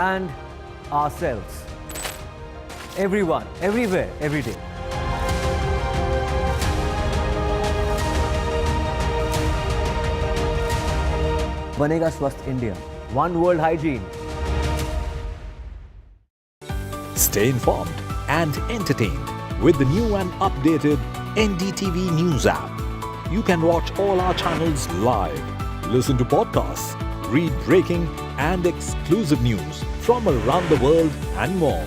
and ourselves. Everyone, everywhere, every day. Banega Swasth India. One world hygiene. Stay informed and entertained with the new and updated NDTV News app. You can watch all our channels live, listen to podcasts, read breaking and exclusive news from around the world and more.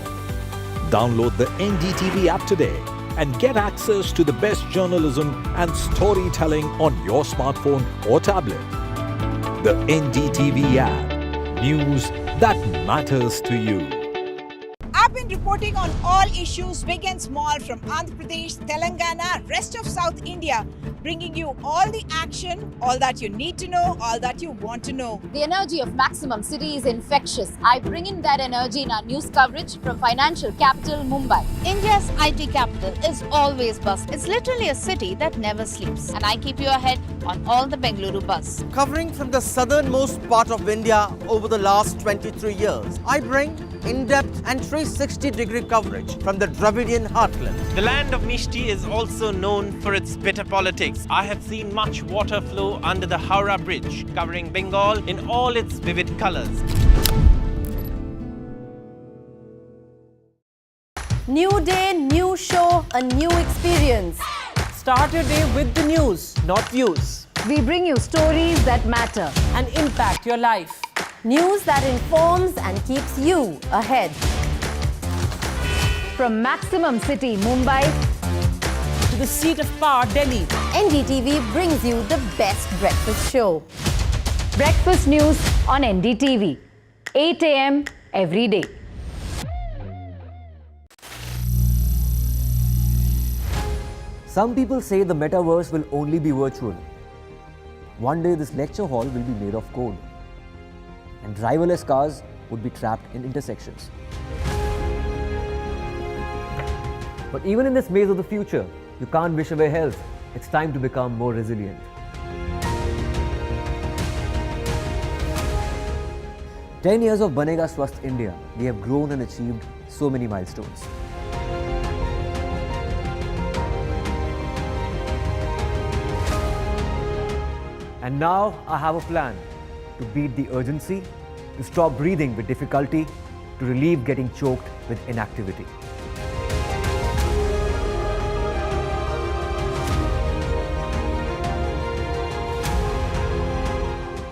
Download the NDTV app today and get access to the best journalism and storytelling on your smartphone or tablet. The NDTV app. News that matters to you. I've been reporting on all issues big and small from Andhra Pradesh, Telangana, rest of South India, bringing you all the action, all that you need to know, all that you want to know. The energy of Maximum City is infectious. I bring in that energy in our news coverage from financial capital Mumbai. India's IT capital is always buzz. It's literally a city that never sleeps. And I keep you ahead on all the Bengaluru buzz. Covering from the southernmost part of India over the last 23 years, I bring in-depth and 360-degree coverage from the Dravidian heartland. The land of Mishti is also known for its bitter politics. I have seen much water flow under the Howrah Bridge, covering Bengal in all its vivid colors. New day, new show, a new experience. Start your day with the news, not views. We bring you stories that matter And impact your life. News that informs and keeps you ahead. From Maximum City, Mumbai, To the seat of power, Delhi. NDTV brings you the best breakfast show. Breakfast news on NDTV. 8 a.m. every day. Some people say the metaverse will only be virtual. One day this lecture hall will be made of code, and driverless cars would be trapped in intersections. But even in this maze of the future, you can't wish away health. It's time to become more resilient. "10 years of Banega Swasth India, we have grown and achieved so many milestones. And now I have a plan to beat the urgency, to stop breathing with difficulty, to relieve getting choked with inactivity.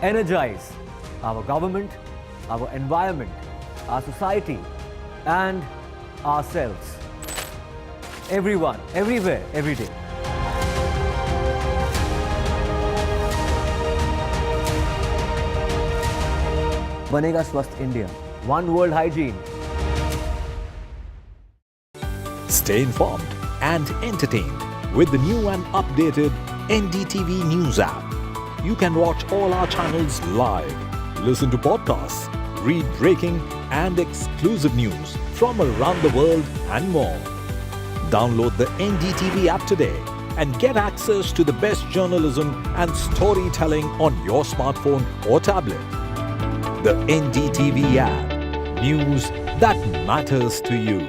Energize our government, our environment, our society, and ourselves. Everyone, everywhere, every day. Banega Swasth India. One world hygiene. Stay informed and entertained with the new and updated NDTV News app. You can watch all our channels live, listen to podcasts, read breaking and exclusive news from around the world and more. Download the NDTV app today and get access to the best journalism and storytelling on your smartphone or tablet. The NDTV app. News that matters to you.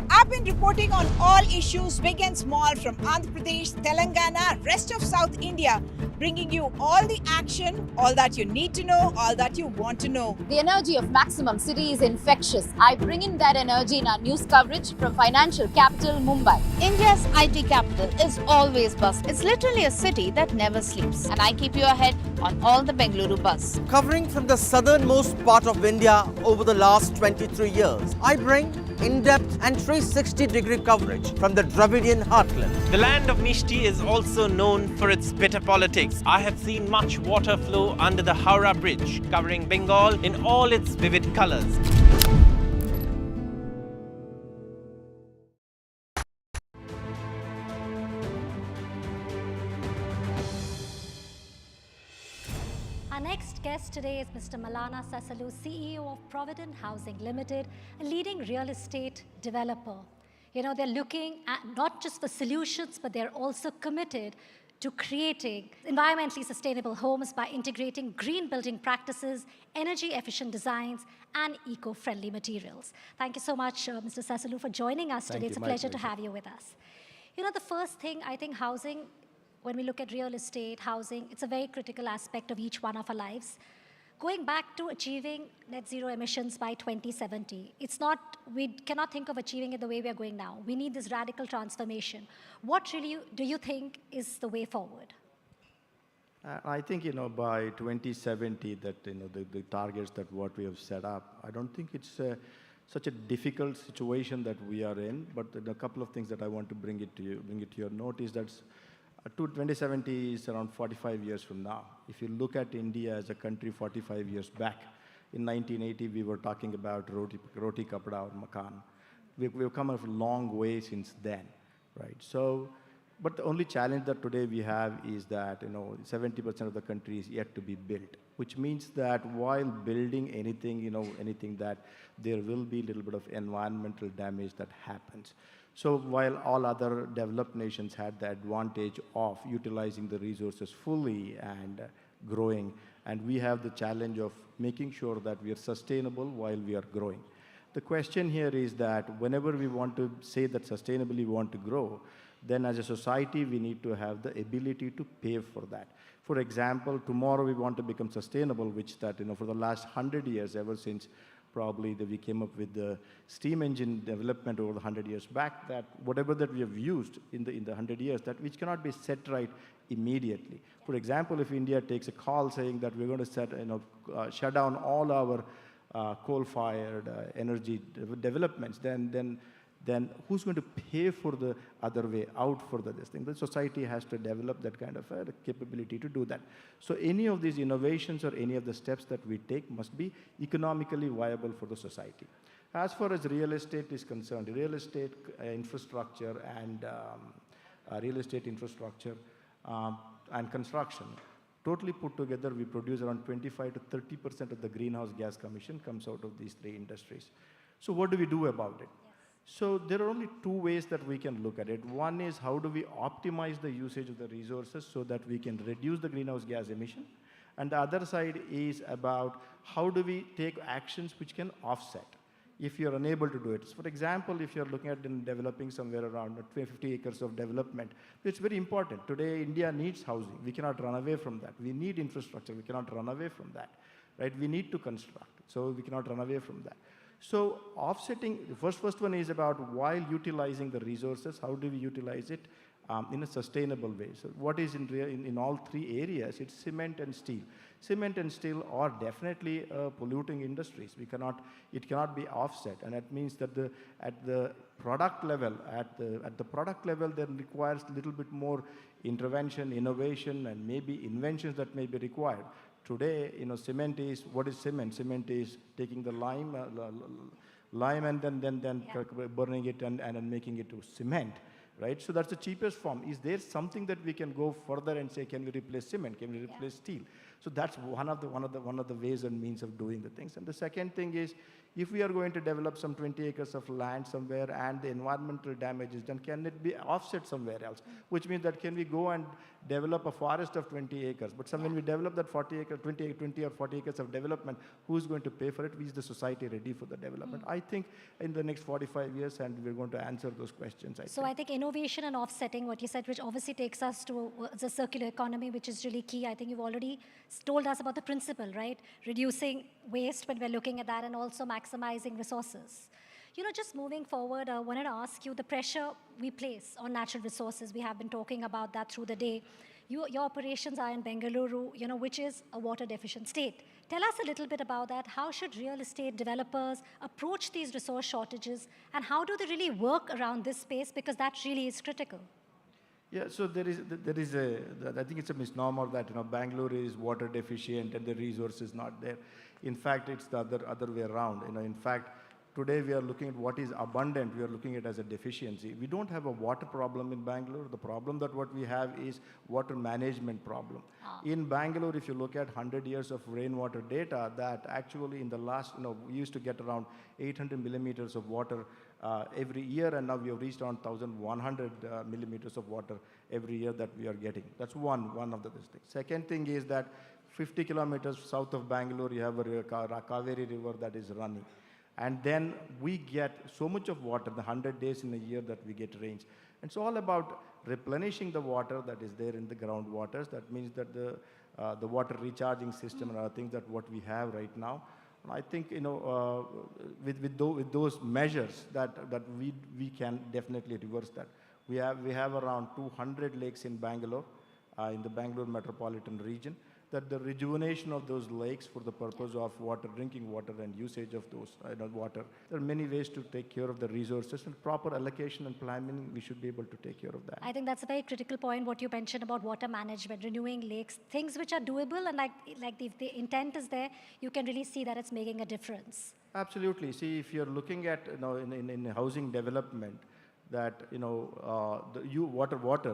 I've been reporting on all issues big and small from Andhra Pradesh, Telangana, rest of South India, bringing you all the action, all that you need to know, all that you want to know. The energy of Maximum City is infectious. I bring in that energy in our news coverage from financial capital Mumbai. India's IT capital is always buzz. It's literally a city that never sleeps. And I keep you ahead on all the Bengaluru buzz. Covering from the southernmost part of India over the last 23 years, I bring in-depth and 360-degree coverage from the Dravidian heartland. The land of Mishti is also known for its bitter politics. I have seen much water flow under the Howrah Bridge, covering Bengal in all its vivid colors. Our next guest today is Mr. Malana Sasalu, CEO of Provident Housing Limited, a leading real estate developer. You know, they're looking at not just for solutions, but they're also committed to creating environmentally sustainable homes by integrating green building practices, energy-efficient designs, and eco-friendly materials. Thank you so much, Mr. Sasalu, for joining us today. It's a pleasure to have you with us. You know, the first thing, I think housing, when we look at real estate, housing, it's a very critical aspect of each one of our lives. Going back to achieving net zero emissions by 2070, it's not, we cannot think of achieving it the way we are going now. We need this radical transformation. What really do you think is the way forward? I think, by 2070, that, the targets that what we have set up, I don't think it's such a difficult situation that we are in, but a couple of things that I want to bring it to your notice. That's 2070 is around 45 years from now. If you look at India as a country 45 years back, in 1980 we were talking about roti kapda or makan. We've come a long way since then, right? So, but the only challenge that today we have is that 70% of the country is yet to be built, which means that while building anything, anything that there will be a little bit of environmental damage that happens. So while all other developed nations had the advantage of utilizing the resources fully and growing, and we have the challenge of making sure that we are sustainable while we are growing. The question here is that whenever we want to say that sustainably we want to grow, then as a society we need to have the ability to pay for that. For example, tomorrow we want to become sustainable, which that, for the last 100 years, ever since probably that we came up with the steam engine development over the 100 years back, that whatever that we have used in the 100 years, that which cannot be set right immediately. For example, if India takes a call saying that we're going to shut down all our coal-fired energy developments, then who's going to pay for the other way out for this thing? The society has to develop that kind of capability to do that. So any of these innovations or any of the steps that we take must be economically viable for the society. As far as real estate is concerned, real estate infrastructure and and construction, totally put together, we produce around 25 to 30% of the greenhouse gas emission comes out of these three industries. So what do we do about it? So there are only two ways that we can look at it. One is how do we optimize the usage of the resources so that we can reduce the greenhouse gas emission. And the other side is about how do we take actions which can offset if you're unable to do it. So for example, if you're looking at developing somewhere around 50 acres of development, it's very important. Today, India needs housing. We cannot run away from that. We need infrastructure. We cannot run away from that, right? We need to construct. So we cannot run away from that. So offsetting, the first one is about while utilizing the resources, how do we utilize it in a sustainable way? So what is in all three areas? It's cement and steel. Cement and steel are definitely polluting industries. It cannot be offset, and that means that at the product level, there requires a little bit more intervention, innovation, and maybe inventions that may be required. Today, cement is, what is cement? Cement is taking the lime and then burning it and making it to cement, right? So that's the cheapest form. Is there something that we can go further and say, can we replace cement? Can we replace steel? So that's one of the ways and means of doing the things. And the second thing is, if we are going to develop some 20 acres of land somewhere and the environmental damage is done, can it be offset somewhere else? Which means that can we go and develop a forest of 20 acres? But when we develop that 40 or 40 acres of development, who's going to pay for it? Is the society ready for the development? I think in the next 45 years, and we're going to answer those questions. I think innovation and offsetting, what you said, which obviously takes us to the circular economy, which is really key. I think you've already told us about the principle, right? Reducing waste when we're looking at that, and also maximizing resources. Just moving forward, I wanted to ask you the pressure we place on natural resources. We have been talking about that through the day. Your operations are in Bengaluru, which is a water deficient state. Tell us a little bit about that. How should real estate developers approach these resource shortages, and how do they really work around this space, because that really is critical? Yeah, so I think it's a misnomer that Bangalore is water deficient and the resource is not there. In fact, it's the other way around. In fact, today we are looking at what is abundant, we are looking at it as a deficiency. We don't have a water problem in Bangalore. The problem that what we have is water management problem. In Bangalore, if you look at 100 years of rainwater data, that actually in the last, we used to get around 800 millimeters of water every year, and now we have reached around 1,100 millimeters of water every year that we are getting. That's one of the things. Second thing is that 50 kilometers south of Bangalore, you have a Kaveri river that is running. And then we get so much of water, the 100 days in a year that we get rains. And it's all about replenishing the water that is there in the groundwaters. That means that the water recharging system and other things that what we have right now. And I think, with those measures that we can definitely reverse that. We have around 200 lakes in Bangalore, in the Bangalore metropolitan region, that the rejuvenation of those lakes for the purpose of water, drinking water and usage of those water. There are many ways to take care of the resources, and proper allocation and planning, we should be able to take care of that. I think that's a very critical point, what you mentioned about water management, renewing lakes, things which are doable, and if the intent is there, you can really see that it's making a difference. Absolutely. See, if you're looking at, in housing development, that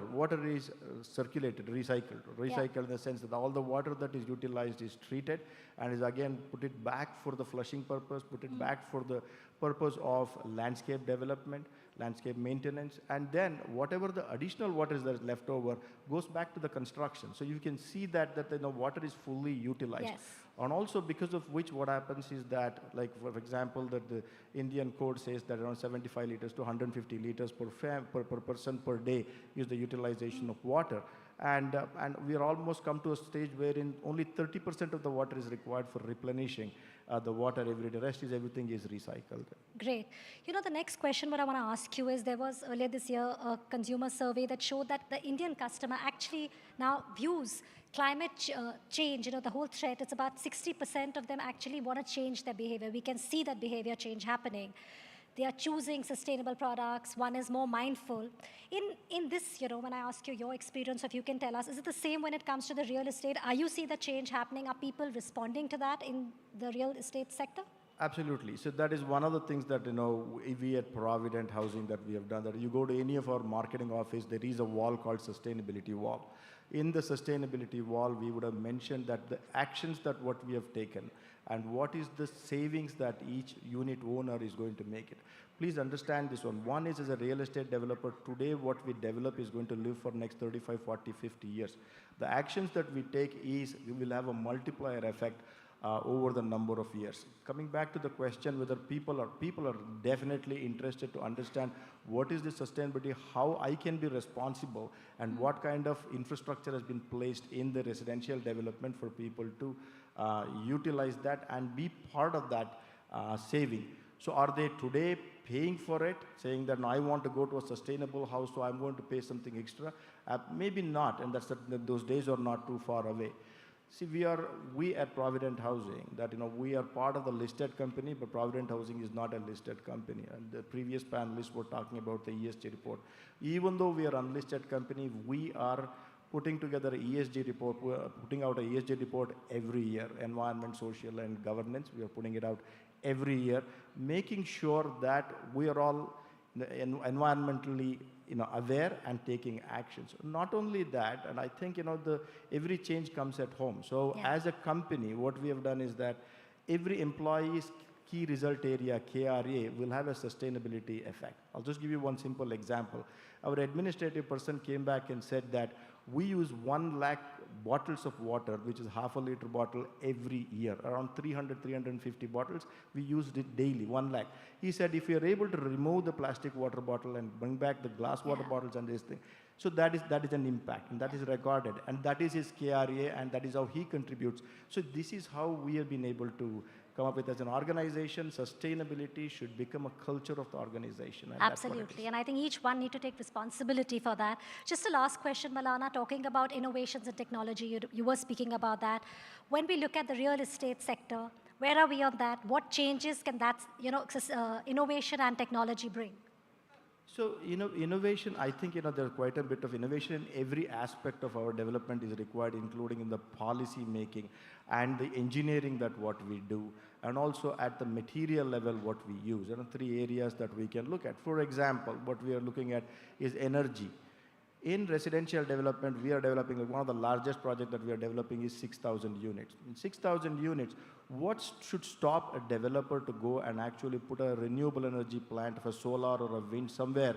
water is circulated, recycled in the sense that all the water that is utilized is treated and is again put it back for the flushing purpose, put it back for the purpose of landscape development, landscape maintenance, and then whatever the additional water is that is left over goes back to the construction. So you can see that water is fully utilized. Yes. And also because of which what happens is that, like for example, that the Indian code says that around 75 liters to 150 liters per person per day is the utilization of water. And we are almost come to a stage wherein only 30% of the water is required for replenishing the water every day. The rest is everything is recycled. Great. The next question what I want to ask you is, there was earlier this year a consumer survey that showed that the Indian customer actually now views climate change, the whole threat. It's about 60% of them actually want to change their behavior. We can see that behavior change happening. They are choosing sustainable products. One is more mindful. In this, when I ask you your experience, if you can tell us, is it the same when it comes to the real estate? Are you seeing the change happening? Are people responding to that in the real estate sector? Absolutely. So that is one of the things that, we at Provident Housing that we have done, that you go to any of our marketing office, there is a wall called sustainability wall. In the sustainability wall, we would have mentioned that the actions that what we have taken and what is the savings that each unit owner is going to make it. Please understand this one. One is, as a real estate developer, today what we develop is going to live for next 35, 40, 50 years. The actions that we take is, we will have a multiplier effect over the number of years. Coming back to the question whether people are definitely interested to understand what is the sustainability, how I can be responsible, and what kind of infrastructure has been placed in the residential development for people to utilize that and be part of that saving. So are they today paying for it, saying that, no, I want to go to a sustainable house, so I'm going to pay something extra? Maybe not, and those days are not too far away. See, we at Provident Housing, that we are part of the listed company, but Provident Housing is not a listed company. And the previous panelists were talking about the ESG report. Even though we are unlisted company, we are putting together an ESG report, putting out an ESG report every year, environment, social, and governance. We are putting it out every year, making sure that we are all environmentally aware and taking actions. Not only that, and I think every change comes at home. So as a company, what we have done is that every employee's key result area, KRA, will have a sustainability effect. I'll just give you one simple example. Our administrative person came back and said that we use 1 lakh bottles of water, which is half a liter bottle, every year. Around 300, 350 bottles, we used it daily, 1 lakh. He said if we are able to remove the plastic water bottle and bring back the glass water bottles and this thing, so that is an impact, and that is recorded, and that is his KRA, and that is how he contributes. So this is how we have been able to come up with, as an organization, sustainability should become a culture of the organization. And absolutely, and I think each one need to take responsibility for that. Just a last question, Malana, talking about innovations and technology, you were speaking about that. When we look at the real estate sector, where are we on that? What changes can that, innovation and technology bring? So, innovation, I think, there's quite a bit of innovation in every aspect of our development is required, including in the policy making and the engineering that what we do. and also at the material level what we use. There are 3 areas that we can look at. For example, what we are looking at is energy. In residential development, we are developing, one of the largest projects that we are developing is 6,000 units. In 6,000 units, what should stop a developer to go and actually put a renewable energy plant for solar or a wind somewhere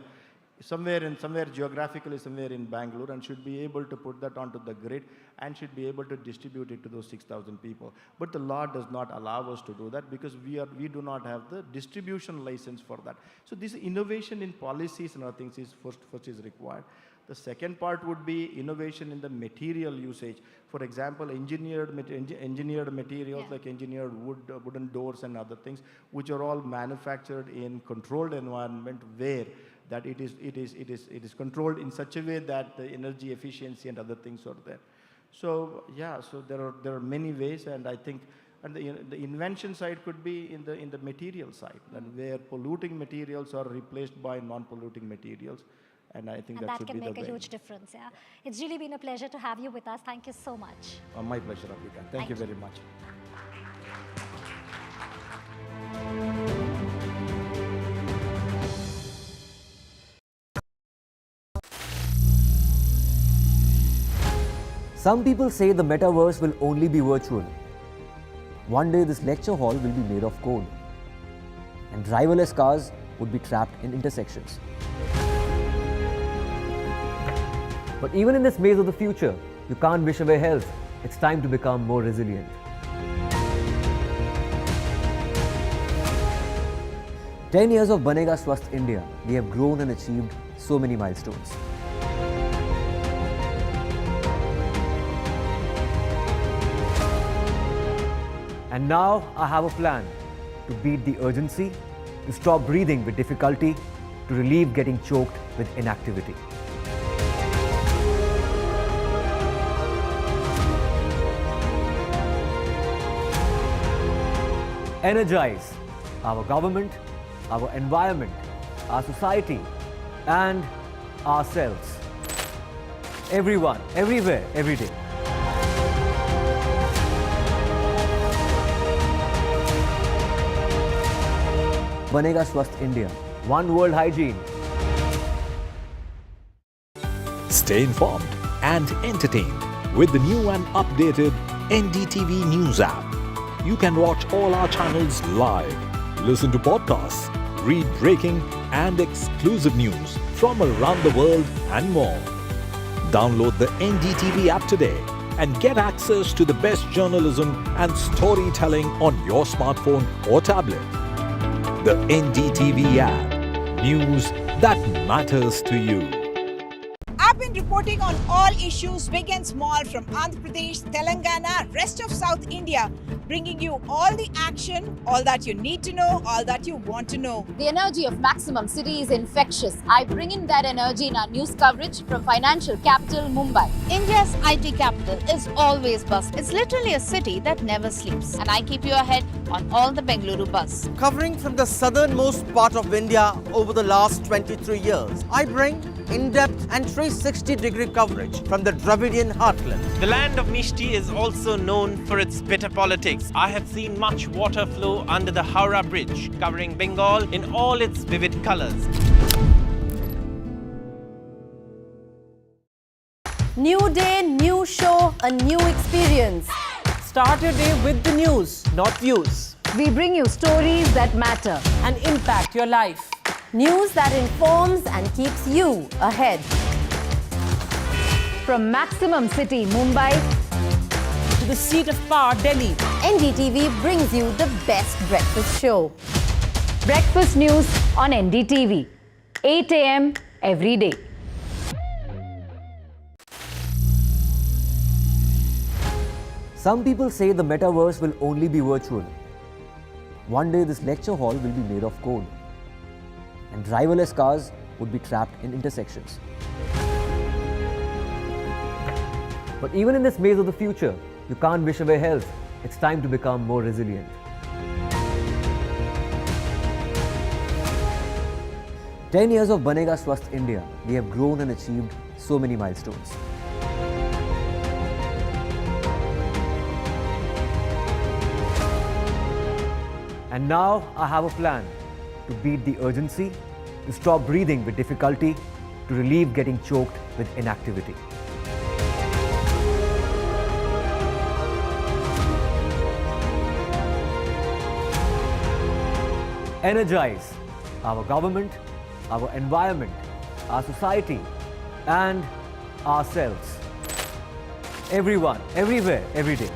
geographically, somewhere in Bangalore, and should be able to put that onto the grid and should be able to distribute it to those 6,000 people. But the law does not allow us to do that because we do not have the distribution license for that. So this innovation in policies and other things is first is required. The second part would be innovation in the material usage. For example, engineered materials like engineered wooden doors and other things, which are all manufactured in controlled environment where that it is controlled in such a way that the energy efficiency and other things are there. So yeah, so there are many ways, and I think the invention side could be in the material side, and where polluting materials are replaced by non-polluting materials. And I think that should be the way. And that can make a huge difference, yeah. It's really been a pleasure to have you with us. Thank you so much. My pleasure, Afrika. Thank you very much. Some people say the metaverse will only be virtual. One day this lecture hall will be made of code, and driverless cars would be trapped in intersections. But even in this maze of the future, you can't wish away health. It's time to become more resilient. 10 years of Banega Swasth India, we have grown and achieved so many milestones. And now I have a plan to beat the urgency, to stop breathing with difficulty, to relieve getting choked with inactivity. Energize our government, our environment, our society, and ourselves. Everyone, everywhere, every day. Banega Swasth India. One world hygiene. Stay informed and entertained with the new and updated NDTV News app. You can watch all our channels live, listen to podcasts, read breaking and exclusive news from around the world and more. Download the NDTV app today and get access to the best journalism and storytelling on your smartphone or tablet. The NDTV app. News that matters to you. I've been reporting on all issues big and small from Andhra Pradesh, Telangana, rest of South India, bringing you all the action, all that you need to know, all that you want to know. The energy of Maximum City is infectious. I bring in that energy in our news coverage from financial capital Mumbai. India's IT capital is always buzz. It's literally a city that never sleeps. And I keep you ahead on all the Bengaluru buzz. Covering from the southernmost part of India over the last 23 years, I bring in-depth and 360-degree coverage from the Dravidian heartland. The land of Mishti is also known for its bitter politics. I have seen much water flow under the Howrah Bridge, covering Bengal in all its vivid colors. New day, new show, a new experience. Start your day with the news, not views. We bring you stories that matter. And impact your life. News that informs and keeps you ahead. From Maximum City, Mumbai, To the seat of power, Delhi. NDTV brings you the best breakfast show. Breakfast news on NDTV. 8 a.m. every day. Some people say the metaverse will only be virtual. One day this lecture hall will be made of code, and driverless cars would be trapped in intersections. But even in this maze of the future, you can't wish away health. It's time to become more resilient. 10 years of Banega Swasth India, we have grown and achieved so many milestones. And now I have a plan to beat the urgency, to stop breathing with difficulty, to relieve getting choked with inactivity. Energize our government, our environment, our society, and ourselves. Everyone, everywhere, every day.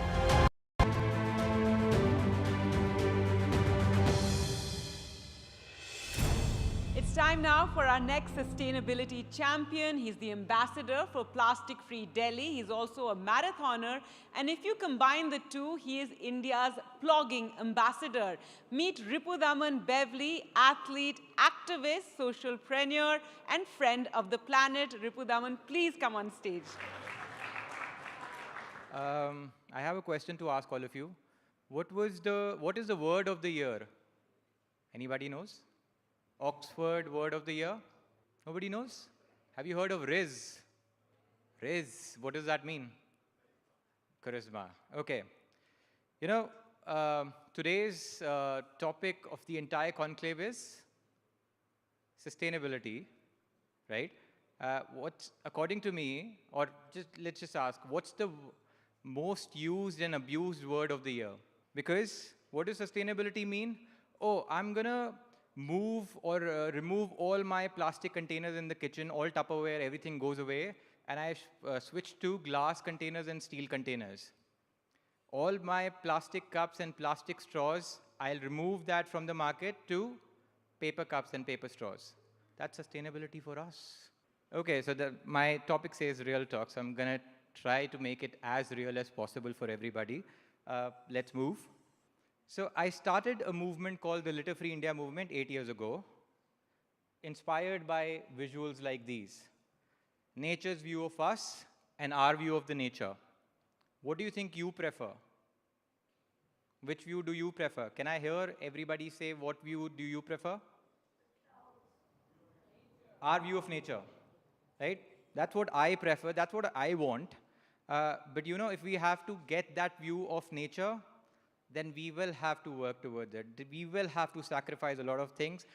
It's time now for our next sustainability champion. He's the ambassador for plastic-free Delhi. He's also a marathoner. And if you combine the two, he is India's Plogging ambassador. Meet Ripudaman Bevli, athlete, activist, socialpreneur, and friend of the planet. Ripudaman, please come on stage. I have a question to ask all of you. What is the word of the year? Anybody knows? Oxford word of the year? Nobody knows? Have you heard of Riz? Riz, what does that mean? Charisma. Okay. You know, today's topic of the entire conclave is sustainability, right? What's, according to me, or let's just ask, what's the most used and abused word of the year? Because what does sustainability mean? Oh, I'm gonna move or remove all my plastic containers in the kitchen, all Tupperware, everything goes away, and I switch to glass containers and steel containers. All my plastic cups and plastic straws, I'll remove that from the market to paper cups and paper straws. That's sustainability for us. Okay, so my topic says real talk, so I'm gonna try to make it as real as possible for everybody. Let's move. So I started a movement called the Litter Free India movement 8 years ago, inspired by visuals like these. Nature's view of us and our view of the nature. What do you think you prefer? Which view do you prefer? Can I hear everybody say what view do you prefer? Our view of nature, right? That's what I prefer, that's what I want. But you know, if we have to get that view of nature, then we will have to work towards it. We will have to sacrifice a lot of things.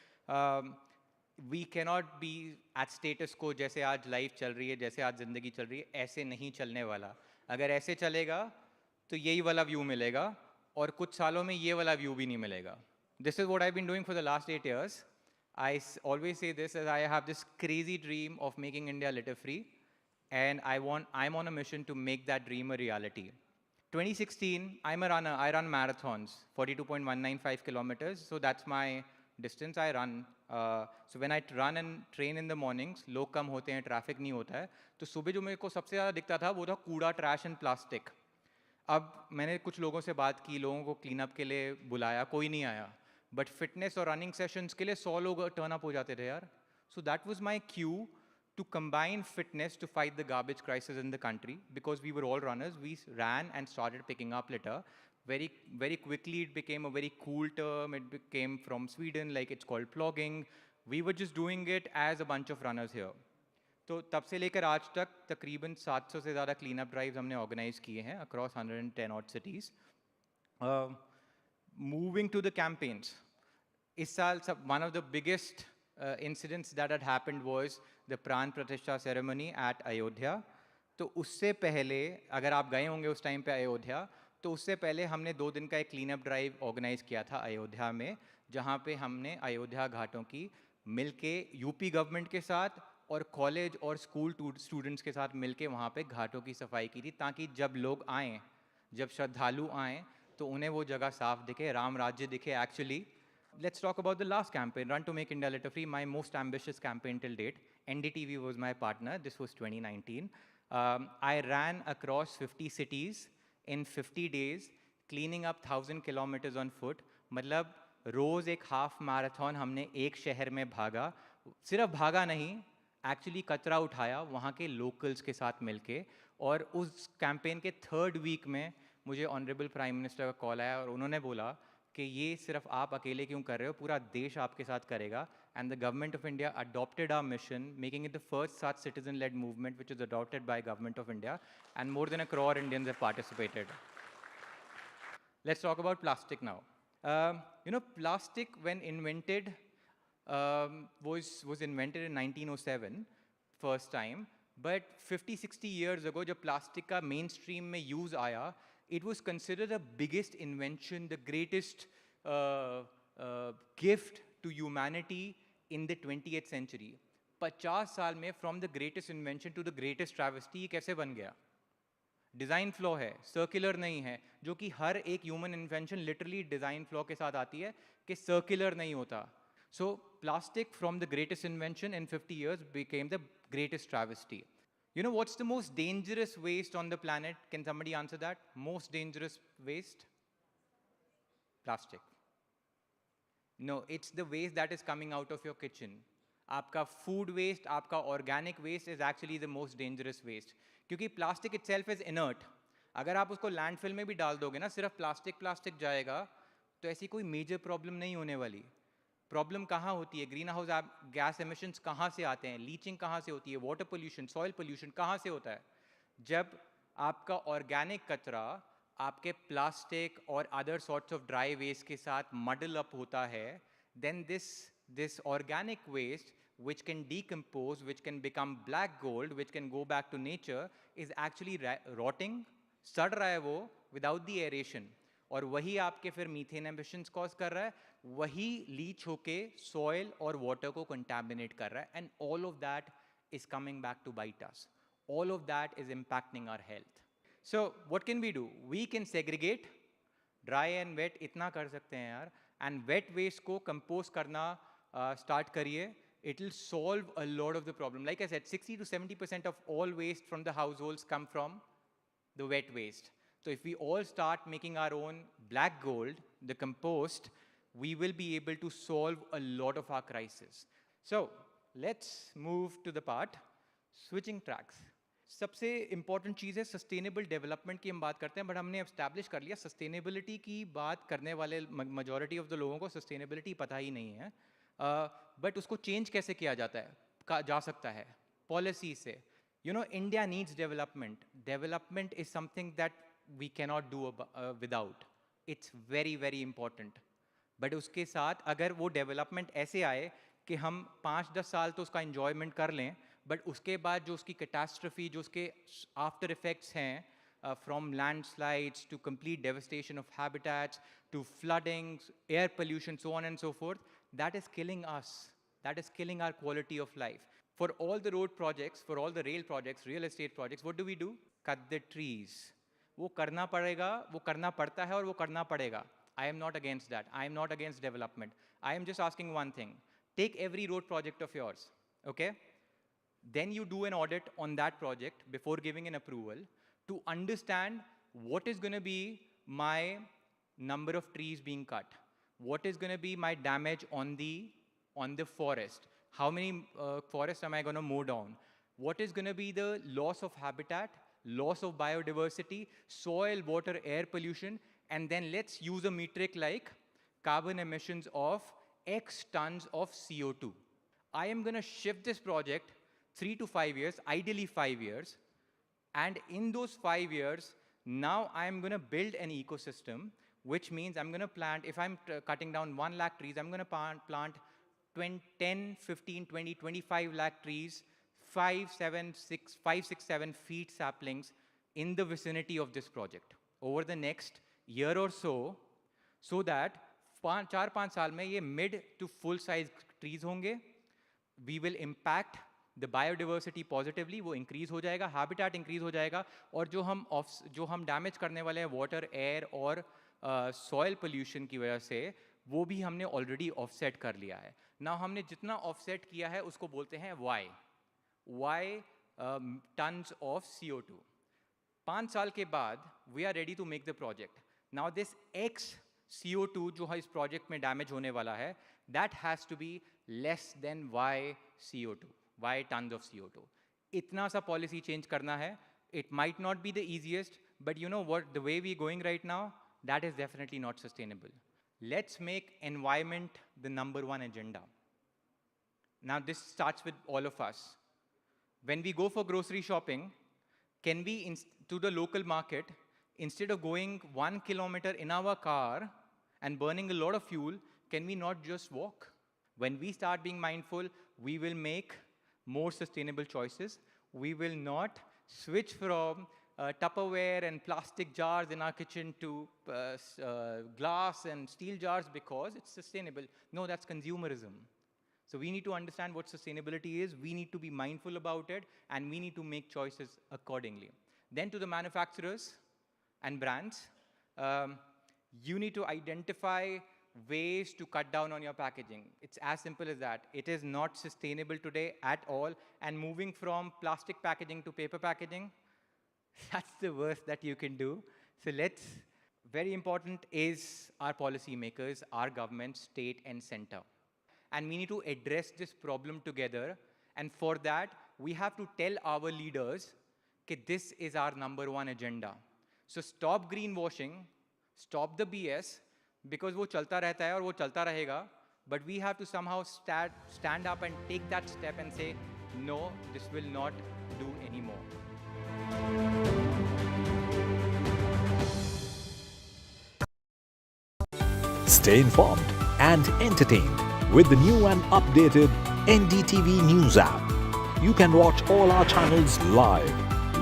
We cannot be at status quo, जैसे आज life चल रही है, जैसे आज ज़िंदगी चल रही है, ऐसे नहीं चलने वाला. अगर ऐसे चलेगा, तो यही वाला view मिलेगा, और कुछ सालों में ये वाला view भी नहीं मिलेगा. This is what I've been doing for the last 8 years. I always say this as I have this crazy dream of making India litter free, and I'm on a mission to make that dream a reality. 2016, I'm a runner. I run marathons, 42.195 kilometers. So that's my distance I run. So when I run and train in the mornings, लोग कम होते हैं, traffic नहीं होता है. तो सुबह जो मेरे को सबसे ज़्यादा दिखता था, वो था कूड़ा, trash and plastic. अब मैंने कुछ लोगों से बात की, लोगों को clean up के लिए बुलाया, कोई नहीं आया. But fitness और running sessions के लिए 100 लोग turn up हो जाते थे यार. So that was my cue to combine fitness to fight the garbage crisis in the country, because we were all runners. We ran and started picking up litter. Very, very quickly it became a very cool term. It became from Sweden, like it's called plogging. We were just doing it as a bunch of runners here. तो तब से लेकर आज तक तकरीबन 700 से ज़्यादा clean up drives हमने organize किए हैं across 110 odd cities. Moving to the campaigns. इस साल one of the biggest incidents that had happened was the प्राण प्रतिष्ठा ceremony at Ayodhya. तो उससे पहले, अगर आप गए होंगे उस टाइम पे अयोध्या, तो उससे पहले हमने 2 दिन का एक क्लीन अप ड्राइव ऑर्गेनाइज किया था अयोध्या में, जहाँ पे हमने अयोध्या घाटों की मिलके यूपी गवर्नमेंट के साथ और कॉलेज और स्कूल स्टूडेंट्स के साथ मिलके वहाँ पे घाटों की सफाई की थी, ताकि जब लोग आएँ, जब श्रद्धालु आएँ, तो उन्हें वो जगह साफ दिखे, राम राज्य दिखे actually. Let's talk about the last campaign, Run to Make India Litter Free, my most ambitious campaign till date. NDTV was my partner. This was 2019. I ran across 50 cities in 50 days, cleaning up 1,000 kilometers on foot. मतलब रोज एक half marathon हमने एक शहर में भागा. सिर्फ भागा नहीं, एक्चुअली कचरा उठाया वहाँ के लोकल्स के साथ मिलके. और उस कैंपेन के 3rd वीक में मुझे ऑनरेबल प्राइम मिनिस्टर का कॉल आया और उन्होंने बोला कि ये सिर्फ आप अकेले क्यों कर रहे हो, पूरा देश आपके साथ करेगा. And the government of India adopted our mission, making it the first such citizen-led movement which is adopted by government of India, and more than 1 crore Indians have participated. Let's talk about plastic now. Plastic when invented was invented in 1907 first time, but 50-60 years ago जब plastic का mainstream में use आया, it was considered the biggest invention, the greatest gift to humanity in the 20th century. 50 साल में from the greatest invention to the greatest travesty ये कैसे बन गया? डिज़ाइन फ्लॉ है, सर्कुलर नहीं है, जो कि हर एक human invention literally design flaw के साथ आती है कि सर्कुलर नहीं होता. सो plastic from the greatest invention in 50 years became the greatest travesty. You know what's the most dangerous waste on the planet? Can somebody answer that? Most dangerous waste? Plastic. No, it's the waste that is coming out of your kitchen. आपका food waste, आपका organic waste is actually the most dangerous waste. क्योंकि plastic itself is inert. अगर आप उसको landfill में भी डाल दोगे ना, सिर्फ plastic जाएगा, तो ऐसी कोई major problem नहीं होने वाली. Problem कहाँ होती है? Greenhouse gas emissions कहाँ से आते हैं? Leaching कहाँ से होती है? Water pollution, soil pollution कहाँ से होता है? जब आपका organic कचरा आपके plastic और other sorts of dry waste के साथ muddle up होता है, then this organic waste, which can decompose, which can become black gold, which can go back to nature, is actually rotting, सड़ रहा है वो without the aeration. और वही आपके फिर मीथेन एमिशंस कॉज कर रहा है, वही लीच होके सॉइल और वाटर को कंटामिनेट कर रहा है, and all of that is coming back to bite us. All of that is impacting our health. So what can we do? We can segregate dry and wet, इतना कर सकते हैं यार, एंड वेट वेस्ट को compost करना start करिए. It will solve a lot of the problem. Like I said, 60 to 70% of all waste from the households come from the wet waste. So if we all start making our own black gold, the compost, we will be able to solve a lot of our crises. So let's move to the part, switching tracks. सबसे important चीज़ है sustainable development की हम बात करते हैं, but हमने establish कर लिया sustainability की बात करने वाले majority of the लोगों को sustainability पता ही नहीं है. But उसको change कैसे किया जाता है, जा सकता है policy से. You know, India needs development. Development is something that we cannot do without. It's very, very important. But उसके साथ अगर वो development ऐसे आए कि हम 5-10 साल तो उसका enjoyment कर लें, but उसके बाद जो उसकी catastrophe, जो उसके after effects हैं, from landslides to complete devastation of habitats to flooding, air pollution, so on and so forth, that is killing us. That is killing our quality of life. For all the road projects, for all the rail projects, real estate projects, what do? Cut the trees. वो करना पड़ेगा, वो करना पड़ता है और वो करना पड़ेगा. I am not against that. I am not against development. I am just asking one thing. Take every road project of yours, okay? Then you do an audit on that project before giving an approval to understand what is going to be my number of trees being cut. What is going to be my damage on the forest? How many forests am I going to mow down? What is going to be the loss of habitat, loss of biodiversity, soil, water, air pollution, and then let's use a metric like carbon emissions of X tons of CO2. I am going to shift this project 3 to 5 years, ideally 5 years, and in those 5 years, now I am going to build an ecosystem, which means I'm going to plant, if I'm cutting down 1 lakh trees, I'm going to plant 10, 15, 20, 25 lakh trees, 5, 6, 7 feet saplings in the vicinity of this project over the next year or so, so that 4-5 साल में ये mid to full size trees होंगे. We will impact the biodiversity positively, वो increase हो जाएगा, habitat increase हो जाएगा, और जो हम damage करने वाले हैं water, air और soil pollution की वजह से, वो भी हमने already offset कर लिया है. Now हमने जितना offset किया है उसको बोलते हैं Y tons of CO2. 5 साल के बाद we are ready to make the project. Now this X CO2 जो इस project में damage होने वाला है, that has to be less than Y CO2, Y tons of CO2. इतना सा policy change करना है. It might not be the easiest, but you know what, the way we're going right now, that is definitely not sustainable. Let's make environment the #1 agenda. Now this starts with all of us. When we go for grocery shopping, can we, to the local market, instead of going 1 kilometer in our car, and burning a lot of fuel, can we not just walk? When we start being mindful, we will make more sustainable choices. We will not switch from Tupperware and plastic jars in our kitchen to glass and steel jars because it's sustainable. No, that's consumerism. So we need to understand what sustainability is, we need to be mindful about it, and we need to make choices accordingly. Then to the manufacturers and brands, you need to identify ways to cut down on your packaging. It's as simple as that. It is not sustainable today at all, and moving from plastic packaging to paper packaging, that's the worst that you can do. So very important is our policymakers, our government, state and center. And we need to address this problem together. And for that, we have to tell our leaders that this is our #1 agenda. So stop greenwashing, stop the BS, because वो चलता रहता है और वो चलता रहेगा. But we have to somehow stand up and take that step and say, no, this will not do anymore. Stay informed and entertained with the new and updated NDTV News app. You can watch all our channels live,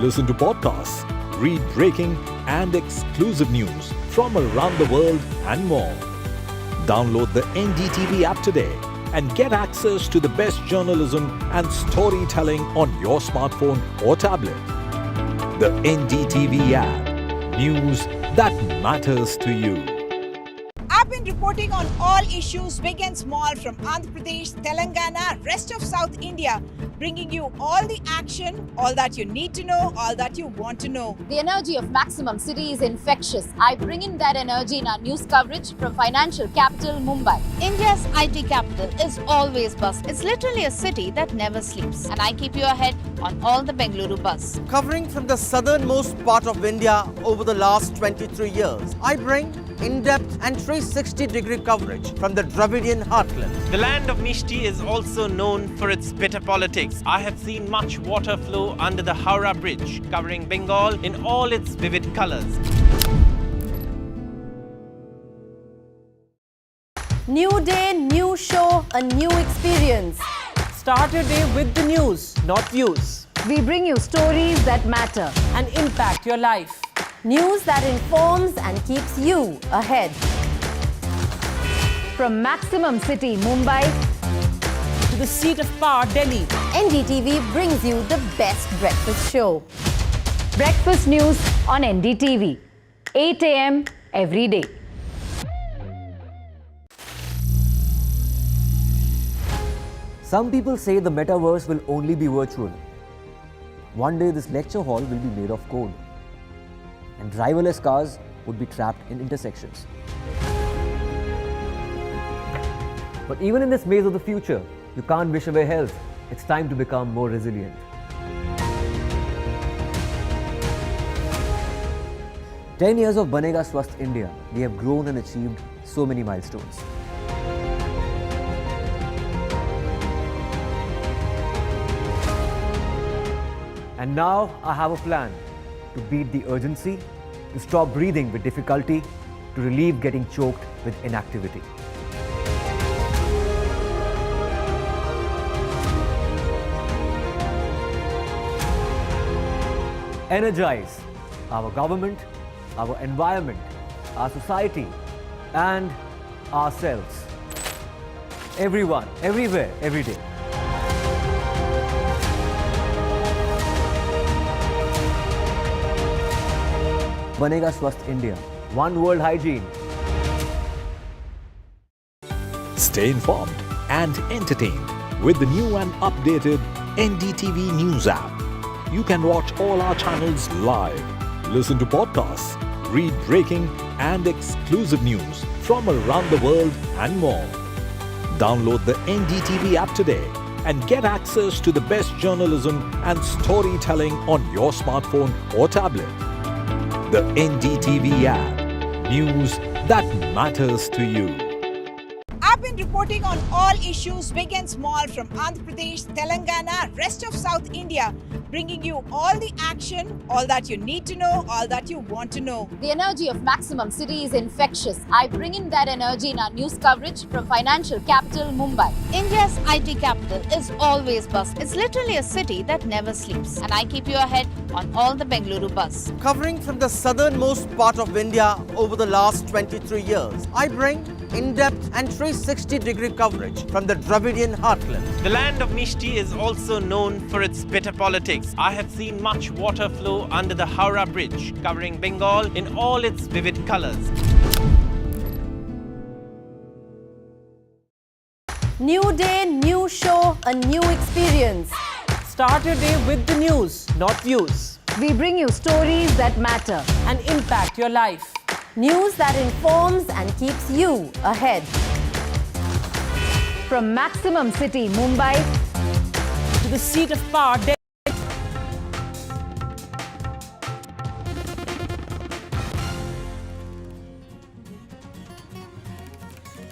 listen to podcasts, read breaking and exclusive news from around the world and more. Download the NDTV app today and get access to the best journalism and storytelling on your smartphone or tablet. The NDTV app. News that matters to you. I've been reporting on all issues big and small from Andhra Pradesh, Telangana, rest of South India, bringing you all the action, all that you need to know, all that you want to know. The energy of Maximum City is infectious. I bring in that energy in our news coverage from financial capital Mumbai. India's IT capital is always buzz. It's literally a city that never sleeps. And I keep you ahead on all the Bengaluru buzz. Covering from the southernmost part of India over the last 23 years, I bring in-depth and 360-degree coverage from the Dravidian heartland. The land of Mishti is also known for its bitter politics. I have seen much water flow under the Howrah Bridge, covering Bengal in all its vivid colors. New day, new show, a new experience. Start your day with the news, not views. We bring you stories that matter. And impact your life. News that informs and keeps you ahead. From Maximum City, Mumbai, To the seat of power, Delhi. NDTV brings you the best breakfast show. Breakfast news on NDTV. 8 a.m. every day. Some people say the metaverse will only be virtual. One day this lecture hall will be made of code, and driverless cars would be trapped in intersections. But even in this maze of the future, you can't wish away health. It's time to become more resilient. "10 years of Banega Swasth India, we have grown and achieved so many milestones. And now I have a plan to beat the urgency, to stop breathing with difficulty, to relieve getting choked with inactivity. Energize our government, our environment, our society, and ourselves. Everyone, everywhere, every day. Banega Swasth India. One world hygiene. Stay informed and entertained with the new and updated NDTV News app. You can watch all our channels live, listen to podcasts, read breaking and exclusive news from around the world and more. Download the NDTV app today and get access to the best journalism and storytelling on your smartphone or tablet. The NDTV app. News that matters to you. I've been been reporting on all issues big and small from Andhra Pradesh, Telangana, rest of South India, bringing you all the action, all that you need to know, all that you want to know. The energy of Maximum City is infectious. I bring in that energy in our news coverage from financial capital Mumbai. India's IT capital is always buzz. It's literally a city that never sleeps. And I keep you ahead on all the Bengaluru buzz. Covering from the southernmost part of India over the last 23 years, I bring in-depth and 360-degree coverage from the Dravidian heartland. The land of Mishti is also known for its bitter politics. I have seen much water flow under the Howrah Bridge, covering Bengal in all its vivid colors. New day, new show, a new experience. Start your day with the news, not views. We bring you stories that matter. And impact your life. News that informs and keeps you ahead. From Maximum City, Mumbai, To the seat of power,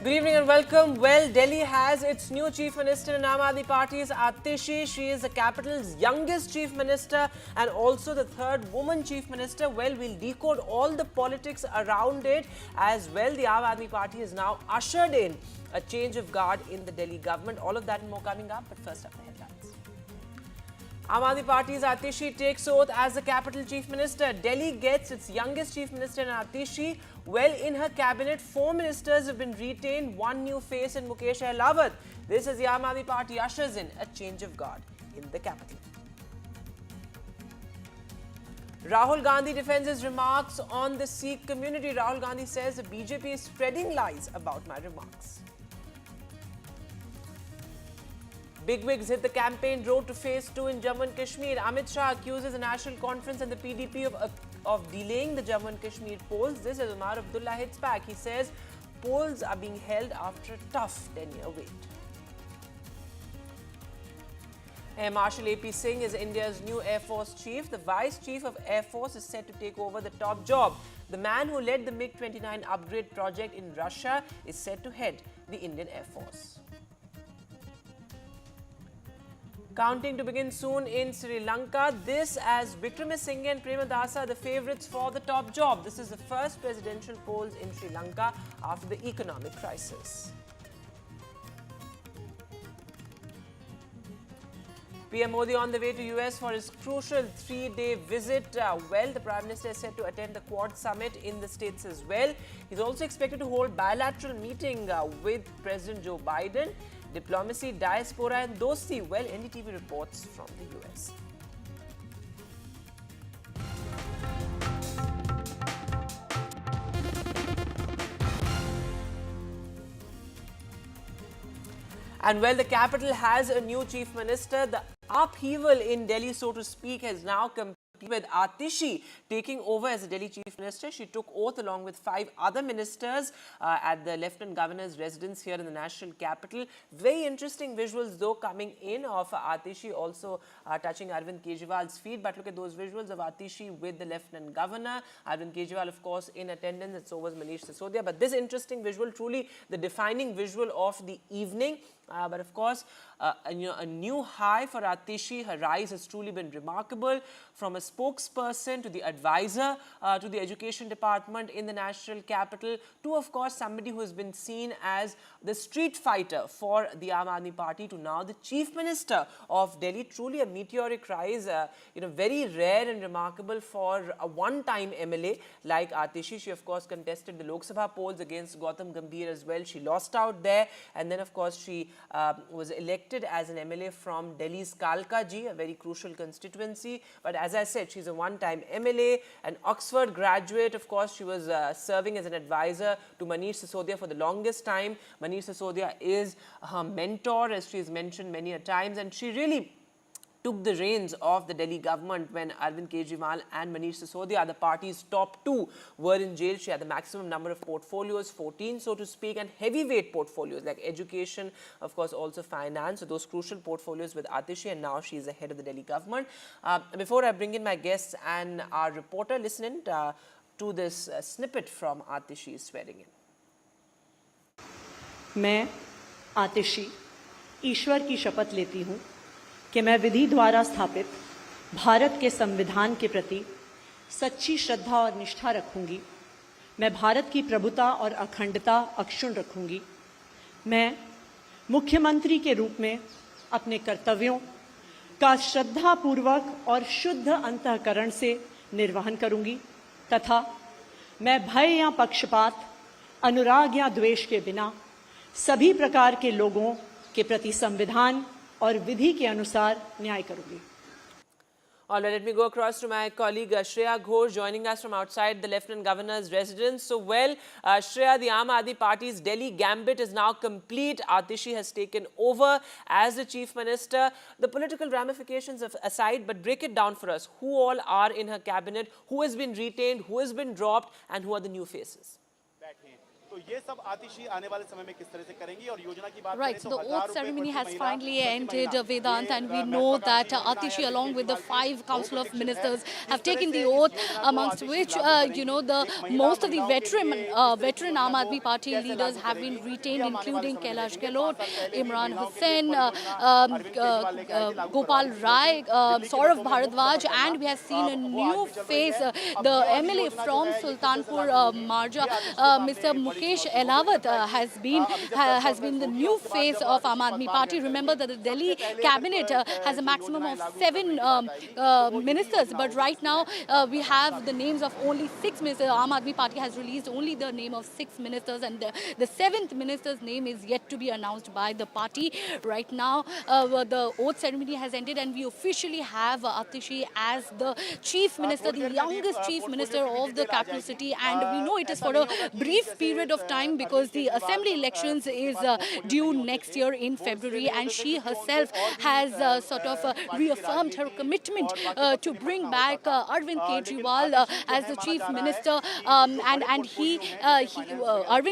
Good evening and welcome. Well, Delhi has its new Chief Minister in Aam Aadmi Party's Atishi. She is the capital's youngest Chief Minister and also the third woman Chief Minister. Well, we'll decode all the politics around it as well. The Aam Aadmi Party has now ushered in a change of guard in the Delhi government. All of that and more coming up, but first up the headlines. Aam Aadmi Party's Atishi takes oath as the capital Chief Minister. Delhi gets its youngest Chief Minister in Atishi. Well, in her cabinet, 4 ministers have been retained, 1 new face in Mukesh Ahlawat. This as the Aam Aadmi Party ushers in a change of guard in the capital. Rahul Gandhi defends his remarks on the Sikh community. Rahul Gandhi says the BJP is spreading lies about my remarks. Bigwigs hit the campaign road to phase 2 in Jammu and Kashmir. Amit Shah accuses the National Conference and the PDP of delaying the Jammu and Kashmir polls. This is Umar Abdullah hits back. He says polls are being held after a tough 10-year wait. Air Marshal AP Singh is India's new Air Force Chief. The Vice Chief of Air Force is set to take over the top job. The man who led the MiG-29 upgrade project in Russia is set to head the Indian Air Force. Counting to begin soon in Sri Lanka. This as Wickramasinghe and Premadasa are the favourites for the top job. This is the first presidential polls in Sri Lanka after the economic crisis. PM Modi on the way to US for his crucial 3-day visit. Well, the Prime Minister is set to attend the Quad Summit in the States as well. He's also expected to hold bilateral meeting with President Joe Biden. Diplomacy, diaspora and dosti. Well, NDTV reports from the US. And well, the capital has a new Chief Minister. The upheaval in Delhi, so to speak, has now completed with Atishi taking over as the Delhi Chief Minister. She took oath along with 5 other ministers at the Lieutenant Governor's residence here in the national capital. Very interesting visuals though coming in of Atishi also touching Arvind Kejriwal's feet. But look at those visuals of Atishi with the Lieutenant Governor. Arvind Kejriwal, of course, in attendance, and so was Manish Sisodia. But this interesting visual, truly the defining visual of the evening. But of course, a new high for Atishi. Her rise has truly been remarkable. From a spokesperson to the advisor to the education department in the national capital to, of course, somebody who has been seen as the street fighter for the Aam Aadmi Party to now the Chief Minister of Delhi. Truly a meteoric rise, very rare and remarkable for a one-time MLA like Atishi. She, of course, contested the Lok Sabha polls against Gautam Gambhir as well. She lost out there, and then, of course, she was elected as an MLA from Delhi's Kalkaji, a very crucial constituency. But as I said, she's a one-time MLA, an Oxford graduate. Of course, she was serving as an advisor to Manish Sisodia for the longest time. Manish Sisodia is her mentor, as she has mentioned many a times, and she really took the reins of the Delhi government when Arvind Kejriwal and Manish Sisodia, the party's top 2, were in jail. She had the maximum number of portfolios, 14 so to speak, and heavyweight portfolios like education, of course also finance, so those crucial portfolios with Atishi, and now she is the head of the Delhi government. Before I bring in my guests and our reporter, listen in to this snippet from Atishi's swearing in. मैं आतिशी ईश्वर की शपथ लेती हूँ कि मैं विधि द्वारा स्थापित भारत के संविधान के प्रति सच्ची श्रद्धा और निष्ठा रखूंगी। मैं भारत की प्रभुता और अखंडता अक्षुण्ण रखूंगी। मैं मुख्यमंत्री के रूप में अपने कर्तव्यों का श्रद्धापूर्वक और शुद्ध अंतःकरण से निर्वहन करूंगी तथा मैं भय या पक्षपात, अनुराग या द्वेष के बिना सभी प्रकार के लोगों के प्रति संविधान और विधि के अनुसार न्याय करूंगी। All right, let me go across to my colleague Shreya Ghosh joining us from outside the Lieutenant Governor's residence. So, Shreya, the Aam Aadmi Party's Delhi gambit is now complete. Atishi has taken over as the Chief Minister. The political ramifications aside, but break it down for us. Who all are in her cabinet? Who has been retained? Who has been dropped? And who are the new faces? तो ये सब आतिशी आने वाले समय में किस तरह से करेंगी और योजना की बात Right, so the oath ceremony has finally ended, Vedant, and we know that Atishi, along with the 5 Council of Ministers, have taken the oath, amongst which, most of the veteran Aam Aadmi Party leaders have been retained, including Kailash Gehlot, Imran Hussain, Gopal Rai, Saurav Bharadwaj, and we have seen a new face, the MLA from Sultanpur Marja, Mr. Mukesh Elawat has been the new face of Aam Aadmi Party. Remember that the Delhi cabinet has a maximum of 7 ministers, but right now we have the names of only 6 ministers. Aam Aadmi Party has released only the name of 6 ministers, and the 7th minister's name is yet to be announced by the party. Right now, the oath ceremony has ended, and we officially have Atishi as the chief minister, the youngest chief minister of the capital city, and we know it is for a brief period of time because the assembly elections is due next year in February, and she herself has reaffirmed her commitment to bring back Arvind Kejriwal as the chief minister, and Arvind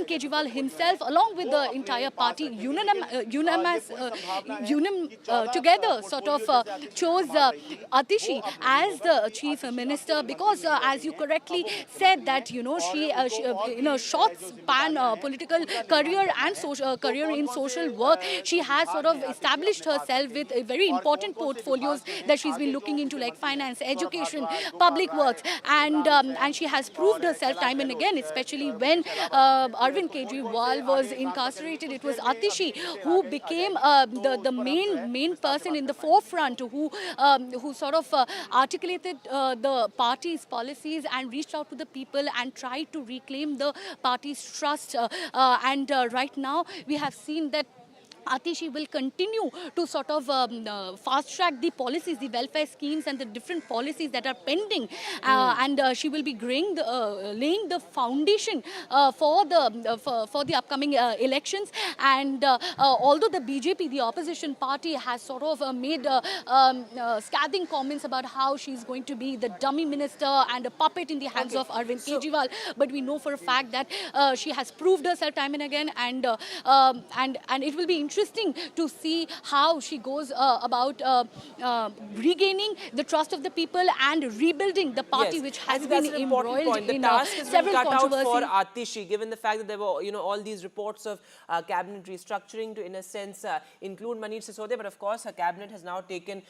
Kejriwal himself, along with the entire party, together chose Atishi as the chief minister because, as you correctly said, that she in a short span political career and career in social work, she has established herself with very important portfolios that she's been looking into, like finance, education, public works, and she has proved herself time and again, especially when Arvind Kejriwal was incarcerated. It was Atishi who became the main person in the forefront, who articulated the party's policies and reached out to the people and tried to reclaim the party's trust. Right now, we have seen that Atishi will continue to fast-track the policies, the welfare schemes and the different policies that are pending. And she will be laying the foundation for the upcoming elections. And although the BJP, the opposition party, has made scathing comments about how she's going to be the dummy minister and a puppet in the hands of Arvind Kejriwal, but we know for a fact that she has proved herself time and again, and it will be interesting to see how she goes about regaining the trust of the people and rebuilding the party, which has been embroiled in several controversies. For Atishi, given the fact that there were all these reports of cabinet restructuring to, in a sense, include Manish Sisodya, but of course her cabinet has now taken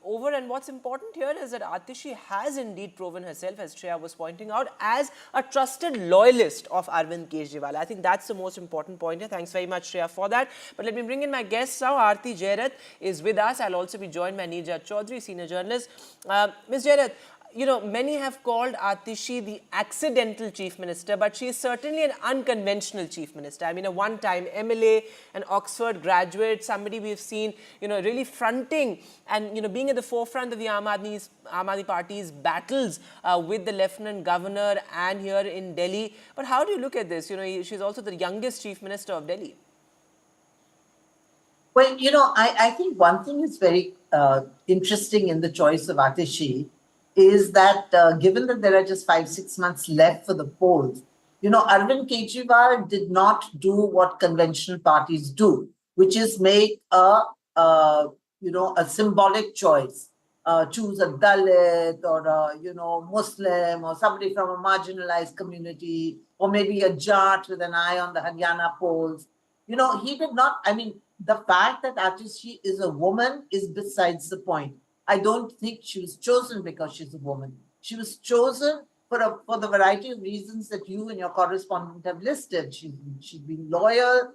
over. And what's important here is that Atishi has indeed proven herself, as Shreya was pointing out, as a trusted loyalist of Arvind Kejriwal. I think that's the most important point here. Thanks very much, Shreya, for that. But let me bring in my guests now. Aarti Jairath is with us. I'll also be joined by Neerja Chaudhary, senior journalist. Ms. Jairath, many have called Atishi the accidental chief minister, but she is certainly an unconventional chief minister. I mean, a one-time MLA, an Oxford graduate, somebody we've seen, really fronting and, being at the forefront of the Aam Aadmi Party's battles with the Lieutenant Governor and here in Delhi. But how do you look at this? She's also the youngest chief minister of Delhi. Well, I think one thing is very interesting in the choice of Atishi is that given that there are just 5-6 months left for the polls, Arvind Kejriwal did not do what conventional parties do, which is make a symbolic choice. Choose a Dalit or a, Muslim or somebody from a marginalized community, or maybe a Jat with an eye on the Haryana polls. he did not, I mean, the fact that Atishi is a woman is besides the point. I don't think she was chosen because she's a woman. She was chosen for the variety of reasons that you and your correspondent have listed. She's been loyal.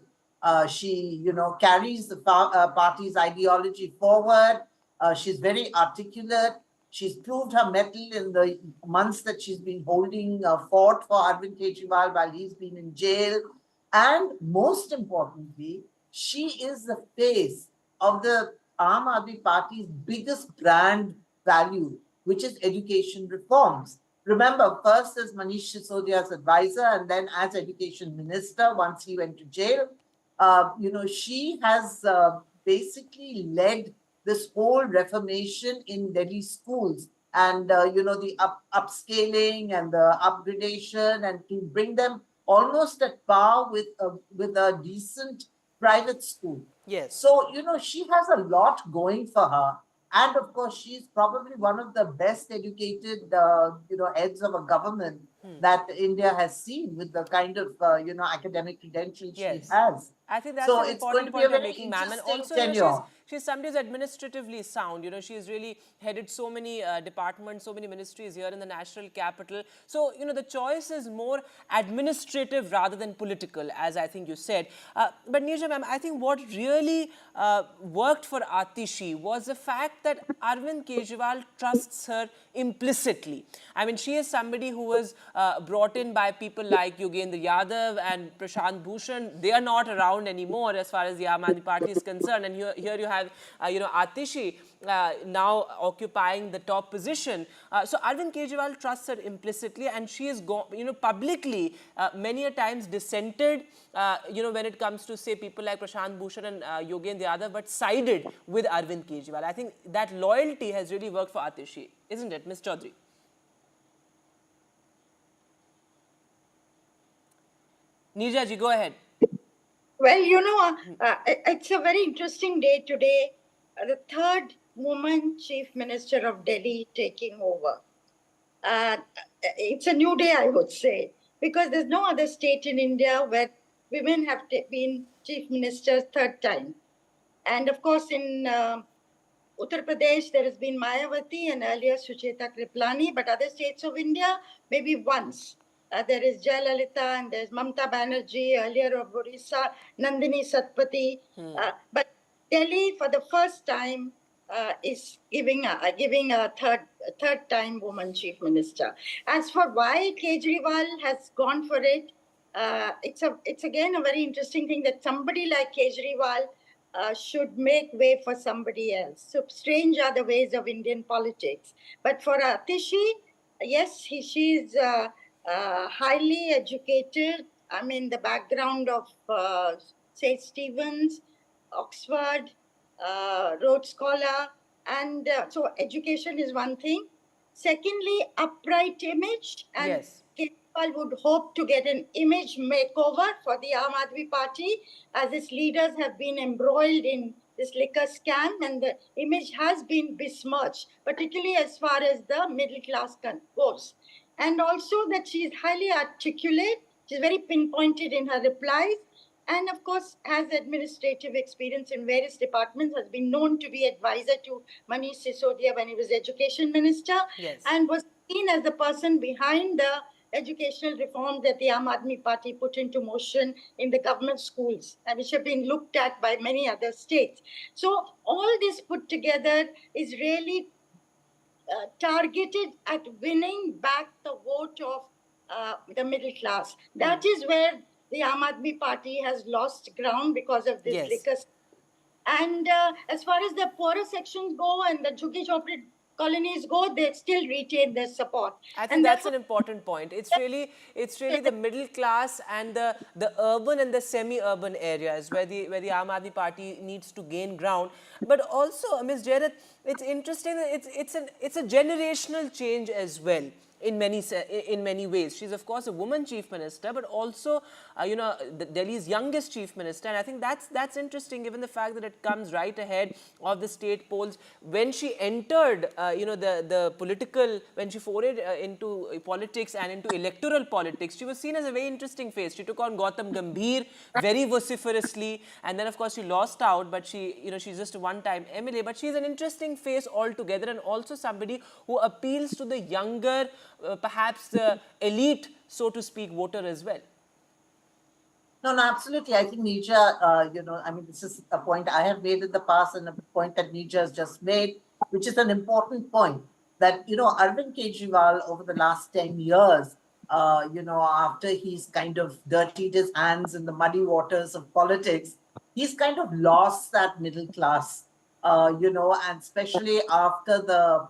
She, carries the party's ideology forward. She's very articulate. She's proved her mettle in the months that she's been holding fort for Arvind Kejriwal while he's been in jail. And most importantly, she is the face of the Aam Aadmi Party's biggest brand value, which is education reforms. Remember, first as Manish Sisodia's advisor and then as education minister once he went to jail. She has basically led this whole reformation in Delhi schools and, the upscaling and the upgradation and to bring them almost at par with a decent private school. Yes. So, she has a lot going for her. And of course, she's probably one of the best educated, heads of a government that India has seen with the kind of, academic credentials she has. I think that's so an important point you're making, ma'am. And also, she's somebody who's administratively sound. She's really headed so many departments, so many ministries here in the national capital. So, the choice is more administrative rather than political, as I think you said. But Neerja, ma'am, I think what really worked for Atishi was the fact that Arvind Kejriwal trusts her implicitly. I mean, she is somebody who was brought in by people like Yogendra Yadav and Prashant Bhushan. They are not around anymore as far as the Aam Aadmi Party is concerned. And here you have, Atishi now occupying the top position. So Arvind Kejriwal trusts her implicitly, and she has publicly many a times dissented, when it comes to, say, people like Prashant Bhushan and Yogendra Yadav, but sided with Arvind Kejriwal. I think that loyalty has really worked for Atishi, isn't it, Ms. Chaudhary? Neerja ji, go ahead. Well, it's a very interesting day today. The third woman chief minister of Delhi taking over. It's a new day, I would say, because there's no other state in India where women have been chief ministers third time. And of course, in Uttar Pradesh, there has been Mayawati and earlier Sucheta Kriplani, but other states of India, maybe once. There is Jayalalitha and there's Mamta Banerjee, earlier of Orissa, Nandini Satpathy. But Delhi, for the first time, is giving a third time woman chief minister. As for why Kejriwal has gone for it, it's again a very interesting thing that somebody like Kejriwal should make way for somebody else. So strange are the ways of Indian politics. But for Atishi, yes, she's highly educated. I mean, the background of St. Stephen's, Oxford, Rhodes Scholar, and so education is one thing. Secondly, upright image, and Kejriwal would hope to get an image makeover for the Aam Aadmi Party, as its leaders have been embroiled in this liquor scam, and the image has been besmirched, particularly as far as the middle class goes. And also that she is highly articulate, she's very pinpointed in her replies, and of course has administrative experience in various departments, has been known to be advisor to Manish Sisodia when he was education minister, and was seen as the person behind the educational reforms that the Aam Aadmi Party put into motion in the government schools, and which have been looked at by many other states. So all this put together is really targeted at winning back the vote of the middle class. That is where the Aam Aadmi Party has lost ground because of this liquor. And as far as the poorer sections go and the Jhuggi Jhopri colonies go, they still retain their support. I think that's an important point. It's really the middle class and the urban and the semi-urban areas where the Aam Aadmi Party needs to gain ground. But also, Ms. Jairath, it's interesting that it's a generational change as well. in many ways. She's of course a woman chief minister, but also Delhi's youngest chief minister, and I think that's interesting given the fact that it comes right ahead of the state polls. When she entered when she forayed into politics and into electoral politics, she was seen as a very interesting face. She took on Gautam Gambhir very vociferously, and then of course she lost out, but she's just a one-time MLA, but she's an interesting face altogether, and also somebody who appeals to the younger, perhaps the elite, so to speak, voter as well. No, absolutely. I think Neerja, this is a point I have made in the past and a point that Neerja has just made, which is an important point, that, Arvind Kejriwal over the last 10 years, after he's kind of dirtied his hands in the muddy waters of politics, he's kind of lost that middle class, and especially after the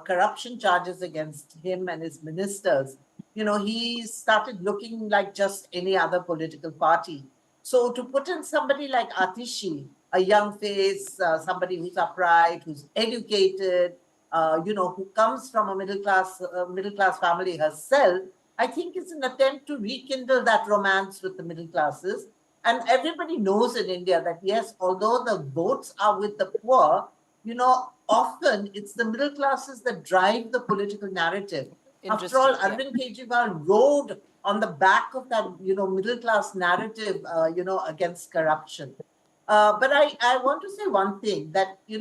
corruption charges against him and his ministers, he started looking like just any other political party. So to put in somebody like Atishi, a young face, somebody who's upright, who's educated, who comes from a middle class family herself, I think it's an attempt to rekindle that romance with the middle classes. And everybody knows in India that, yes, although the votes are with the poor, often it's the middle classes that drive the political narrative. After all, Arvind Kejriwal rode on the back of that, middle class narrative, against corruption. But I want to say one thing, that, you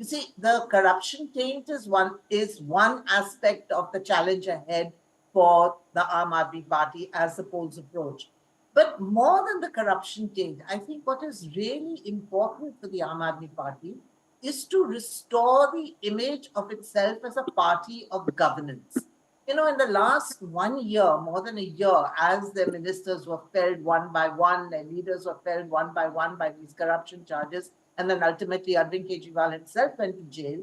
see, the corruption taint is one aspect of the challenge ahead for the Aam Aadmi Party as the polls approach. But more than the corruption taint, I think what is really important for the Aam Aadmi Party is to restore the image of itself as a party of governance. In the last 1 year, more than a year, as their ministers were felled one by one, their leaders were felled one by these corruption charges, and then ultimately Arvind Kejriwal himself went to jail,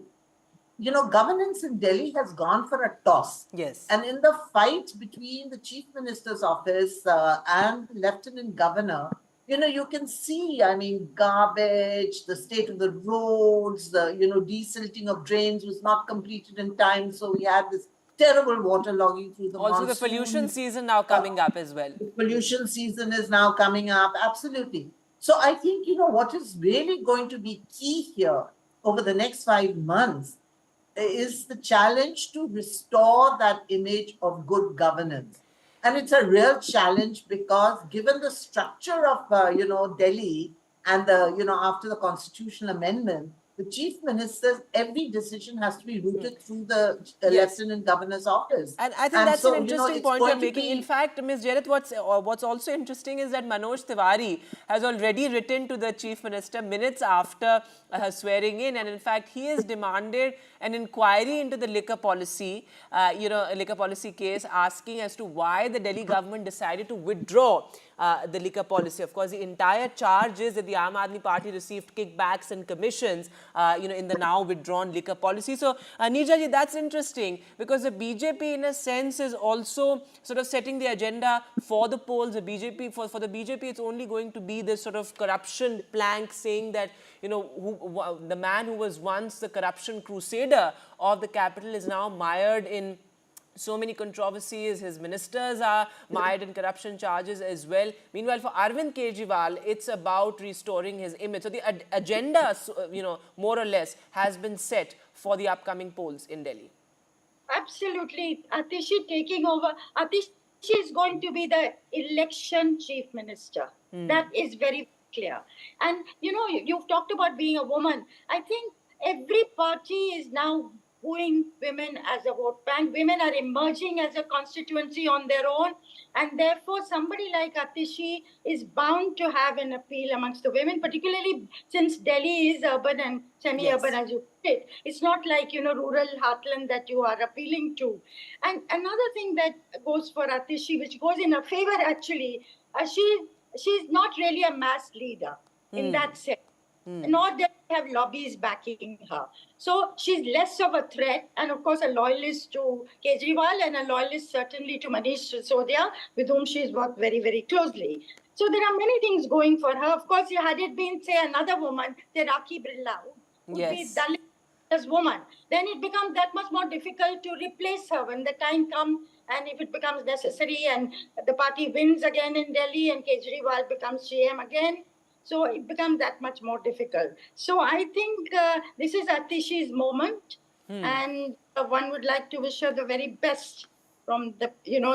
governance in Delhi has gone for a toss. Yes. And in the fight between the chief minister's office and the lieutenant governor, you can see, garbage, the state of the roads, the, desilting of drains was not completed in time. So we had this terrible waterlogging through the monsoon. The pollution season now coming up as well. The pollution season is now coming up, absolutely. So I think, what is really going to be key here over the next 5 months is the challenge to restore that image of good governance. And it's a real challenge because given the structure of, Delhi and after the constitutional amendment, the chief minister's every decision has to be rooted through the lieutenant governor's office. And I think that's an interesting point you're making. In fact, Ms. Jareth, what's also interesting is that Manoj Tiwari has already written to the chief minister minutes after her swearing in, and in fact, he has demanded an inquiry into the liquor policy, a liquor policy case, asking as to why the Delhi government decided to withdraw the liquor policy. Of course, the entire charge is that the Aam Aadmi Party received kickbacks and commissions, in the now withdrawn liquor policy. So, Neerja ji, that's interesting because the BJP, in a sense, is also sort of setting the agenda for the polls. The BJP, for the BJP, it's only going to be this sort of corruption plank saying that, the man who was once the corruption crusader of the capital is now mired in so many controversies. His ministers are mired in corruption charges as well. Meanwhile, for Arvind Kejriwal, it's about restoring his image. So the agenda, more or less, has been set for the upcoming polls in Delhi. Absolutely. Atishi taking over. Atishi is going to be the election chief minister. That is very clear. And, you've talked about being a woman. I think every party is now wooing women as a vote bank. Women are emerging as a constituency on their own. And therefore, somebody like Atishi is bound to have an appeal amongst the women, particularly since Delhi is urban and semi-urban, as you said. It's not like, rural heartland that you are appealing to. And another thing that goes for Atishi, which goes in her favor actually, she's not really a mass leader in that sense. Nor does she have lobbies backing her. So she's less of a threat, and of course a loyalist to Kejriwal and a loyalist certainly to Manish Sisodia, with whom she's worked very, very closely. So there are many things going for her. Of course, had it been, say, another woman, say Rakhi Birla, would be Dalit as woman, then it becomes that much more difficult to replace her when the time comes and if it becomes necessary and the party wins again in Delhi and Kejriwal becomes CM again. So it becomes that much more difficult. So I think this is Atishi's moment, and one would like to wish her the very best from the,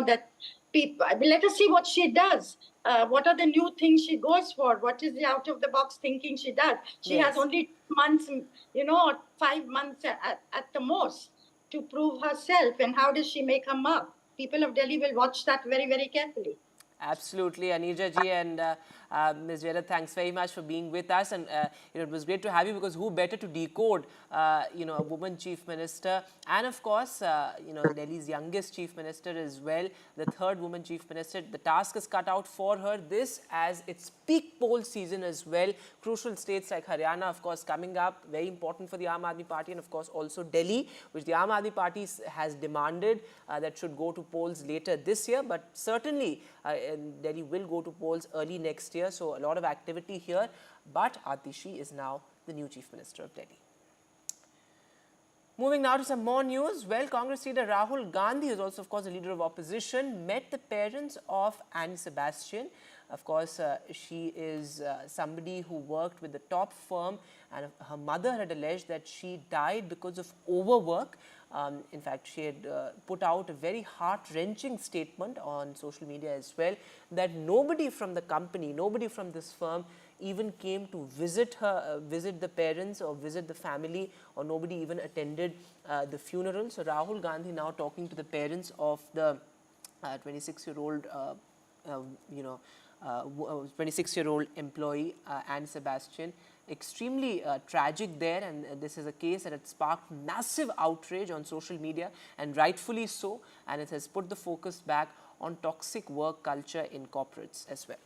that people. Let us see what she does. What are the new things she goes for? What is the out-of-the-box thinking she does? She has only 2 months, or 5 months at the most to prove herself. And how does she make her mark? People of Delhi will watch that very, very carefully. Absolutely, Anija ji and Ms. Jeda, thanks very much for being with us, and it was great to have you, because who better to decode a woman chief minister, and of course Delhi's youngest chief minister as well, the third woman chief minister. The task is cut out for her, this as its peak poll season as well. Crucial states like Haryana, of course, coming up, very important for the Aam Aadmi Party, and of course also Delhi, which the Aam Aadmi Party has demanded that should go to polls later this year, but certainly Delhi will go to polls early next year, so a lot of activity here. But Atishi is now the new Chief Minister of Delhi. Moving now to some more news. Well, Congress leader Rahul Gandhi, who is also, of course, a leader of opposition, met the parents of Annie Sebastian. Of course, she is somebody who worked with the top firm, and her mother had alleged that she died because of overwork. In fact, she had put out a very heart-wrenching statement on social media as well, that nobody from the company, nobody from this firm even came to visit her, visit the parents or visit the family, or nobody even attended the funeral. So Rahul Gandhi now talking to the parents of the 26-year-old 26-year-old employee, Annie Sebastian. Extremely tragic there, and this is a case that had sparked massive outrage on social media, and rightfully so, and it has put the focus back on toxic work culture in corporates as well.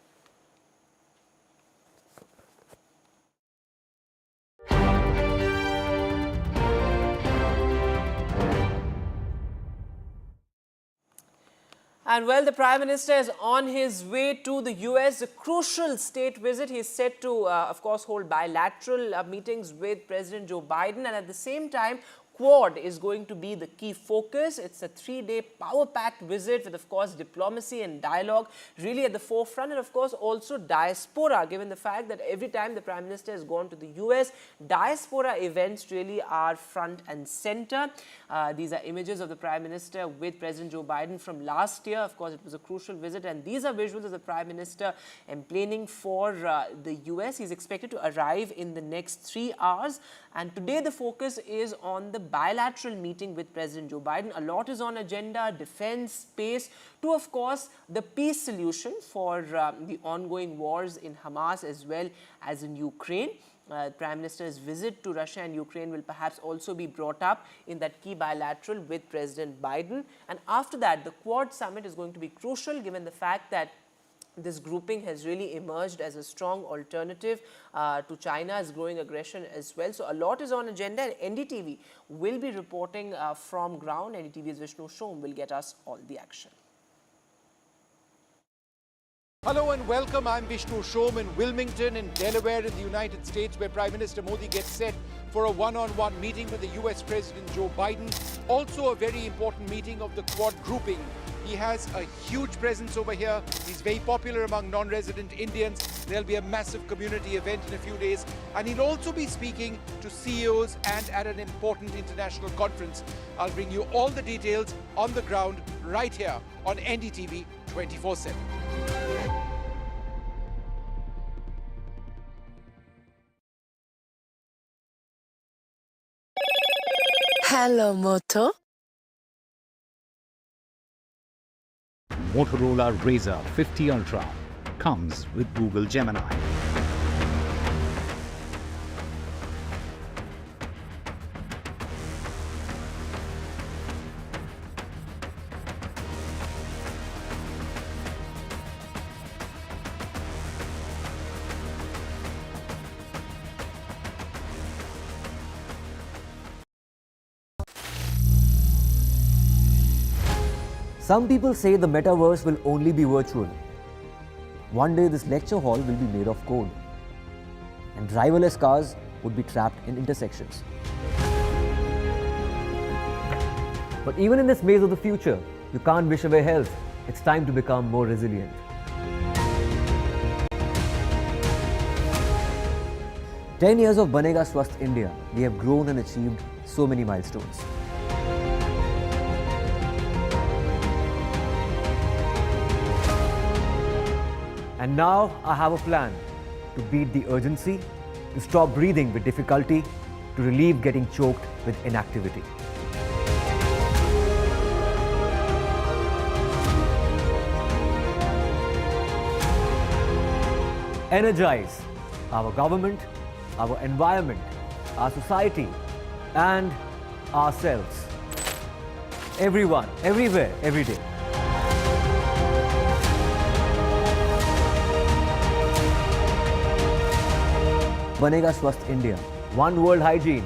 And well, the Prime Minister is on his way to the US, a crucial state visit. He is set to, of course, hold bilateral meetings with President Joe Biden, and at the same time, Quad is going to be the key focus. It's a 3-day power-packed visit with, of course, diplomacy and dialogue really at the forefront, and of course also diaspora, given the fact that every time the Prime Minister has gone to the US, diaspora events really are front and center. These are images of the Prime Minister with President Joe Biden from last year. Of course, it was a crucial visit, and these are visuals of the Prime Minister planning for the US. He's expected to arrive in the next 3 hours, and today the focus is on the bilateral meeting with President Joe Biden. A lot is on agenda: defense, space, to of course the peace solution for the ongoing wars in Hamas as well as in Ukraine. Prime Minister's visit to Russia and Ukraine will perhaps also be brought up in that key bilateral with President Biden. And after that, the Quad summit is going to be crucial, given the fact that this grouping has really emerged as a strong alternative to China's growing aggression as well. So a lot is on agenda, and NDTV will be reporting from ground. NDTV's Vishnu Shom will get us all the action. Hello and welcome. I'm Vishnu Shom in Wilmington in Delaware in the United States, where Prime Minister Modi gets set for a one-on-one meeting with the US President Joe Biden. Also a very important meeting of the Quad grouping. He has a huge presence over here. He's very popular among non-resident Indians. There'll be a massive community event in a few days. And he'll also be speaking to CEOs and at an important international conference. I'll bring you all the details on the ground right here on NDTV 24/7. Hello, Moto. Motorola Razr 50 Ultra comes with Google Gemini. Some people say the metaverse will only be virtual. One day this lecture hall will be made of code, and driverless cars would be trapped in intersections. But even in this maze of the future, you can't wish away health. It's time to become more resilient. "10 years of Banega Swasth India, we have grown and achieved so many milestones. And now I have a plan to beat the urgency, to stop breathing with difficulty, to relieve getting choked with inactivity. Energize our government, our environment, our society, and ourselves. Everyone, everywhere, every day. Banega Swasth India. One world hygiene.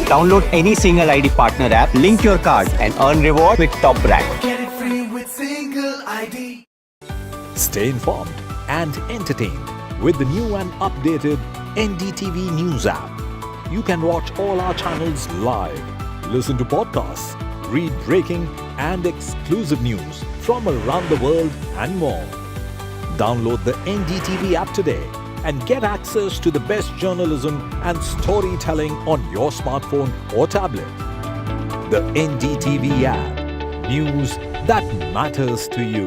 Download any single ID partner app, link your card and earn reward with top brand. Get it free with single ID. Stay informed and entertained with the new and updated NDTV News app. You can watch all our channels live, listen to podcasts, read breaking and exclusive news from around the world and more. Download the NDTV app today and get access to the best journalism and storytelling on your smartphone or tablet. The NDTV app. News that matters to you.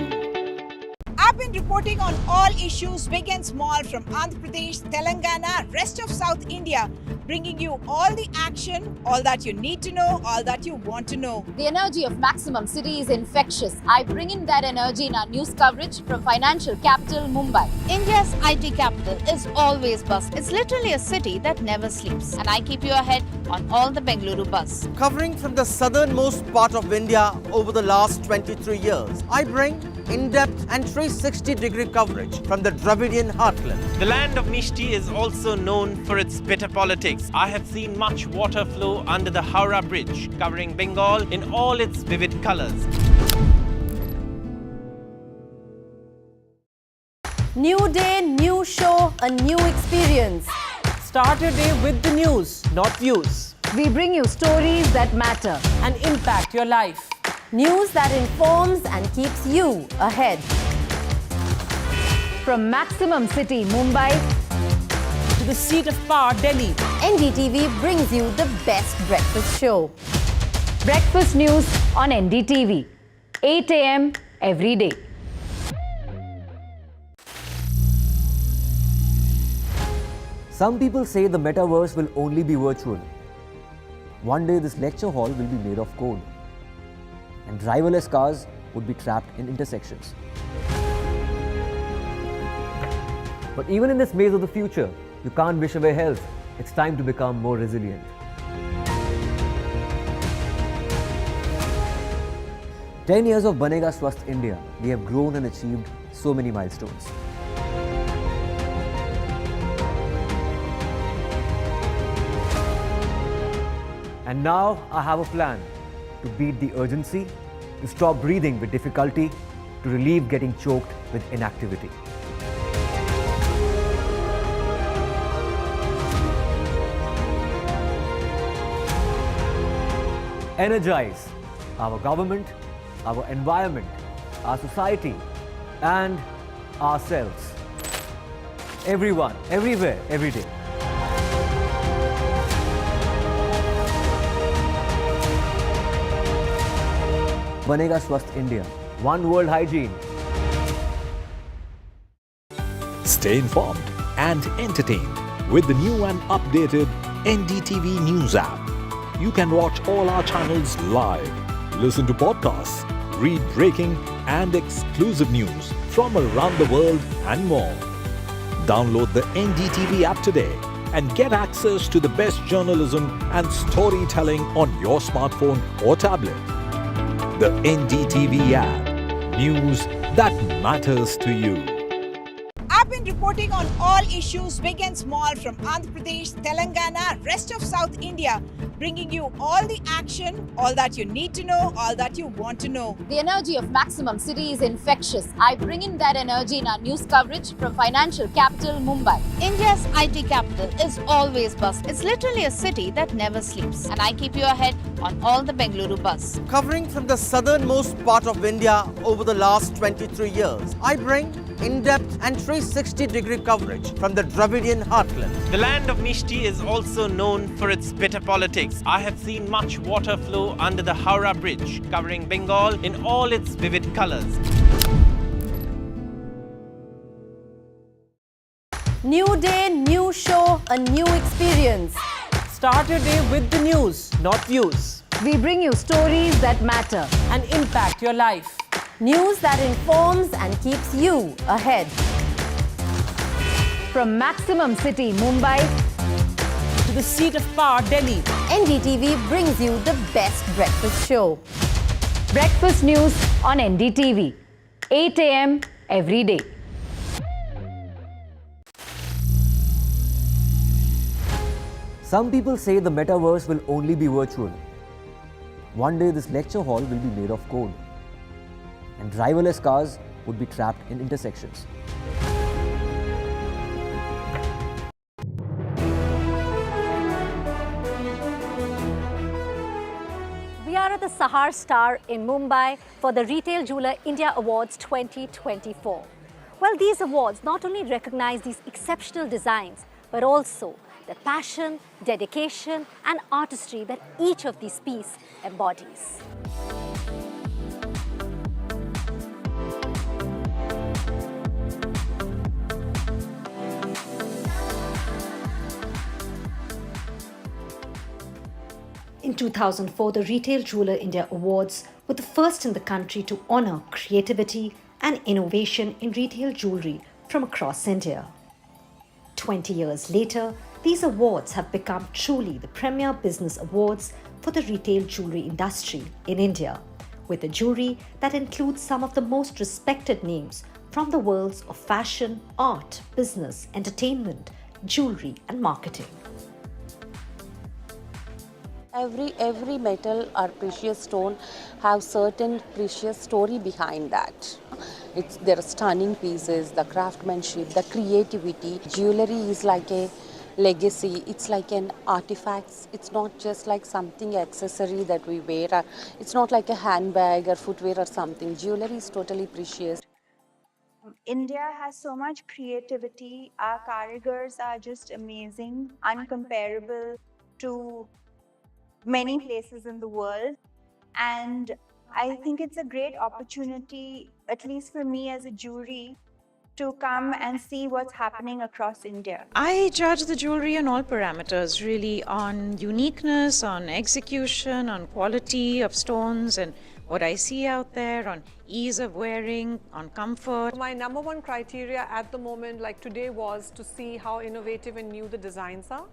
I've been reporting on all issues big and small from Andhra Pradesh, Telangana, rest of South India, bringing you all the action, all that you need to know, all that you want to know. The energy of Maximum City is infectious. I bring in that energy in our news coverage from financial capital Mumbai. India's IT capital is always buzz. It's literally a city that never sleeps. And I keep you ahead on all the Bengaluru buzz. Covering from the southernmost part of India over the last 23 years, I bring in-depth and 360-degree coverage from the Dravidian heartland. The land of Mishti is also known for its bitter politics. I have seen much water flow under the Howrah Bridge, covering Bengal in all its vivid colors. New day, new show, a new experience. Start your day with the news, not views. We bring you stories that matter and impact your life. News that informs and keeps you ahead. From Maximum City, Mumbai, to the seat of power, Delhi, NDTV brings you the best breakfast show. Breakfast news on NDTV, 8 a.m. every day. Some people say the metaverse will only be virtual. One day this lecture hall will be made of code, and driverless cars would be trapped in intersections. But even in this maze of the future, you can't wish away health. It's time to become more resilient. "10 years of Banega Swasth India, we have grown and achieved so many milestones. And now I have a plan to beat the urgency, to stop breathing with difficulty, to relieve getting choked with inactivity. Energize our government, our environment, our society, and ourselves. Everyone, everywhere, every day. Banega Swasth India. One world hygiene. Stay informed and entertained with the new and updated NDTV News app. You can watch all our channels live, listen to podcasts, read breaking and exclusive news from around the world and more. Download the NDTV app today and get access to the best journalism and storytelling on your smartphone or tablet. The NDTV app. News that matters to you. I've been reporting on all issues big and small from Andhra Pradesh, Telangana, rest of South India, bringing you all the action, all that you need to know, all that you want to know. The energy of Maximum City is infectious. I bring in that energy in our news coverage from financial capital Mumbai. India's IT capital is always buzz. It's literally a city that never sleeps. And I keep you ahead on all the Bengaluru buzz. Covering from the southernmost part of India over the last 23 years, I bring in-depth and 360-degree coverage from the Dravidian heartland. The land of Mishti is also known for its bitter politics. I have seen much water flow under the Howrah Bridge, covering Bengal in all its vivid colors. New day, new show, a new experience. Start your day with the news, not views. We bring you stories that matter and impact your life. News that informs and keeps you ahead. From Maximum City, Mumbai, to the seat of power, Delhi, NDTV brings you the best breakfast show. Breakfast news on NDTV, 8 a.m. every day. Some people say the metaverse will only be virtual. One day this lecture hall will be made of code, and driverless cars would be trapped in intersections. We are at the Sahar Star in Mumbai for the Retail Jeweler India Awards 2024. Well, these awards not only recognize these exceptional designs, but also the passion, dedication, and artistry that each of these pieces embodies. In 2004, the Retail Jeweler India Awards were the first in the country to honor creativity and innovation in retail jewelry from across India. 20 years later, these awards have become truly the premier business awards for the retail jewelry industry in India, with a jury that includes some of the most respected names from the worlds of fashion, art, business, entertainment, jewelry, and marketing. Every metal or precious stone have certain precious story behind that. There are stunning pieces, the craftsmanship, the creativity. Jewelry is like a legacy. It's like an artifact. It's not just like something accessory that we wear. It's not like a handbag or footwear or something. Jewelry is totally precious. India has so much creativity. Our karigars are just amazing, uncomparable to many places in the world. And I think it's a great opportunity, at least for me as a jury, to come and see what's happening across India. I judge the jewelry on all parameters, really, on uniqueness, on execution, on quality of stones and what I see out there, on ease of wearing, on comfort. My number one criteria at the moment, like today, was to see how innovative and new the designs are.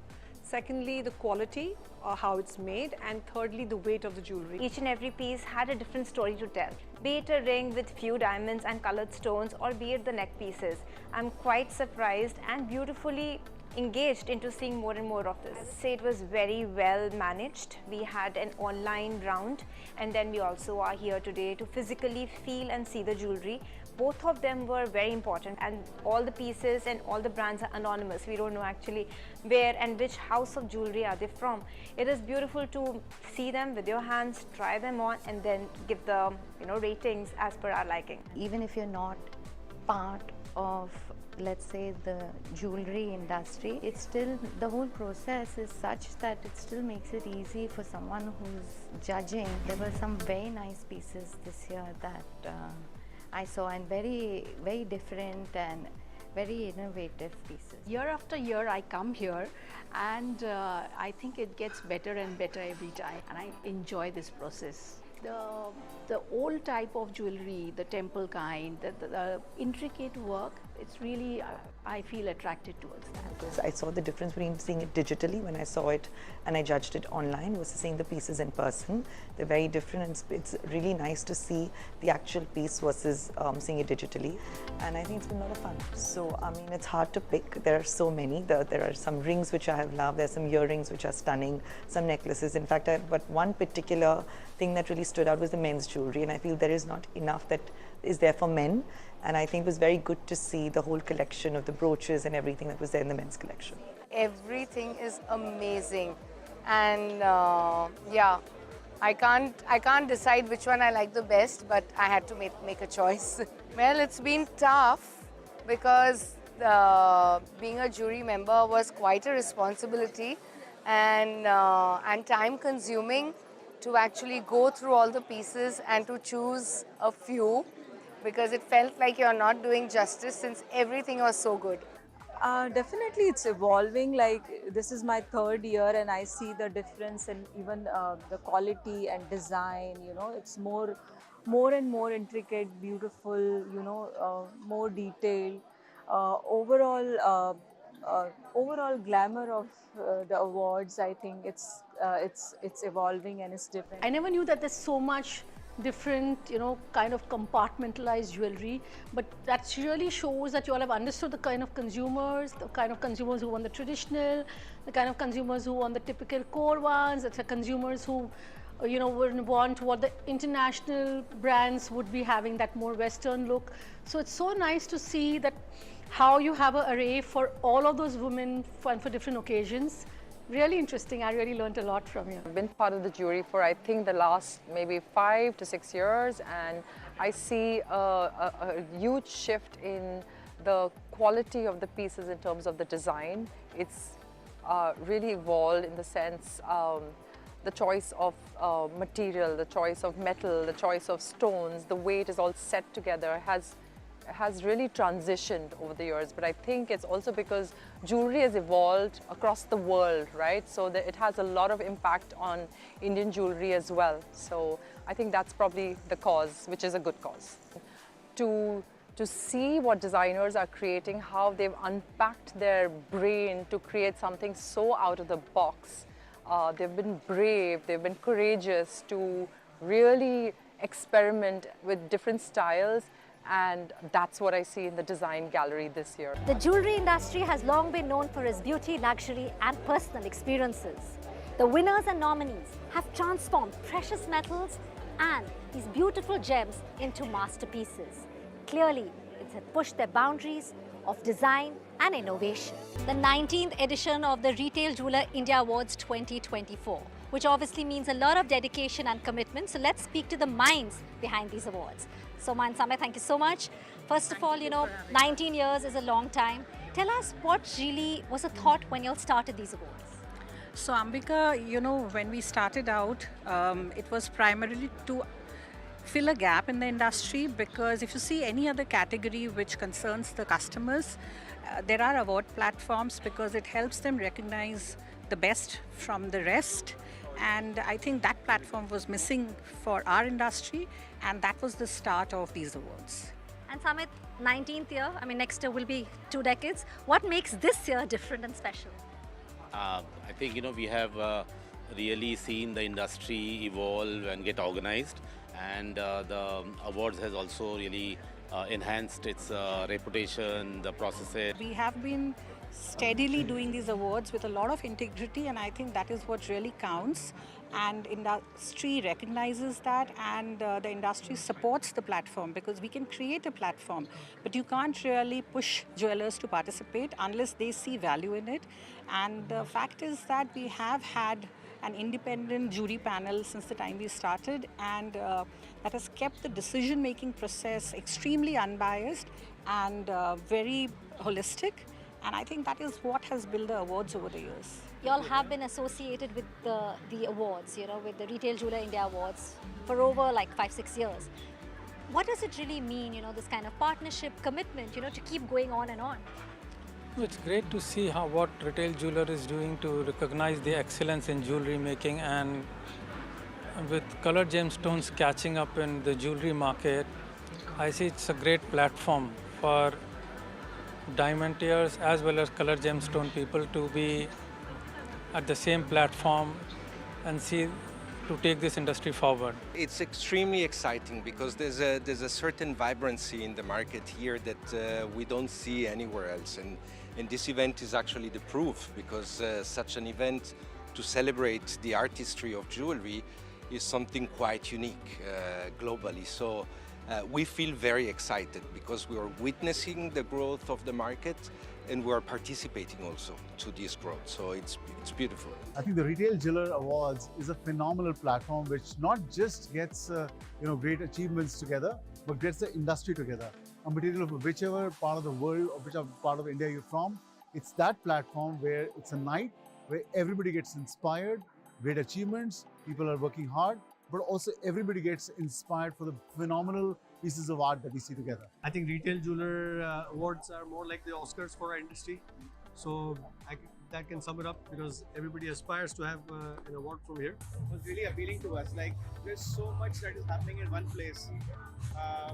Secondly, the quality, how it's made, and thirdly, the weight of the jewelry. Each and every piece had a different story to tell. Be it a ring with few diamonds and colored stones, or be it the neck pieces. I'm quite surprised and beautifully engaged into seeing more and more of this. I'd say it was very well managed. We had an online round, and then we also are here today to physically feel and see the jewelry. Both of them were very important, and all the pieces and all the brands are anonymous. We don't know actually where and which house of jewelry are they from. It is beautiful to see them with your hands, try them on, and then give the ratings as per our liking. Even if you're not part of, let's say, the jewelry industry, it's still, the whole process is such that it still makes it easy for someone who's judging. There were some very nice pieces this year that I saw, and very, very different and very innovative pieces. Year after year I come here, and I think it gets better and better every time, and I enjoy this process. The old type of jewelry, the temple kind, the intricate work it's really, I feel attracted towards that. I saw the difference between seeing it digitally when I saw it and I judged it online versus seeing the pieces in person. They're very different, and it's really nice to see the actual piece versus seeing it digitally. And I think it's been a lot of fun. So, I mean, it's hard to pick. There are so many. There are some rings which I have loved. There's some earrings which are stunning, some necklaces. In fact, but one particular thing that really stood out was the men's jewelry, and I feel there is not enough that is there for men. And I think it was very good to see the whole collection of the brooches and everything that was there in the men's collection. Everything is amazing, and yeah, I can't decide which one I like the best, but I had to make a choice. Well, it's been tough because being a jury member was quite a responsibility and time consuming to actually go through all the pieces and to choose a few, because it felt like you're not doing justice since everything was so good. Definitely it's evolving. Like, this is my third year and I see the difference in even the quality and design, you know, it's more and more intricate, beautiful, you know, more detailed. Overall glamour of the awards, I think it's evolving and it's different. I never knew that there's so much different, you know, kind of compartmentalized jewelry, but that really shows that you all have understood the kind of consumers who want the traditional, the kind of consumers who want the typical core ones, the consumers who, you know, would want what the international brands would be having, that more Western look. So it's so nice to see that how you have an array for all of those women and for different occasions. Really interesting. I really learned a lot from you. I've been part of the jury for, I think, the last maybe 5 to 6 years, and I see a huge shift in the quality of the pieces in terms of the design. It's really evolved in the sense the choice of material, the choice of metal, the choice of stones, the way it is all set together has really transitioned over the years. But I think it's also because jewelry has evolved across the world, right? So that it has a lot of impact on Indian jewelry as well. So I think that's probably the cause, which is a good cause. To see what designers are creating, how they've unpacked their brain to create something so out of the box. They've been brave, they've been courageous to really experiment with different styles. And that's what I see in the design gallery this year. The jewelry industry has long been known for its beauty, luxury and personal experiences. The winners and nominees have transformed precious metals and these beautiful gems into masterpieces. Clearly, it's pushed their boundaries of design and innovation. The 19th edition of the Retail Jeweler India Awards 2024, which obviously means a lot of dedication and commitment. So let's speak to the minds behind these awards. Soma and Samay, thank you so much. First of all, you know, 19 years is a long time. Tell us what really was a thought when you all started these awards. So Ambika, you know, when we started out, it was primarily to fill a gap in the industry, because if you see any other category which concerns the customers, there are award platforms because it helps them recognize the best from the rest. And I think that platform was missing for our industry, and that was the start of these awards. And Samit, 19th year, I mean next year will be 2 decades. What makes this year different and special? I think, you know, we have really seen the industry evolve and get organized, and the awards has also really enhanced its reputation, the processes. We have been steadily doing these awards with a lot of integrity, and I think that is what really counts. And industry recognizes that, and the industry supports the platform, because we can create a platform, but you can't really push jewelers to participate unless they see value in it. And the fact is that we have had an independent jury panel since the time we started, and that has kept the decision-making process extremely unbiased and very holistic. And I think that is what has built the awards over the years. You all have been associated with the awards, you know, with the Retail Jeweler India Awards for over like 5-6 years. What does it really mean, you know, this kind of partnership, commitment, you know, to keep going on and on? It's great to see what Retail Jeweler is doing to recognize the excellence in jewelry making, and with colored gemstones catching up in the jewelry market, I see it's a great platform for diamantiers as well as color gemstone people to be at the same platform and see to take this industry forward. It's extremely exciting because there's a certain vibrancy in the market here that we don't see anywhere else, and this event is actually the proof, because such an event to celebrate the artistry of jewelry is something quite unique globally. So we feel very excited because we are witnessing the growth of the market and we are participating also to this growth. So it's beautiful. I think the Retail Jeweler Awards is a phenomenal platform which not just gets great achievements together, but gets the industry together. A material of whichever part of the world or whichever part of India you're from, it's that platform where it's a night where everybody gets inspired, great achievements, people are working hard, but also everybody gets inspired for the phenomenal pieces of art that we see together. I think Retail Jeweler Awards are more like the Oscars for our industry. So that can sum it up, because everybody aspires to have an award from here. It was really appealing to us. Like, there's so much that is happening in one place,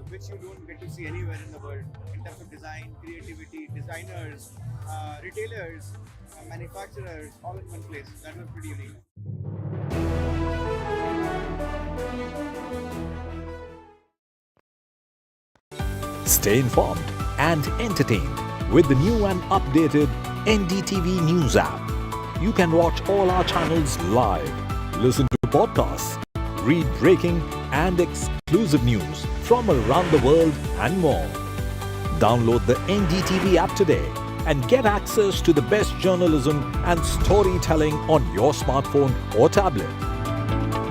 which you don't get to see anywhere in the world, in terms of design, creativity, designers, retailers, manufacturers, all in one place. That was pretty unique. Stay informed and entertained with the new and updated NDTV News app. You can watch all our channels live, listen to podcasts, read breaking and exclusive news from around the world and more. Download the NDTV app today and get access to the best journalism and storytelling on your smartphone or tablet.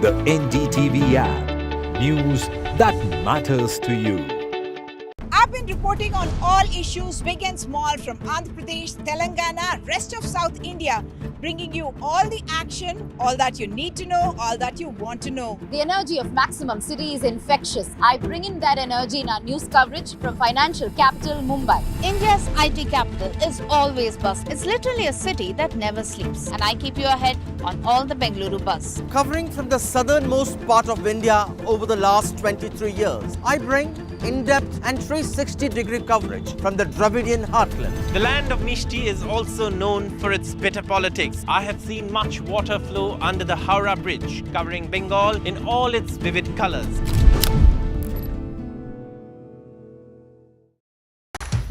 The NDTV app. News that matters to you. I've been reporting on all issues, big and small, from Andhra Pradesh, Telangana, rest of South India, bringing you all the action, all that you need to know, all that you want to know. The energy of Maximum City is infectious. I bring in that energy in our news coverage from financial capital Mumbai. India's IT capital is always buzz. It's literally a city that never sleeps. And I keep you ahead on all the Bengaluru buzz. Covering from the southernmost part of India over the last 23 years, I bring in-depth and 360-degree coverage from the Dravidian heartland. The land of Mishti is also known for its bitter politics. I have seen much water flow under the Howrah Bridge, covering Bengal in all its vivid colors.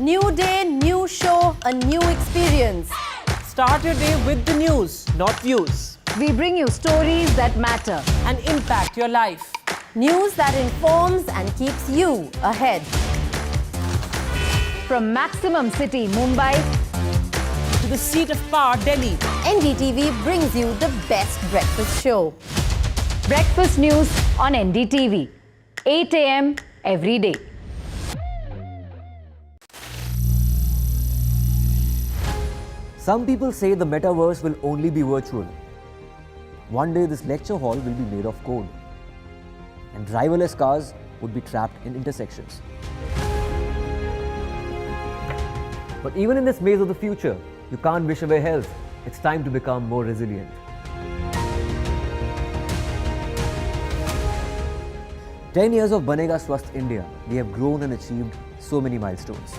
New day, new show, a new experience. Start your day with the news, not views. We bring you stories that matter and impact your life. News that informs and keeps you ahead. From Maximum City, Mumbai, to the seat of power, Delhi, NDTV brings you the best breakfast show. Breakfast news on NDTV, 8 a.m. every day. Some people say the metaverse will only be virtual. One day this lecture hall will be made of code, and driverless cars would be trapped in intersections. But even in this maze of the future, you can't wish away health. It's time to become more resilient. "10 years of Banega Swasth India, we have grown and achieved so many milestones.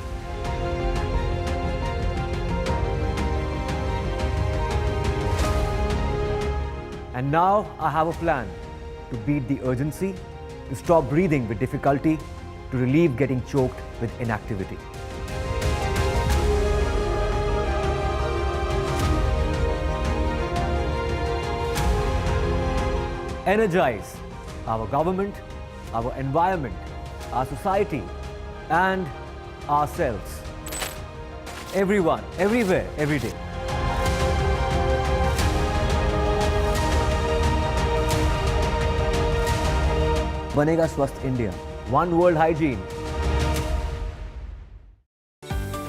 And now I have a plan to beat the urgency, to stop breathing with difficulty, to relieve getting choked with inactivity. Energize our government, our environment, our society, and ourselves. Everyone, everywhere, every day. Banega Swasth India. One world hygiene.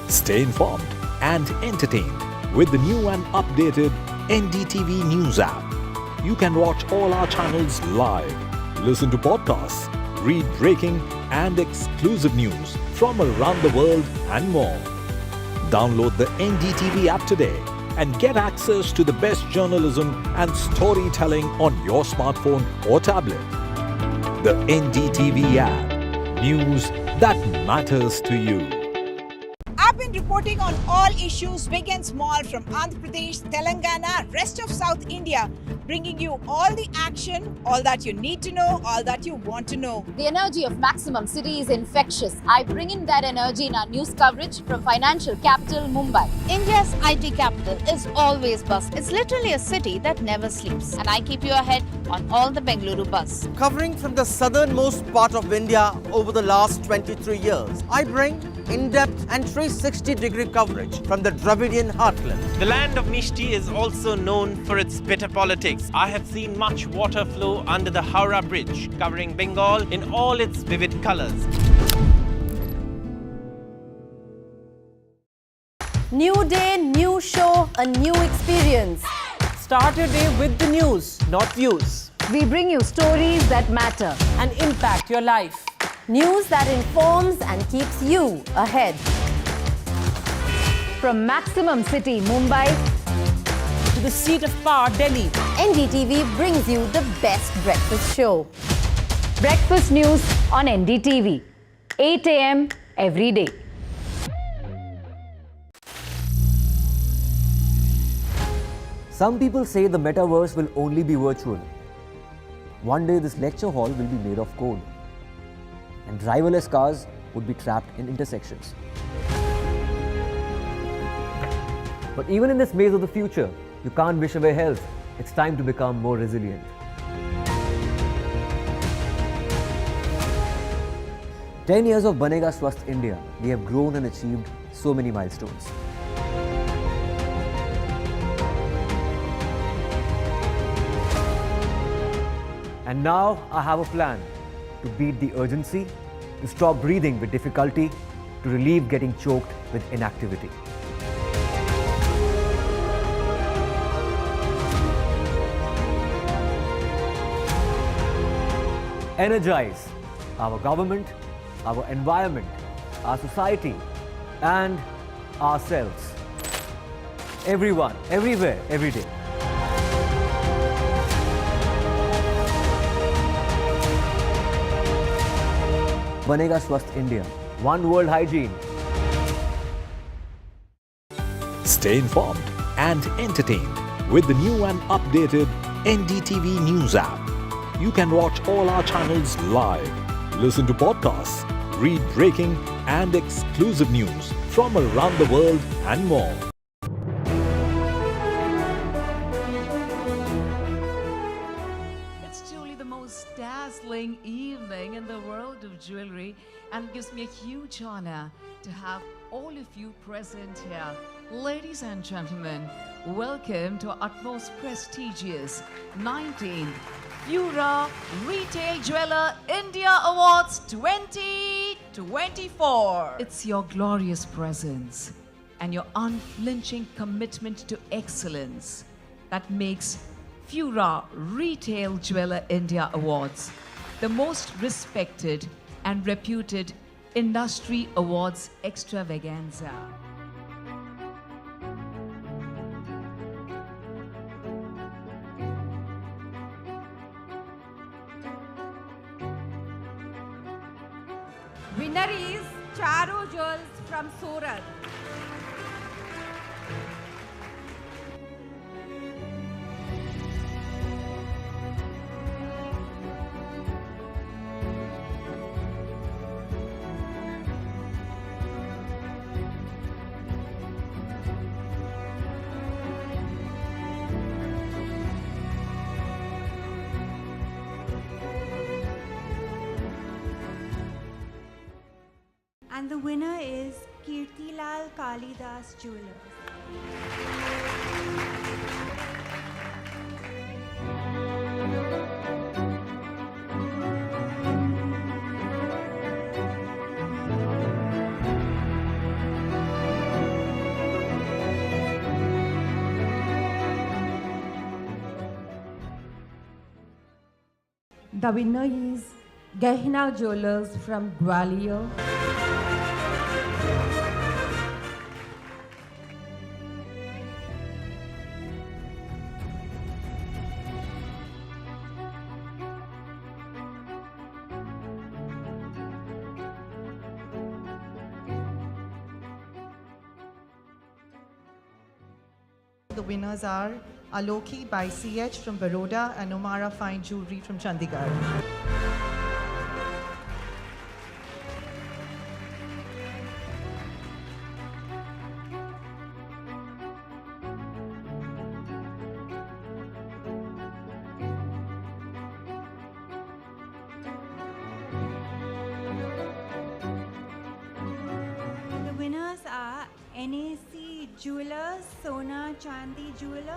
Stay informed and entertained with the new and updated NDTV News app. You can watch all our channels live, listen to podcasts, read breaking and exclusive news from around the world and more. Download the NDTV app today and get access to the best journalism and storytelling on your smartphone or tablet. The NDTV app. News that matters to you. I've been been reporting on all issues big and small from Andhra Pradesh, Telangana, rest of South India, bringing you all the action, all that you need to know, all that you want to know. The energy of Maximum City is infectious. I bring in that energy in our news coverage from financial capital Mumbai. India's IT capital is always buzz. It's literally a city that never sleeps. And I keep you ahead on all the Bengaluru buzz. Covering from the southernmost part of India over the last 23 years, I bring in-depth and 360-degree coverage from the Dravidian heartland. The land of Mishti is also known for its bitter politics. I have seen much water flow under the Howrah Bridge, covering Bengal in all its vivid colors. New day, new show, a new experience. Start your day with the news, not views. We bring you stories that matter and impact your life. News that informs and keeps you ahead. From Maximum City, Mumbai, to the seat of power, Delhi, NDTV brings you the best breakfast show. Breakfast news on NDTV, 8 a.m. every day. Some people say the metaverse will only be virtual. One day this lecture hall will be made of code, and driverless cars would be trapped in intersections. But even in this maze of the future, you can't wish away health. It's time to become more resilient. "10 years of Banega Swasth India, we have grown and achieved so many milestones. And now I have a plan to beat the urgency, to stop breathing with difficulty, to relieve getting choked with inactivity. Energize our government, our environment, our society, and ourselves. Everyone, everywhere, every day. Banega Swasth India. One world hygiene. Stay informed and entertained with the new and updated NDTV News app. You can watch all our channels live, listen to podcasts, read breaking and exclusive news from around the world and more. It's truly the most dazzling evening in the world of jewelry, and it gives me a huge honor to have all of you present here. Ladies and gentlemen, welcome to our utmost prestigious 19th Fura Retail Jeweler India Awards 2024. It's your glorious presence and your unflinching commitment to excellence that makes Fura Retail Jeweler India Awards the most respected and reputed industry awards extravaganza. Winner is Charo Jewels from Surat. And the winner is Kirtilal Kalidas Jewelers. The winner is Gehna Jewelers from Gwalior. The winners are Aloki by CH from Baroda and Omara Fine Jewelry from Chandigarh. The winners are NAC Jewelers, Sona Chandi Jewelers.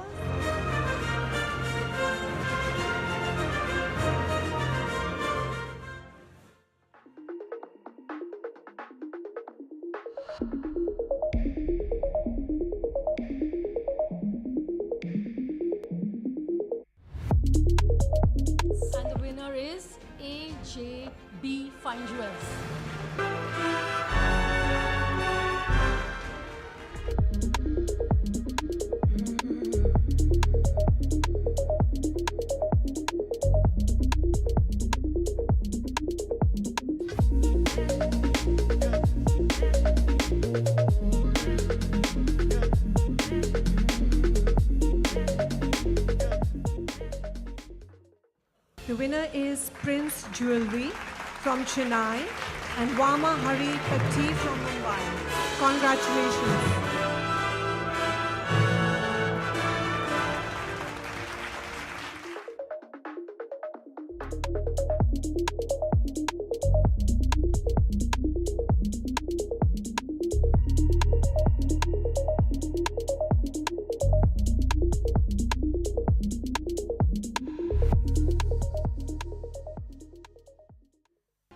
And the winner is AJB Fine Jewels. The winner is Prince Jewelry from Chennai and Wama Hari Patti from Mumbai. Congratulations.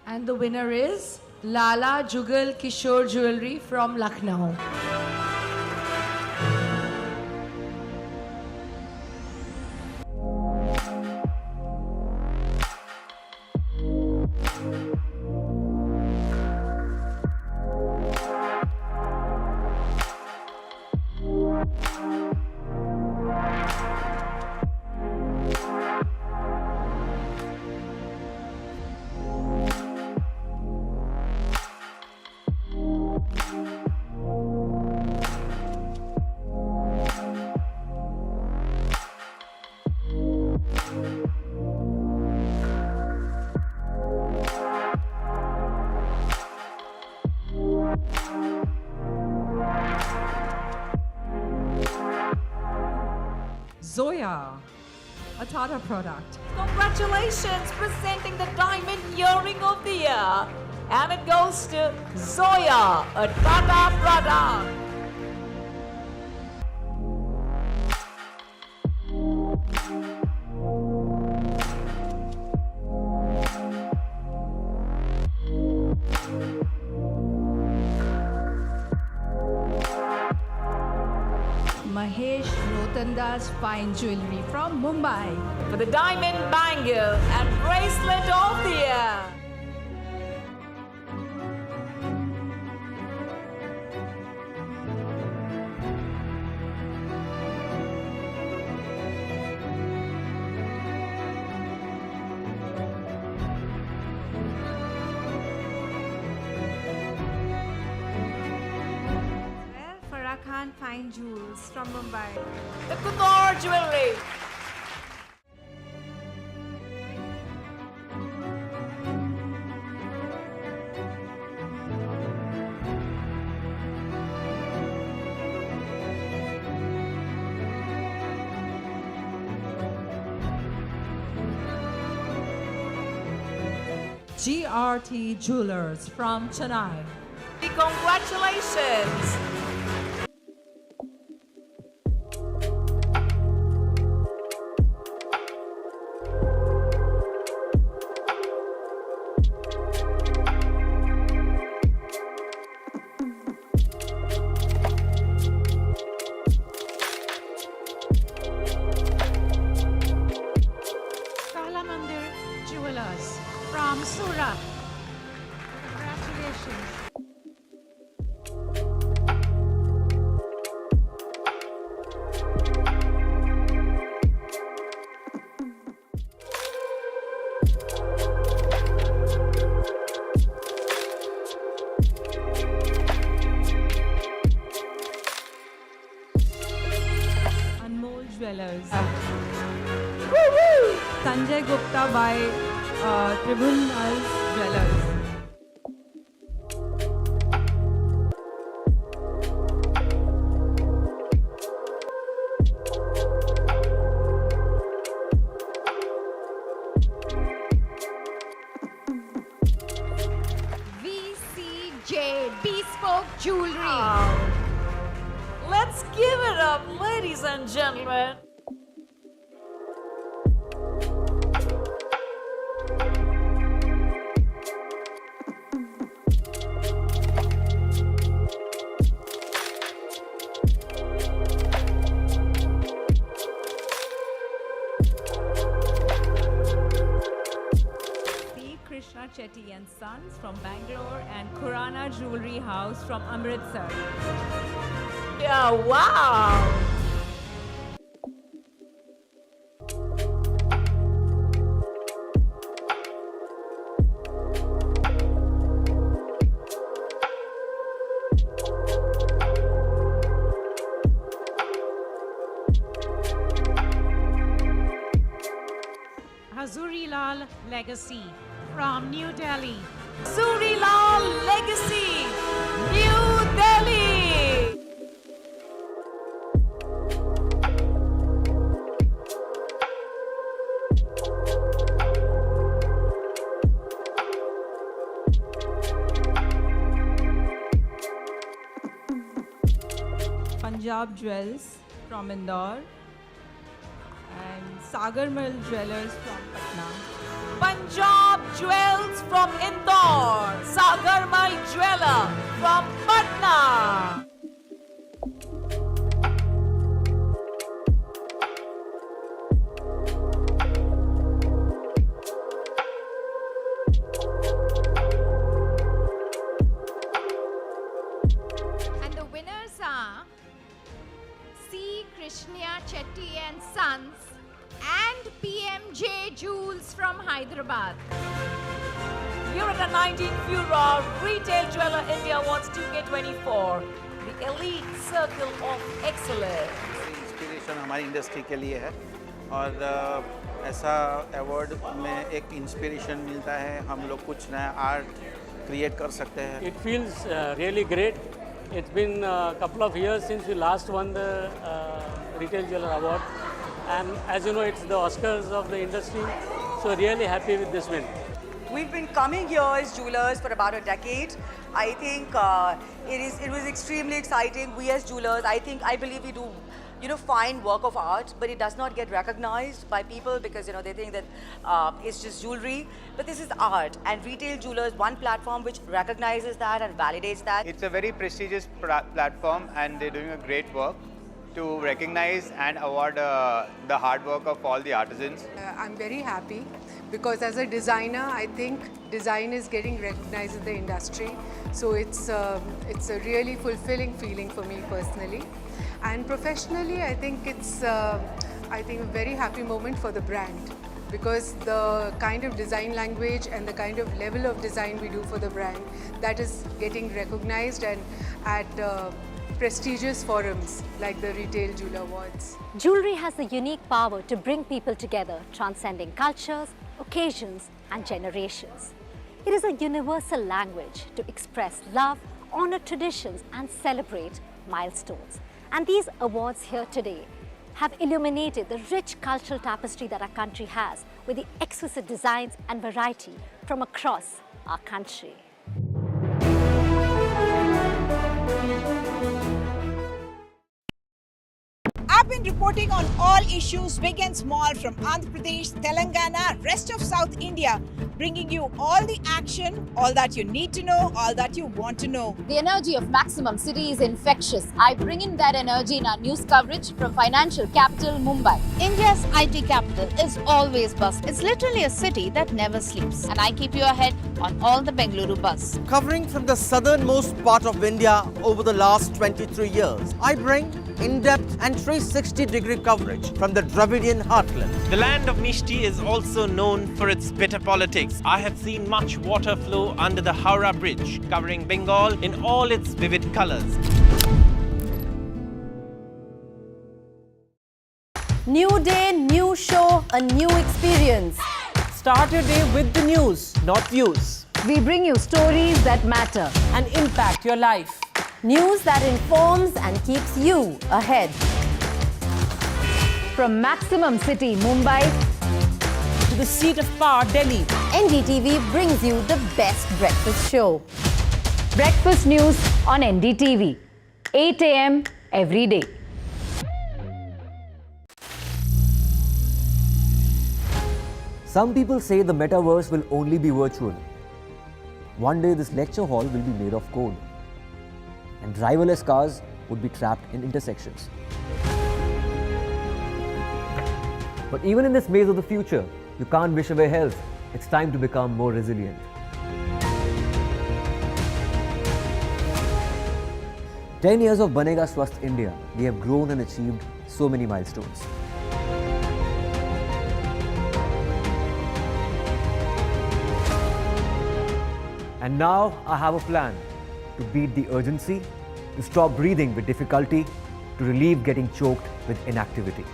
And the winner is Lala Jugal Kishore Jewelry from Lucknow. Zoya, a Tata product. Congratulations, presenting the diamond earring of the year. And it goes to Zoya, a Tata product. Mahesh Rotandas Fine Jewelry from Mumbai. For the diamond bangle and bracelet of the year. Farrakhan Fine Jewels from Mumbai. The Kutor Jewelry. GRT Jewelers from Chennai. Congratulations. Kalamandir Jewelers from Surat. Congratulations. Sanjay Gupta by Tribunal's Jewelers. VCJ Bespoke Jewelry. Let's give it up, ladies and gentlemen. Krishna Chetty and Sons from Bangalore and Khurana Jewelry House from Amritsar. Yeah, wow! Hazuri Lal Legacy from New Delhi. Surilal Legacy, New Delhi. Punjab Jewels from Indore and Sagarmal Jewelers from Patna. Punjab Jewels from Indore, Sagarmal Jeweler from Patna. And the winners are C. Krishna Chetty and Sons and PMJ Jewels from Hyderabad. You're at the 19th Furor Retail Jeweler India Awards 2K24, the elite circle of excellence. Inspiration हमारी industry के लिए है और ऐसा award में एक inspiration मिलता है, हम लोग कुछ नया आर्ट क्रिएट कर सकते हैं. It feels really great. It's been a couple of years since we last won the Retail Jeweler Award, and as you know, it's the Oscars of the industry, so really happy with this win. We've been coming here as jewelers for about a decade. I think it was extremely exciting. We as jewelers, I believe we do, fine work of art, but it does not get recognized by people because, they think that it's just jewelry. But this is art, and Retail Jewelers, one platform which recognizes that and validates that. It's a very prestigious platform, and they're doing a great work to recognize and award the hard work of all the artisans. I'm very happy because as a designer, I think design is getting recognized in the industry. So it's a really fulfilling feeling for me personally. And professionally, I think it's a very happy moment for the brand because the kind of design language and the kind of level of design we do for the brand, that is getting recognized and at prestigious forums like the Retail Jeweler Awards. Jewelry has the unique power to bring people together, transcending cultures, occasions and generations. It is a universal language to express love, honor traditions and celebrate milestones. And these awards here today have illuminated the rich cultural tapestry that our country has with the exquisite designs and variety from across our country. I've been reporting on all issues big and small from Andhra Pradesh, Telangana, rest of South India, bringing you all the action, all that you need to know, all that you want to know. The energy of Maximum City is infectious. I bring in that energy in our news coverage from financial capital Mumbai. India's IT capital is always buzz. It's literally a city that never sleeps. And I keep you ahead on all the Bengaluru buzz. Covering from the southernmost part of India over the last 23 years, I bring in-depth and 360-degree coverage from the Dravidian heartland. The land of Mishti is also known for its bitter politics. I have seen much water flow under the Howrah Bridge, covering Bengal in all its vivid colors. New day, new show, a new experience. Start your day with the news, not views. We bring you stories that matter and impact your life. News that informs and keeps you ahead. From Maximum City, Mumbai, to the seat of power, Delhi, NDTV brings you the best breakfast show. Breakfast news on NDTV, 8 a.m. every day. Some people say the metaverse will only be virtual. One day this lecture hall will be made of code, and driverless cars would be trapped in intersections. But even in this maze of the future, you can't wish away health. It's time to become more resilient. "10 years of Banega Swasth India, we have grown and achieved so many milestones. And now I have a plan to beat the urgency, to stop breathing with difficulty, to relieve getting choked with inactivity."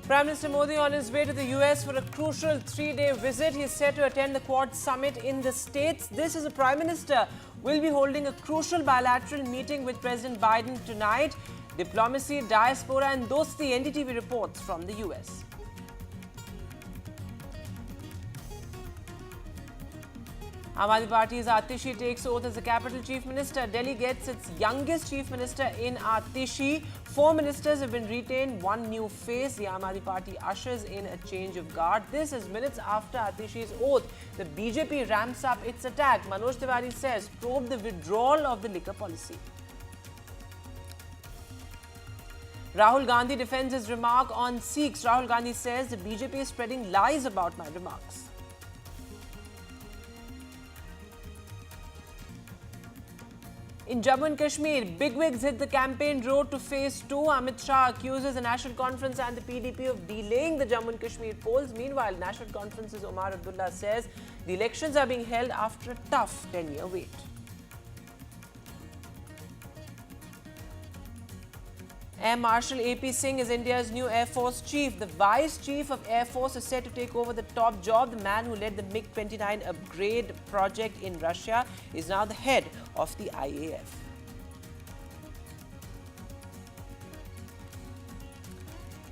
Prime Minister Modi on his way to the US for a crucial 3-day visit. He is set to attend the Quad Summit in the States. This is the Prime Minister will be holding a crucial bilateral meeting with President Biden tonight. Diplomacy, diaspora and dosti, NDTV reports from the US. Aam Aadmi Party's Atishi takes oath as the capital chief minister. Delhi gets its youngest chief minister in Atishi. 4 ministers have been retained, 1 new face. The Aam Aadmi Party ushers in a change of guard. This is minutes after Atishi's oath. The BJP ramps up its attack. Manoj Tiwari says, probe the withdrawal of the liquor policy. Rahul Gandhi defends his remark on Sikhs. Rahul Gandhi says the BJP is spreading lies about my remarks. In Jammu and Kashmir, bigwigs hit the campaign road to phase 2. Amit Shah accuses the National Conference and the PDP of delaying the Jammu and Kashmir polls. Meanwhile, National Conference's Omar Abdullah says the elections are being held after a tough 10-year wait. Air Marshal AP Singh is India's new Air Force Chief. The Vice Chief of Air Force is set to take over the top job. The man who led the MiG-29 upgrade project in Russia is now the head of the IAF.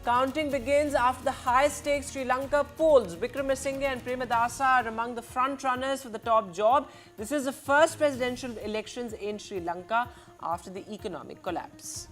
Counting begins after the high-stakes Sri Lanka polls. Wickramasinghe and Premadasa are among the front-runners for the top job. This is the first presidential elections in Sri Lanka after the economic collapse.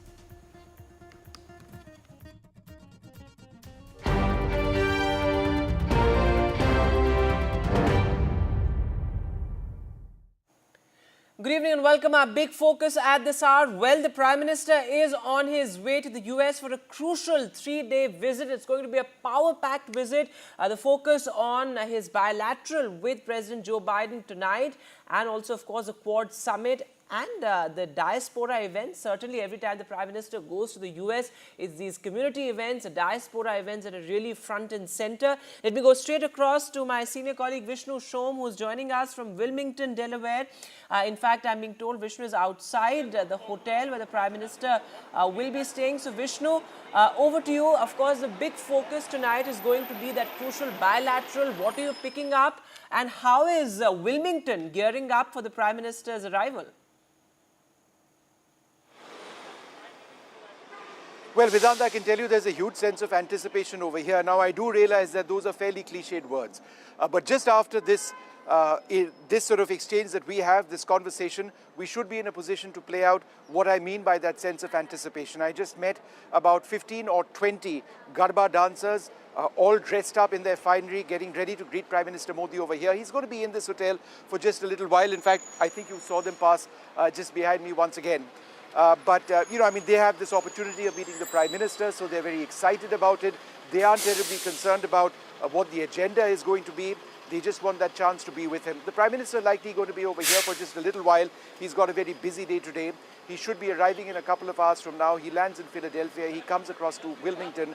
Good evening and welcome. Our big focus at this hour. Well, the Prime Minister is on his way to the US for a crucial 3-day visit. It's going to be a power-packed visit. The focus on his bilateral with President Joe Biden tonight, and also, of course, the Quad Summit and the diaspora events. Certainly, every time the Prime Minister goes to the US, it's these community events, the diaspora events that are really front and center. Let me go straight across to my senior colleague Vishnu Shom, who's joining us from Wilmington, Delaware. In fact, I'm being told Vishnu is outside the hotel where the Prime Minister will be staying. So, Vishnu, over to you. Of course, the big focus tonight is going to be that crucial bilateral. What are you picking up? And how is Wilmington gearing up for the Prime Minister's arrival? Well, Vedanta, I can tell you there's a huge sense of anticipation over here. Now, I do realize that those are fairly cliched words. But just after this sort of exchange that we have, this conversation, we should be in a position to play out what I mean by that sense of anticipation. I just met about 15 or 20 Garba dancers, all dressed up in their finery, getting ready to greet Prime Minister Modi over here. He's going to be in this hotel for just a little while. In fact, I think you saw them pass just behind me once again. They have this opportunity of meeting the Prime Minister, so they're very excited about it. They aren't terribly concerned about what the agenda is going to be. They just want that chance to be with him. The Prime Minister likely going to be over here for just a little while. He's got a very busy day today. He should be arriving in a couple of hours from now. He lands in Philadelphia. He comes across to Wilmington.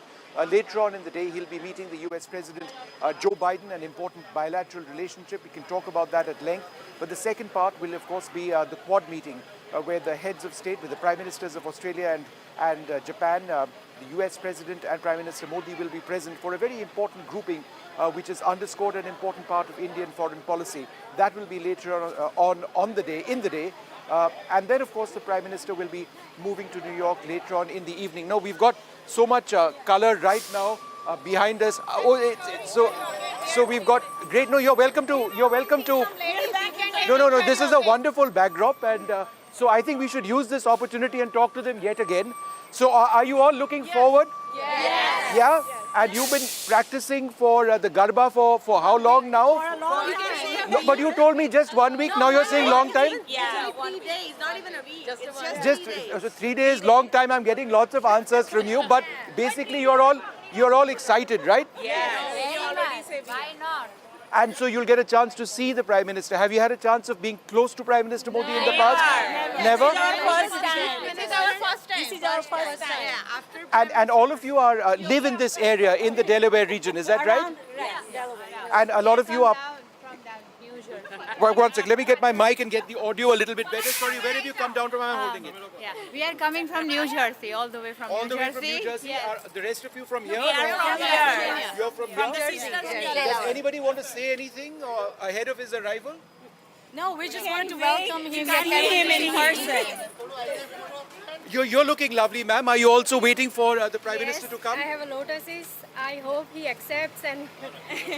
Later on in the day, he'll be meeting the US President Joe Biden, an important bilateral relationship. We can talk about that at length. But the second part will, of course, be the Quad meeting, where the heads of state, with the Prime Ministers of Australia and Japan, the US President and Prime Minister Modi will be present for a very important grouping, which has underscored an important part of Indian foreign policy. That will be later on the day, in the day. And then, of course, the Prime Minister will be moving to New York later on in the evening. Now, we've got so much color right now behind us. So we've got great. No, you're welcome to. No. This is a wonderful backdrop, and so I think we should use this opportunity and talk to them yet again. So, are you all looking forward? Yes. Yeah. And you've been practicing for the Garba for how long now? For a long time. No, but you told me just 1 week. Now you're saying long time? Yeah, 1 day, not even a week. Just 3 days, long time. I'm getting lots of answers from you, but basically you're all excited, right? Why not? And so you'll get a chance to see the Prime Minister. Have you had a chance of being close to Prime Minister Modi in the past? Never? This is our first time. And all of you are live in this area, in the Delaware region, is that right? Yes, Delaware. And a lot of you are... Well, one sec, let me get my mic and get the audio a little bit better. Sorry, where did you come down from? I'm holding it. Yeah, we are coming from New Jersey, all the way from New Jersey. All the way from New Jersey? Yes. Are the rest of you from here? We are from here. You're from here? Does anybody want to say anything ahead of his arrival? No, we just want to welcome him and meet him in person. You're looking lovely, ma'am. Are you also waiting for the Prime Minister to come? I have a lotuses. I hope he accepts and...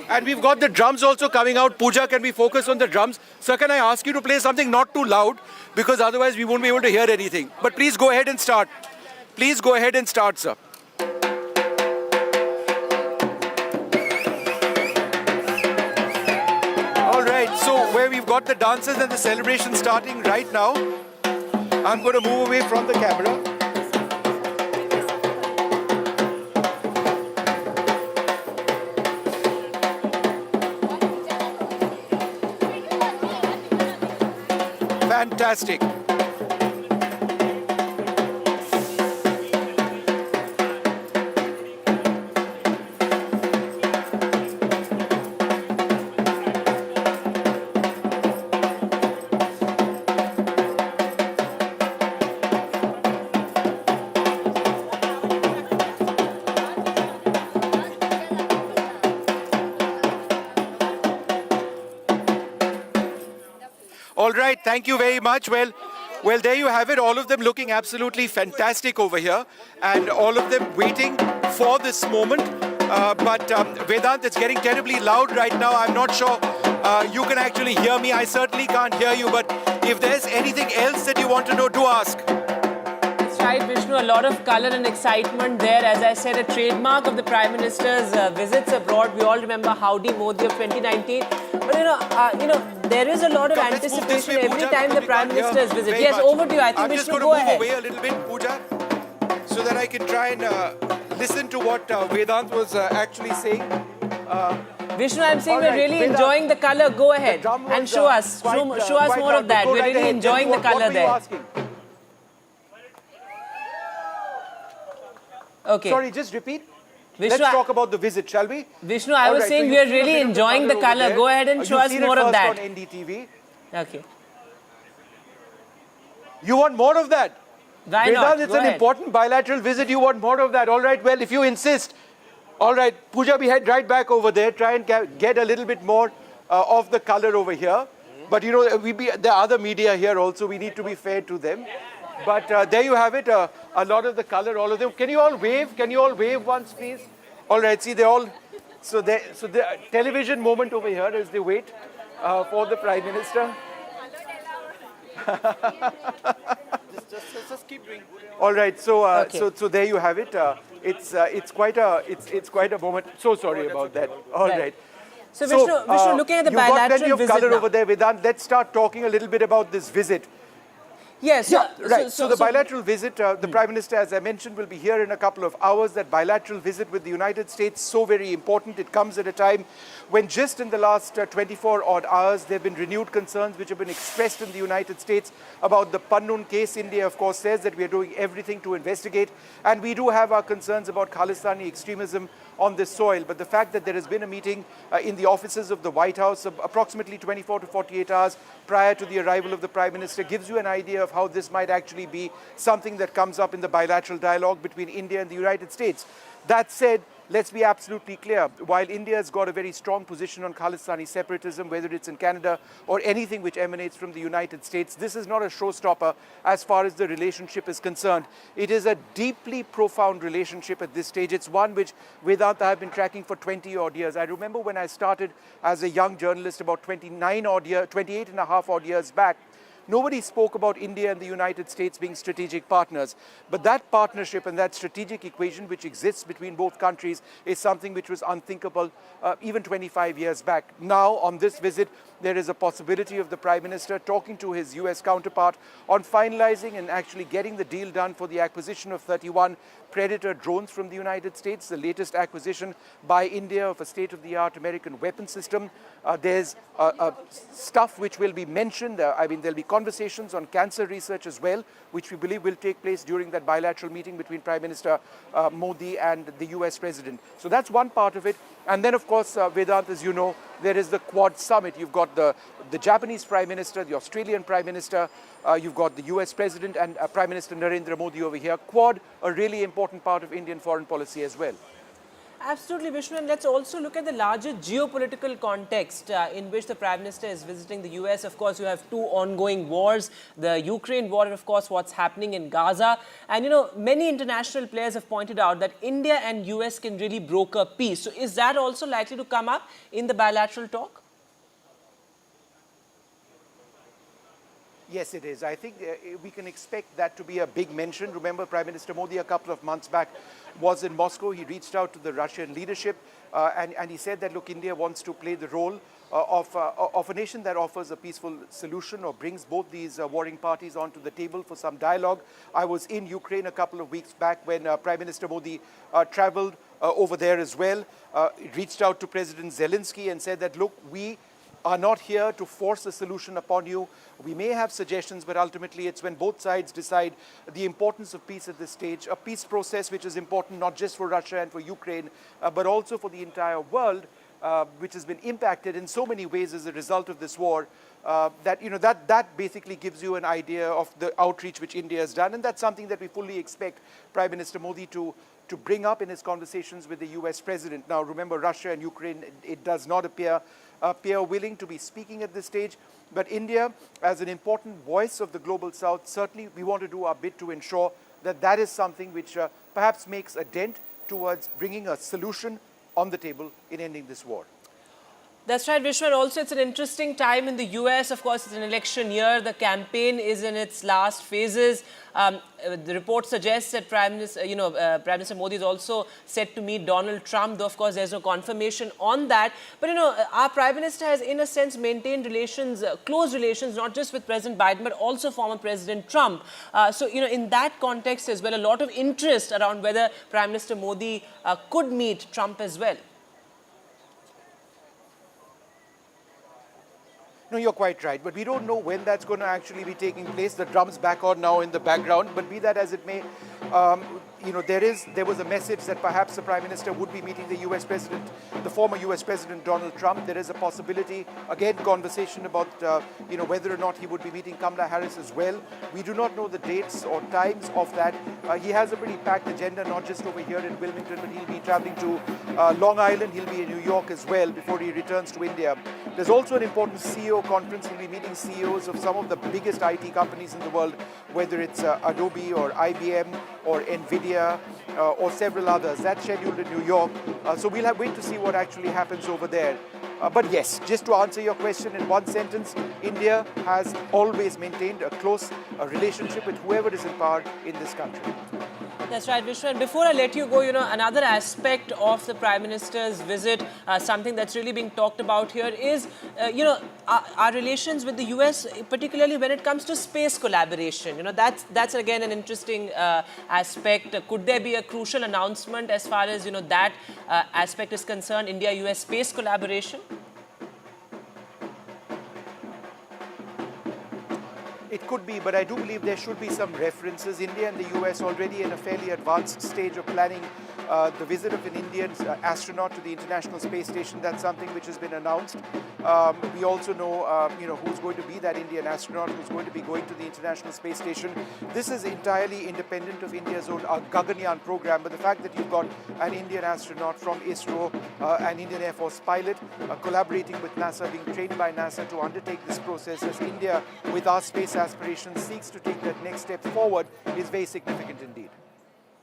And we've got the drums also coming out. Pooja, can we focus on the drums? Sir, can I ask you to play something not too loud? Because otherwise we won't be able to hear anything. But please go ahead and start. Please go ahead and start, sir. All right, so where we've got the dances and the celebration starting right now, I'm going to move away from the camera. Fantastic. All right, thank you very much. Well, there you have it. All of them looking absolutely fantastic over here, and all of them waiting for this moment. But Vedant, it's getting terribly loud right now. I'm not sure you can actually hear me. I certainly can't hear you. But if there's anything else that you want to know, do ask. That's right, Vishnu. A lot of colour and excitement there. As I said, a trademark of the Prime Minister's visits abroad. We all remember Howdy Modi of 2019. But there is a lot of anticipation every time the Prime Minister's visit. Yes, over to you. I think Vishnu, go ahead. I'm just going to move away a little bit, Pooja, so that I can try and listen to what Vedant was actually saying. Vishnu, I'm saying we're really enjoying the colour. Go ahead and show us. Show us more of that. We're really enjoying the colour there. Okay. Sorry, just repeat. Vishnu, let's talk about the visit, shall we? Vishnu, I was saying we are really enjoying the colour. Go ahead and show us more of that. On NDTV. Okay. You want more of that? Why not? It's an important bilateral visit. You want more of that. All right, well, if you insist. All right, Pooja, we head right back over there. Try and get a little bit more of the colour over here. But, you know, there are other media here also. We need to be fair to them. But there you have it, a lot of the colour, all of them. Can you all wave? Can you all wave once, please? All right, see, they're all... So the television moment over here as they wait for the Prime Minister. just keep doing. All right, so so there you have it. It's quite a moment. So sorry about that. All right. So Vishnu, looking at the bilateral visit you've got plenty of colour over there, Vedant. Let's start talking a little bit about this visit. Yes. Yeah, right. So the bilateral visit, the Prime Minister, as I mentioned, will be here in a couple of hours. That bilateral visit with the United States, so very important. It comes at a time when just in the last 24 odd hours, there have been renewed concerns which have been expressed in the United States about the Pannun case. India, of course, says that we are doing everything to investigate. And we do have our concerns about Khalistani extremism on this soil. But the fact that there has been a meeting in the offices of the White House approximately 24 to 48 hours prior to the arrival of the Prime Minister gives you an idea of how this might actually be something that comes up in the bilateral dialogue between India and the United States. That said, let's be absolutely clear. While India has got a very strong position on Khalistani separatism, whether it's in Canada or anything which emanates from the United States, this is not a showstopper as far as the relationship is concerned. It is a deeply profound relationship at this stage. It's one which Vedanta have been tracking for 20 odd years. I remember when I started as a young journalist about 28 and a half odd years back, nobody spoke about India and the United States being strategic partners. But that partnership and that strategic equation which exists between both countries is something which was unthinkable even 25 years back. Now, on this visit, there is a possibility of the Prime Minister talking to his US counterpart on finalizing and actually getting the deal done for the acquisition of 31 Predator drones from the United States, the latest acquisition by India of a state-of-the-art American weapon system. There's stuff which will be mentioned. There'll be conversations on cancer research as well, which we believe will take place during that bilateral meeting between Prime Minister Modi and the US President. So that's one part of it. And then, of course, Vedant, as you know, there is the Quad Summit. You've got the Japanese Prime Minister, the Australian Prime Minister, you've got the US President and Prime Minister Narendra Modi over here. Quad, a really important part of Indian foreign policy as well. Absolutely, Vishnu. And let's also look at the larger geopolitical context in which the Prime Minister is visiting the US. Of course, you have two ongoing wars, the Ukraine war and, of course, what's happening in Gaza. And, you know, many international players have pointed out that India and US can really broker peace. So is that also likely to come up in the bilateral talk? Yes, it is. I think we can expect that to be a big mention. Remember, Prime Minister Modi a couple of months back was in Moscow. He reached out to the Russian leadership and he said that, look, India wants to play the role of a nation that offers a peaceful solution or brings both these warring parties onto the table for some dialogue. I was in Ukraine a couple of weeks back when Prime Minister Modi traveled over there as well. Reached out to President Zelensky and said that, look, we are not here to force a solution upon you. We may have suggestions, but ultimately it's when both sides decide the importance of peace at this stage, a peace process which is important not just for Russia and for Ukraine, but also for the entire world, which has been impacted in so many ways as a result of this war, that basically gives you an idea of the outreach which India has done. And that's something that we fully expect Prime Minister Modi to bring up in his conversations with the US President. Now, remember, Russia and Ukraine, it does not appear willing to be speaking at this stage. But India, as an important voice of the global South, certainly we want to do our bit to ensure that that is something which perhaps makes a dent towards bringing a solution on the table in ending this war. That's right, Vishnu. And also, it's an interesting time in the US. Of course, it's an election year. The campaign is in its last phases. The report suggests that Prime Minister Modi is also set to meet Donald Trump, though, of course, there's no confirmation on that. But, our Prime Minister has, in a sense, maintained relations, close relations, not just with President Biden, but also former President Trump. In that context as well, a lot of interest around whether Prime Minister Modi could meet Trump as well. No, you're quite right, but we don't know when that's going to actually be taking place. The drum's back on now in the background, but be that as it may, there was a message that perhaps the Prime Minister would be meeting the US President, the former US President Donald Trump. There is a possibility, again, conversation about, whether or not he would be meeting Kamala Harris as well. We do not know the dates or times of that. He has a pretty packed agenda, not just over here in Wilmington, but he'll be traveling to Long Island. He'll be in New York as well before he returns to India. There's also an important CEO conference. He'll be meeting CEOs of some of the biggest IT companies in the world, whether it's Adobe or IBM or NVIDIA or several others. That's scheduled in New York. So we'll wait to see what actually happens over there. But yes, just to answer your question in one sentence, India has always maintained a close relationship with whoever is in power in this country. That's right, Vishnu. And before I let you go, another aspect of the Prime Minister's visit, something that's really being talked about here is, our relations with the US, particularly when it comes to space collaboration. That's again an interesting aspect. Could there be a crucial announcement as far as, that aspect is concerned, India-US space collaboration? It could be, but I do believe there should be some references. India and the US already in a fairly advanced stage of planning the visit of an Indian astronaut to the International Space Station. That's something which has been announced. We also know, who's going to be that Indian astronaut who's going to be going to the International Space Station. This is entirely independent of India's own Gaganyaan program, but the fact that you've got an Indian astronaut from ISRO, an Indian Air Force pilot, collaborating with NASA, being trained by NASA to undertake this process as India, with our space aspirations, seeks to take that next step forward is very significant indeed.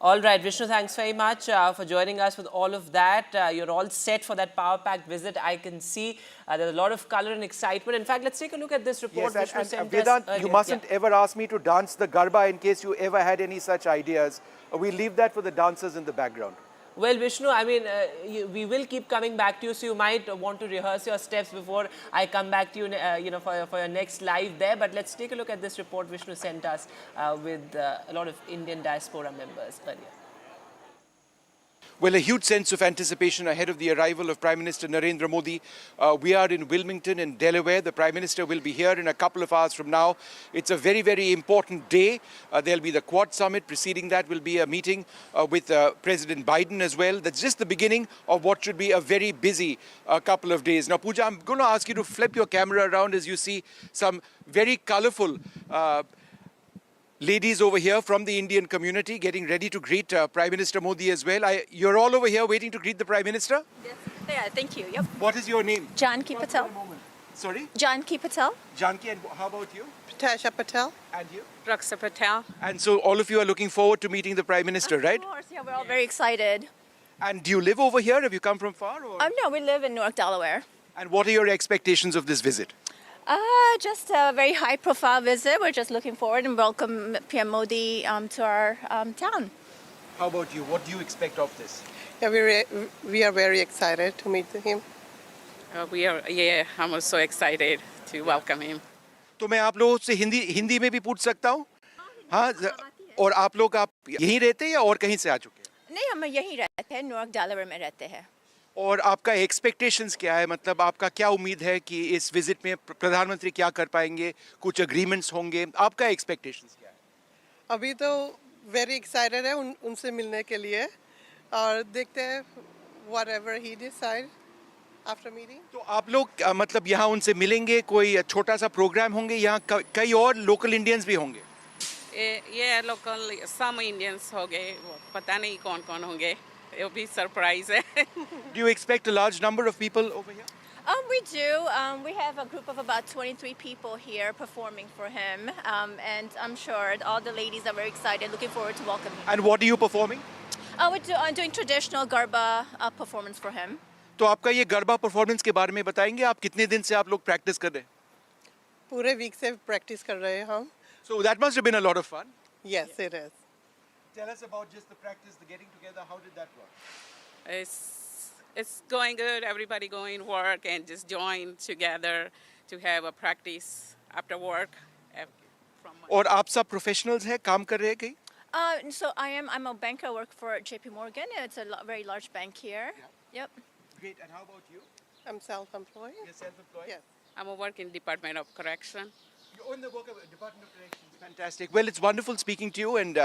All right, Vishnu, thanks very much for joining us with all of that. You're all set for that power-packed visit. I can see there's a lot of color and excitement. In fact, let's take a look at this report Vishnu sent us Vedant, you mustn't ever ask me to dance the Garba in case you ever had any such ideas. We leave that for the dancers in the background. Well, Vishnu, I mean, we will keep coming back to you, so you might want to rehearse your steps before I come back to you, for your next live there. But let's take a look at this report Vishnu sent us with a lot of Indian diaspora members earlier. Well, a huge sense of anticipation ahead of the arrival of Prime Minister Narendra Modi. We are in Wilmington in Delaware. The Prime Minister will be here in a couple of hours from now. It's a very, very important day. There'll be the Quad Summit. Preceding that will be a meeting with President Biden as well. That's just the beginning of what should be a very busy couple of days. Now, Pooja, I'm going to ask you to flip your camera around as you see some very colorful ladies over here from the Indian community getting ready to greet Prime Minister Modi as well. You're all over here waiting to greet the Prime Minister? Yes, yeah, thank you. Yep. What is your name? Janki Patel. Sorry? Janki Patel. Janki, and how about you? Patasha Patel. And you? Raksa Patel. And so all of you are looking forward to meeting the Prime Minister, right? Of course, yeah, we're all very excited. And do you live over here? Have you come from far? Or? No, we live in Newark, Delaware. And what are your expectations of this visit? Just a very high-profile visit. We're just looking forward and welcome PM Modi to our town. How about you? What do you expect of this? Yeah, we are very excited to meet him. I'm also excited to welcome him. तो मैं आप लोगों से हिंदी में भी पूछ सकता हूँ? हाँ, और आप लोग यहीं रहते हैं या और कहीं से आ चुके हैं? नहीं, हम यहीं रहते हैं, न्यूयॉर्क डेलावेयर में रहते हैं. और आपका एक्सपेक्टेशंस क्या है, मतलब आपका क्या उम्मीद है कि इस विजिट में प्रधानमंत्री क्या कर पाएंगे, कुछ एग्रीमेंट्स होंगे, आपका एक्सपेक्टेशंस क्या है? अभी तो वेरी एक्साइटेड है उनसे मिलने के लिए और देखते हैं whatever he decide after meeting. तो आप लोग मतलब यहाँ उनसे मिलेंगे, कोई छोटा सा प्रोग्राम होंगे, यहाँ कई और लोकल इंडियंस भी होंगे? ये लोकल some Indians होंगे, पता नहीं कौन होंगे. It'll be surprise. Do you expect a large number of people over here? We do. We have a group of about 23 people here performing for him, and I'm sure all the ladies are very excited, looking forward to welcoming him. And what are you performing? We're doing traditional Garba performance for him. तो आपका ये garba performance के बारे में बताएंगे, आप कितने दिन से आप लोग प्रैक्टिस कर रहे हैं? पूरे वीक से प्रैक्टिस कर रहे हैं हम. So that must have been a lot of fun. Yes, it is. Tell us about just the practice, the getting together. How did that work? It's going good. Everybody going work and just join together to have a practice after work. और आप सब professionals हैं, काम कर रहे हैं कहीं? So I'm a banker. I work for JP Morgan. It's a very large bank here. Yeah. Yep. Great. And how about you? I'm self-employed. You're self-employed? Yes. I'm working in Department of Correction. You're in the work of Department of Corrections. Fantastic. Well, it's wonderful speaking to you and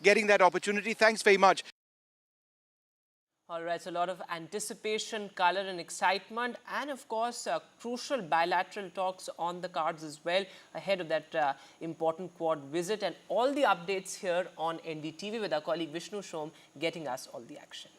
getting that opportunity. Thanks very much. All right, so a lot of anticipation, color and excitement, and of course, crucial bilateral talks on the cards as well ahead of that important Quad visit, and all the updates here on NDTV with our colleague Vishnu Shom getting us all the action.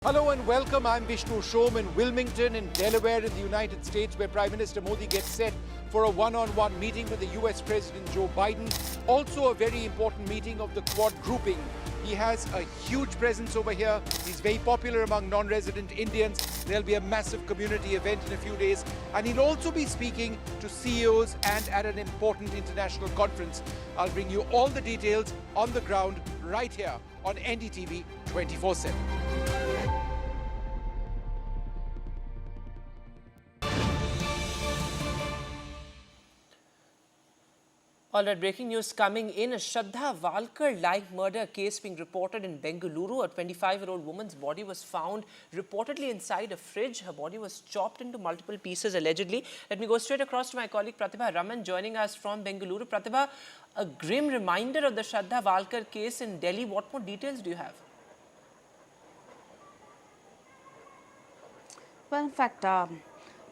Hello and welcome. I'm Vishnu Shom in Wilmington in Delaware in the United States, where Prime Minister Modi gets set for a one-on-one meeting with the US President Joe Biden. Also a very important meeting of the Quad grouping. He has a huge presence over here. He's very popular among non-resident Indians. There'll be a massive community event in a few days. And he'll also be speaking to CEOs and at an important international conference. I'll bring you all the details on the ground right here on NDTV 24/7. All right, breaking news coming in. A Shraddha Walkar-like murder case being reported in Bengaluru. A 25-year-old woman's body was found reportedly inside a fridge. Her body was chopped into multiple pieces, allegedly. Let me go straight across to my colleague Pratibha Raman joining us from Bengaluru. Pratibha, a grim reminder of the Shraddha Walkar case in Delhi. What more details do you have? Well, in fact,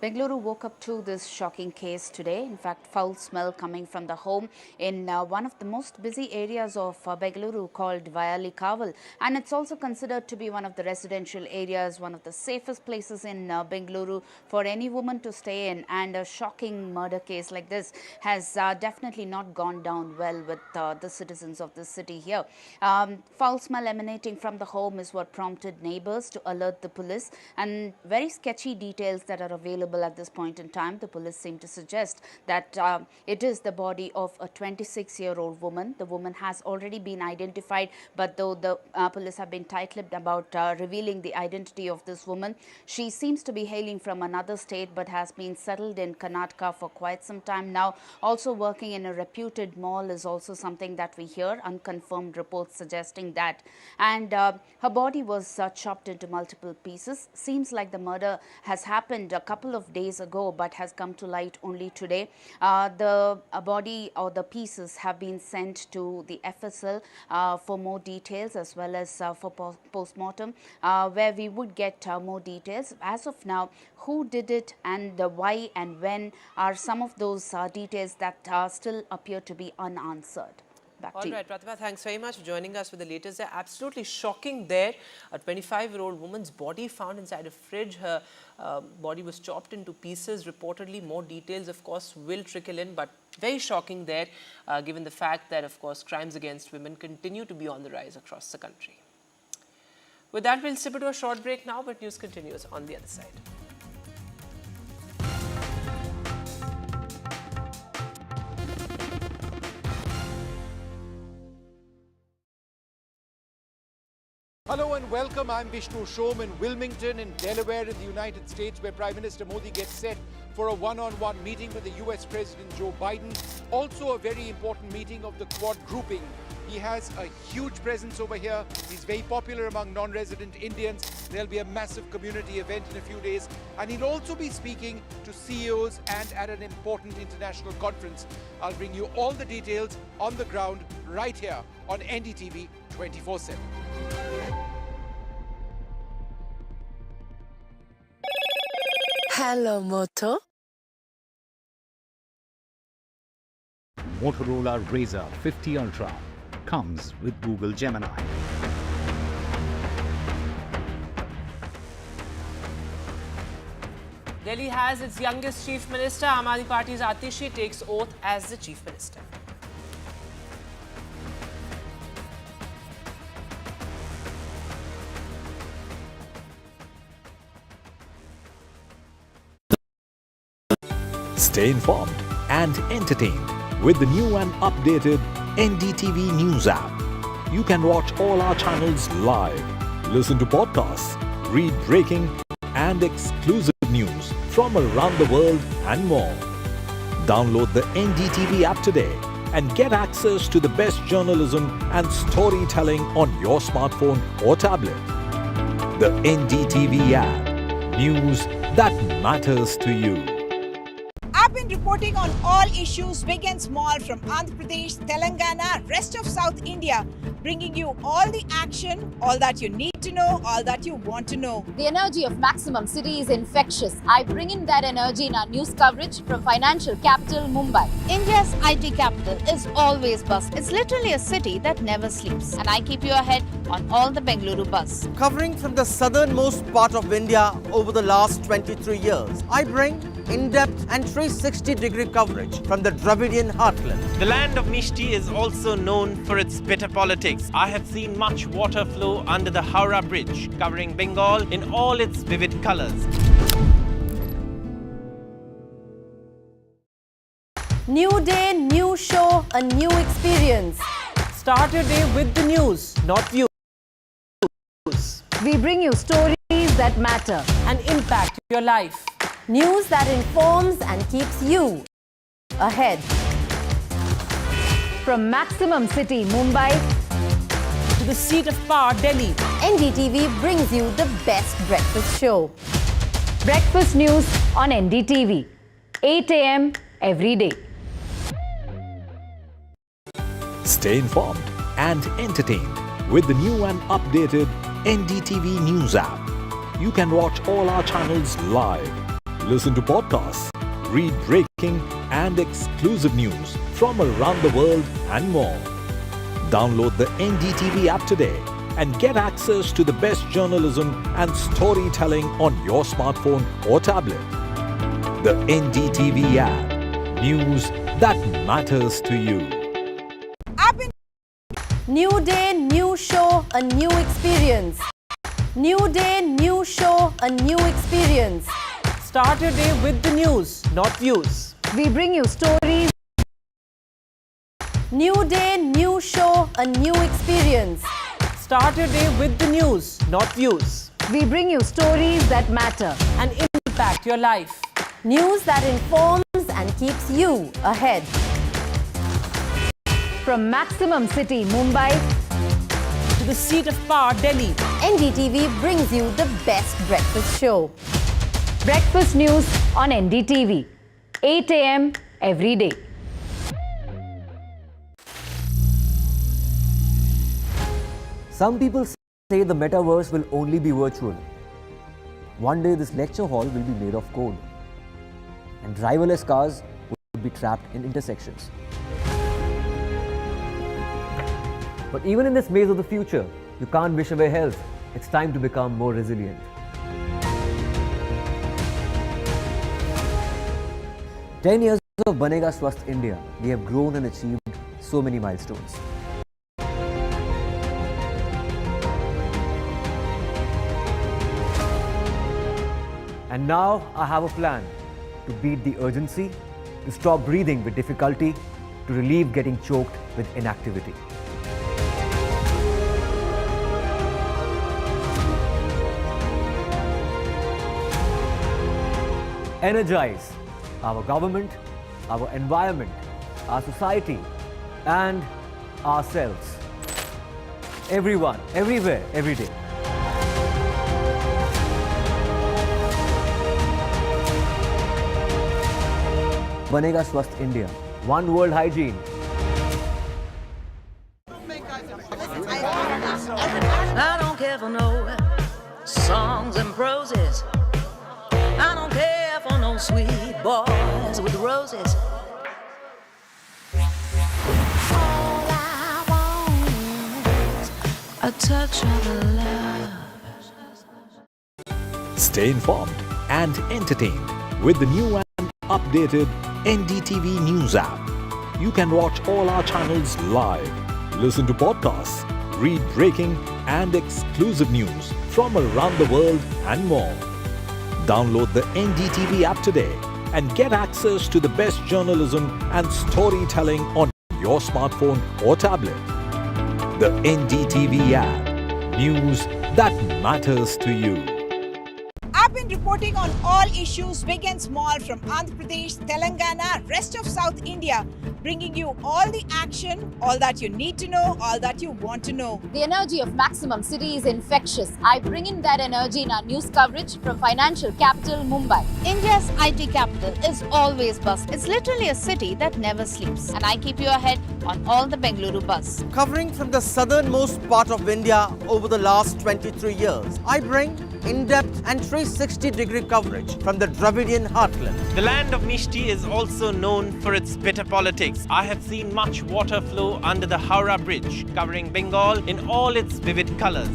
Bengaluru woke up to this shocking case today. In fact, foul smell coming from the home in one of the most busy areas of Bengaluru called Vayali Kaval. And it's also considered to be one of the residential areas, one of the safest places in Bengaluru for any woman to stay in. And a shocking murder case like this has definitely not gone down well with the citizens of the city here. Foul smell emanating from the home is what prompted neighbors to alert the police, and very sketchy details that are available at this point in time. The police seem to suggest that it is the body of a 26-year-old woman. The woman has already been identified, but though the police have been tight-lipped about revealing the identity of this woman, she seems to be hailing from another state but has been settled in Karnataka for quite some time now. Also working in a reputed mall is also something that we hear, unconfirmed reports suggesting that. And her body was chopped into multiple pieces. Seems like the murder has happened a couple of days ago but has come to light only today. The body or the pieces have been sent to the FSL for more details, as well as for post-mortem, where we would get more details. As of now, who did it and the why and when are some of those details that still appear to be unanswered. All right, Pratibha, thanks very much for joining us with the latest. They're absolutely shocking there. A 25-year-old woman's body found inside a fridge. Her body was chopped into pieces. Reportedly, more details, of course, will trickle in, but very shocking there, given the fact that, of course, crimes against women continue to be on the rise across the country. With that, we'll slip into a short break now, but news continues on the other side. Hello and welcome. I'm Vishnu Shom in Wilmington in Delaware in the United States, where Prime Minister Modi gets set for a one-on-one meeting with the US President Joe Biden. Also a very important meeting of the Quad grouping. He has a huge presence over here. He's very popular among non-resident Indians. There'll be a massive community event in a few days. And he'll also be speaking to CEOs and at an important international conference. I'll bring you all the details on the ground right here on NDTV 24/7. Hello, Moto. Motorola Razr 50 Ultra comes with Google Gemini. Delhi has its youngest chief minister. Aam Aadmi Party's Atishi takes oath as the chief minister. Stay informed and entertained with the new and updated NDTV News app. You can watch all our channels live, listen to podcasts, read breaking and exclusive news from around the world and more. Download the NDTV app today and get access to the best journalism and storytelling on your smartphone or tablet. The NDTV app. News that matters to you. I've been reporting on all issues big and small from Andhra Pradesh, Telangana, rest of South India, bringing you all the action, all that you need to know, all that you want to know. The energy of Maximum City is infectious. I bring in that energy in our news coverage from financial capital Mumbai. India's IT capital is always buzz. It's literally a city that never sleeps. And I keep you ahead on all the Bengaluru buzz. Covering from the southernmost part of India over the last 23 years, I bring in-depth and 360-degree coverage from the Dravidian heartland. The land of Mishti is also known for its bitter politics. I have seen much water flow under the Howrah Bridge, covering Bengal in all its vivid colors. New day, new show, a new experience. Start your day with the news, not views. We bring you stories that matter and impact your life. News that informs and keeps you ahead. From Maximum City, Mumbai, to the seat of power, Delhi, NDTV brings you the best breakfast show. Breakfast news on NDTV, 8 a.m. every day. Stay informed and entertained with the new and updated NDTV News app. You can watch all our channels live, listen to podcasts, read breaking and exclusive news from around the world and more. Download the NDTV app today and get access to the best journalism and storytelling on your smartphone or tablet. The NDTV app. News that matters to you. New day, new show, a new experience. New day, new show, a new experience. Start your day with the news, not views. We bring you stories. New day, new show, a new experience. Start your day with the news, not views. We bring you stories that matter and impact your life. News that informs and keeps you ahead. From Maximum City, Mumbai, to the seat of power, Delhi, NDTV brings you the best breakfast show. Breakfast news on NDTV, 8 a.m. every day. Some people say the metaverse will only be virtual. One day this lecture hall will be made of code, and driverless cars would be trapped in intersections. But even in this maze of the future, you can't wish away health. It's time to become more resilient. 10 years of Banega Swasth India, we have grown and achieved so many milestones. And now I have a plan to beat the urgency, to stop breathing with difficulty, to relieve getting choked with inactivity. Energize our government, our environment, our society, and ourselves. Everyone, everywhere, every day. Banega Swasth India. One world hygiene. I don't care for no songs and proses. I don't care for no sweet boys with roses. All I want is a touch of love. Stay informed and entertained with the new and updated NDTV News app. You can watch all our channels live, listen to podcasts, read breaking and exclusive news from around the world and more. Download the NDTV app today and get access to the best journalism and storytelling on your smartphone or tablet. The NDTV app. News that matters to you. I've been been reporting on all issues big and small from Andhra Pradesh, Telangana, rest of South India, bringing you all the action, all that you need to know, all that you want to know. The energy of Maximum City is infectious. I bring in that energy in our news coverage from financial capital Mumbai. India's IT capital is always buzz. It's literally a city that never sleeps. And I keep you ahead on all the Bengaluru buzz. Covering from the southernmost part of India over the last 23 years, I bring in-depth and 360-degree coverage from the Dravidian heartland. The land of Mishti is also known for its bitter politics. I have seen much water flow under the Howrah Bridge, covering Bengal in all its vivid colors.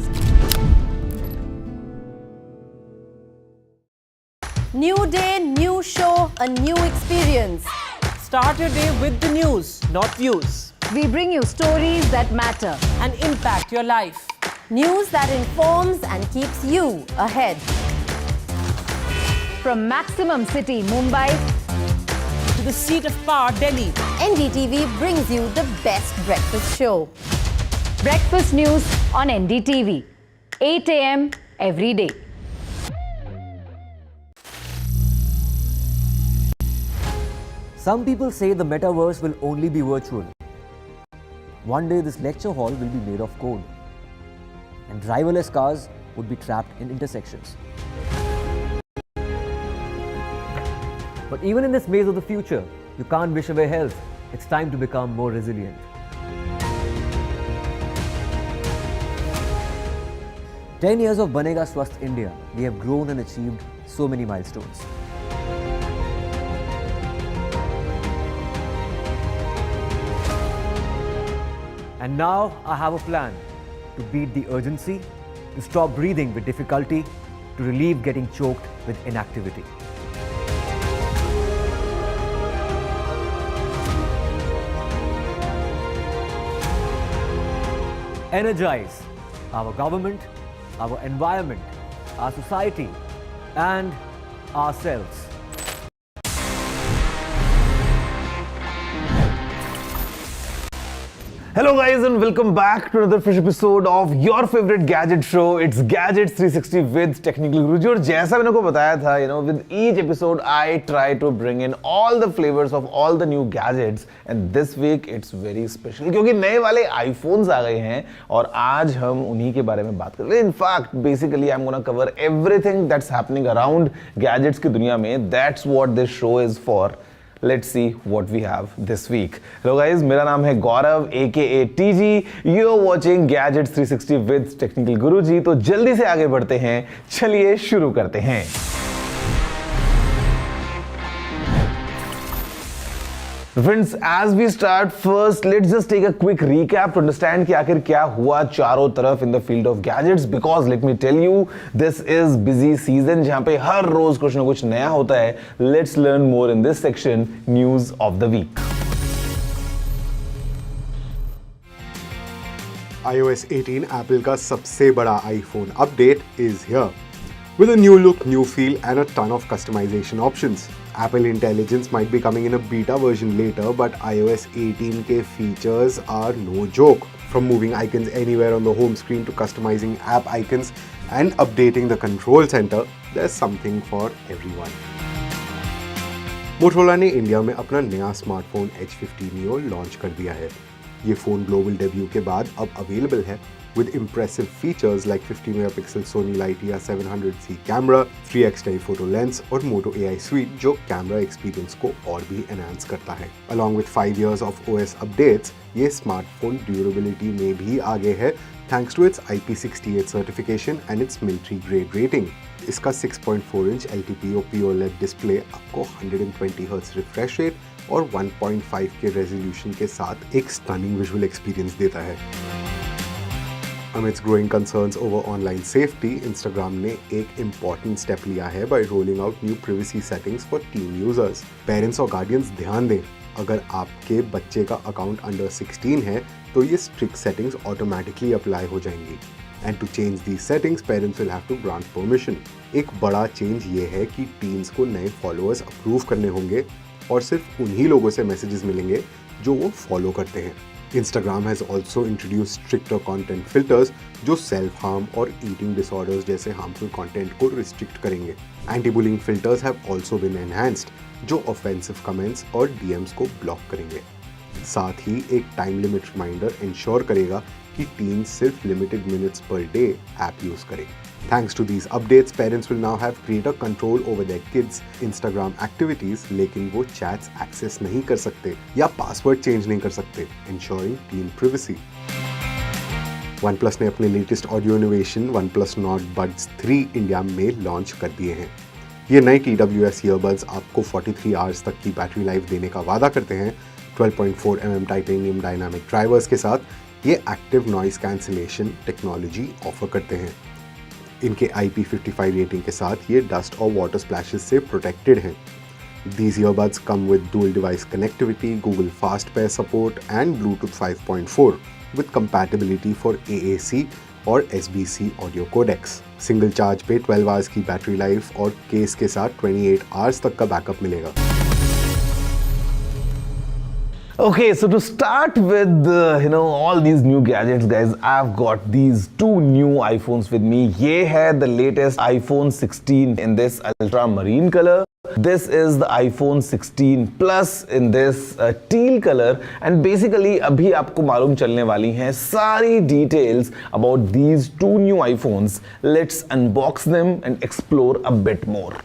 New day, new show, a new experience. Start your day with the news, not views. We bring you stories that matter and impact your life. News that informs and keeps you ahead. From Maximum City, Mumbai, to the seat of power, Delhi, NDTV brings you the best breakfast show. Breakfast news on NDTV, 8 a.m. every day. Some people say the metaverse will only be virtual. One day this lecture hall will be made of code, and driverless cars would be trapped in intersections. But even in this maze of the future, you can't wish away health. It's time to become more resilient. 10 years of Banega Swasth India, we have grown and achieved so many milestones. And now I have a plan to beat the urgency, to stop breathing with difficulty, to relieve getting choked with inactivity. Energize our government, our environment, our society, and ourselves. Hello guys and welcome back to another fresh episode of your favorite gadget show. It's Gadget 360 with Technical Guruji. और जैसा मैंने को बताया था, with each episode I try to bring in all the flavors of all the new gadgets, and this week it's very special क्योंकि नए वाले iPhones आ गए हैं और आज हम उन्हीं के बारे में बात कर रहे हैं. In fact, basically I'm gonna cover everything that's happening around gadgets की दुनिया में. That's what this show is for. Let's see what we have this week. Hello guys, मेरा नाम है गौरव aka TG. You're watching Gadgets 360 with Technical Guruji. तो जल्दी से आगे बढ़ते हैं, चलिए शुरू करते हैं. Friends, as we start, first let's just take a quick recap to understand कि आखिर क्या हुआ चारों तरफ in the field of gadgets, because let me tell you, this is busy season जहाँ पे हर रोज कुछ ना कुछ नया होता है. Let's learn more in this section, news of the week. iOS 18 Apple का सबसे बड़ा iPhone update is here. With a new look, new feel and a ton of customization options. Apple Intelligence might be coming in a beta version later, but iOS 18 के features are no joke. From moving icons anywhere on the home screen to customizing app icons and updating the control center, there's something for everyone. Motorola ने India में अपना नया smartphone H50 Neo launch कर दिया है. ये phone global debut के बाद अब अवेलेबल है with impressive features like 50MP Sony Lightyear 700C camera, 3x telephoto lens और Moto AI suite जो कैमरा एक्सपीरियंस को और भी एनहांस करता है. Along with 5 years of OS updates, ये स्मार्टफोन ड्यूरेबिलिटी में भी आगे है thanks to its IP68 certification and its military grade rating. इसका 6.4-inch LTPO OLED डिस्प्ले आपको 120Hz रिफ्रेश रेट और 1.5K रेजोल्यूशन के साथ एक स्टनिंग विजुअल एक्सपीरियंस देता है. Amidst growing concerns over online safety, Instagram ने एक important step लिया है by rolling out new privacy settings for teen users. Parents और guardians ध्यान दें, अगर आपके बच्चे का account under 16 है, तो ये strict settings automatically apply हो जाएंगी. And to change these settings, parents will have to grant permission. एक बड़ा change ये है कि teens को नए followers approve करने होंगे और सिर्फ उन्हीं लोगों से messages मिलेंगे जो वो follow करते हैं. Instagram has also introduced stricter content filters जो self harm और eating disorders जैसे harmful content को restrict करेंगे. Anti-bullying filters have also been enhanced जो offensive comments और DMs को block करेंगे. साथ ही एक time limit reminder ensure करेगा कि teens सिर्फ limited minutes per day app use करें. Thanks to these updates, parents will now have greater control over their kids' Instagram activities, लेकिन वो chats access नहीं कर सकते या password change नहीं कर सकते, ensuring teen privacy. OnePlus ने अपने latest audio innovation OnePlus Nord Buds 3 India में लॉन्च कर दिए हैं. ये नए TWS earbuds आपको 43 hours तक की बैटरी लाइफ देने का वादा करते हैं. 12.4 mm टाइटेनियम डायनामिक ड्राइवर्स के साथ ये active noise cancellation technology offer करते हैं. इनके IP55 रेटिंग के साथ ये डस्ट और वाटर स्प्लैशेस से प्रोटेक्टेड हैं. These earbuds come with dual device connectivity, Google Fast Pair support and Bluetooth 5.4 with compatibility for AAC और SBC audio codecs. Single charge पे 12 hours की बैटरी लाइफ और केस के साथ 28 hours तक का बैकअप मिलेगा. Okay, so to start with, all these new gadgets, guys, I've got these two new iPhones with me. ये है the latest iPhone 16 in this ultramarine color. This is the iPhone 16 Plus in this teal color. And basically, अभी आपको मालूम चलने वाली हैं सारी details about these two new iPhones. Let's unbox them and explore a bit more.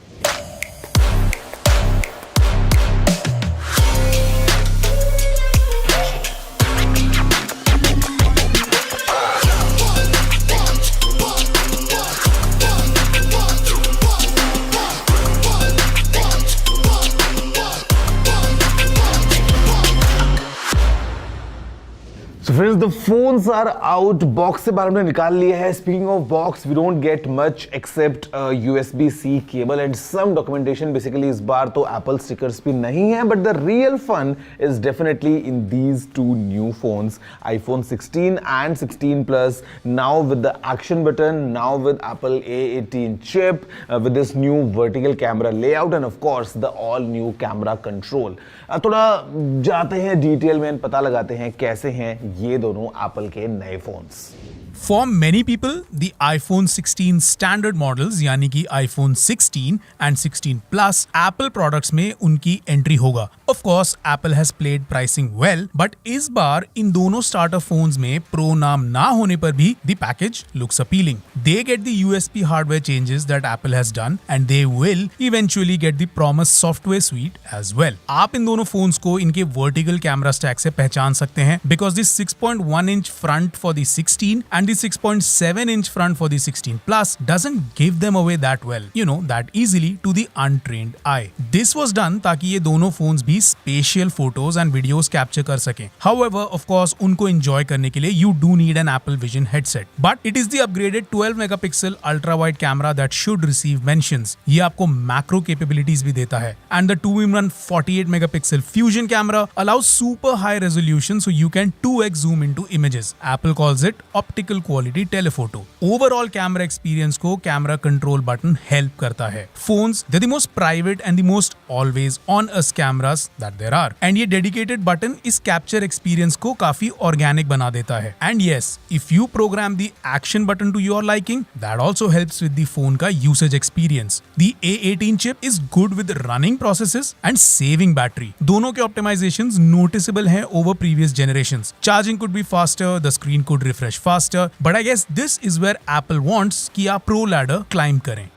So friends, the phones are out. Box से बाहर हमने निकाल लिया है. Speaking of box, we don't get much except USB-C cable and some documentation. Basically इस बार तो Apple stickers भी नहीं है, but the real fun is definitely in these two new phones, iPhone 16 and 16 Plus. Now with the action button, now with Apple A18 chip, with this new vertical camera layout and of course the all new camera control. थोड़ा जाते हैं detail में, पता लगाते हैं कैसे हैं ये दोनों एप्पल के नए phones. For many people, the iPhone 16 standard models यानी कि iPhone 16 and 16 Plus Apple products में उनकी एंट्री होगा. Of course, Apple has played pricing well, but इस बार इन दोनों starter phones में Pro नाम ना होने पर भी the package looks appealing. They get the USB hardware changes that Apple has done and they will eventually get the promised software suite as well. आप इन दोनों phones को इनके vertical camera stack से पहचान सकते हैं because the 6.1 inch front for the 16 and the 6.7 inch front for the 16 Plus doesn't give them away that well, that easily to the untrained eye. This was done ताकि ये दोनों phones भी spatial photos and videos capture कर सकें. However, of course, उनको enjoy करने के लिए you do need an Apple Vision headset. But it is the upgraded 12 megapixel ultra wide camera that should receive mentions. ये आपको macro capabilities भी देता है. And the 2-in-1 48 megapixel fusion camera allows super high resolution so you can 2x zoom into images. Apple calls it optical quality telephoto. Overall camera experience को camera control button help करता है. Phones, they're the most private and the most always on us cameras that there are. And ये dedicated button इस capture experience को काफी organic बना देता है. And yes, if you program the action button to your liking, that also helps with the phone का usage experience. The A18 chip is good with running processes and saving battery. दोनों के optimizations noticeable हैं over previous generations. Charging could be faster, the screen could refresh faster, but I guess this is where Apple wants कि आप pro ladder climb करें.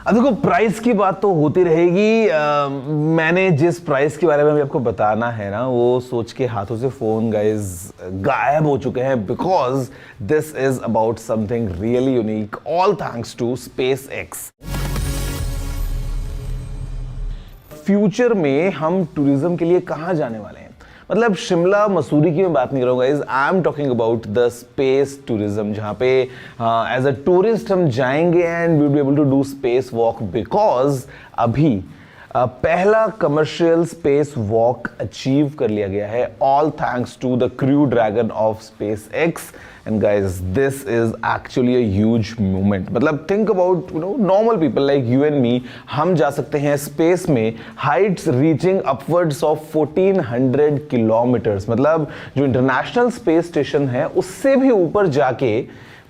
अब देखो price की बात तो होती रहेगी. मैंने जिस प्राइस के बारे में भी आपको बताना है ना, वो सोच के हाथों से फोन गाइस गायब हो चुके हैं because this is about something really unique, all thanks to SpaceX. Future में हम टूरिज्म के लिए कहाँ जाने वाले हैं? मतलब शिमला मसूरी की मैं बात नहीं करूँगा, I am talking about the space tourism, जहाँ पे एज अ टूरिस्ट हम जाएंगे and we will be able to do space walk because अभी पहला कमर्शियल स्पेस वॉक अचीव कर लिया गया है all thanks to the Crew Dragon of SpaceX. And guys, this is actually a huge movement. मतलब think about normal people like you and me. हम जा सकते हैं स्पेस में heights reaching upwards of 1400 kilometers. मतलब जो इंटरनेशनल स्पेस स्टेशन है उससे भी ऊपर जाके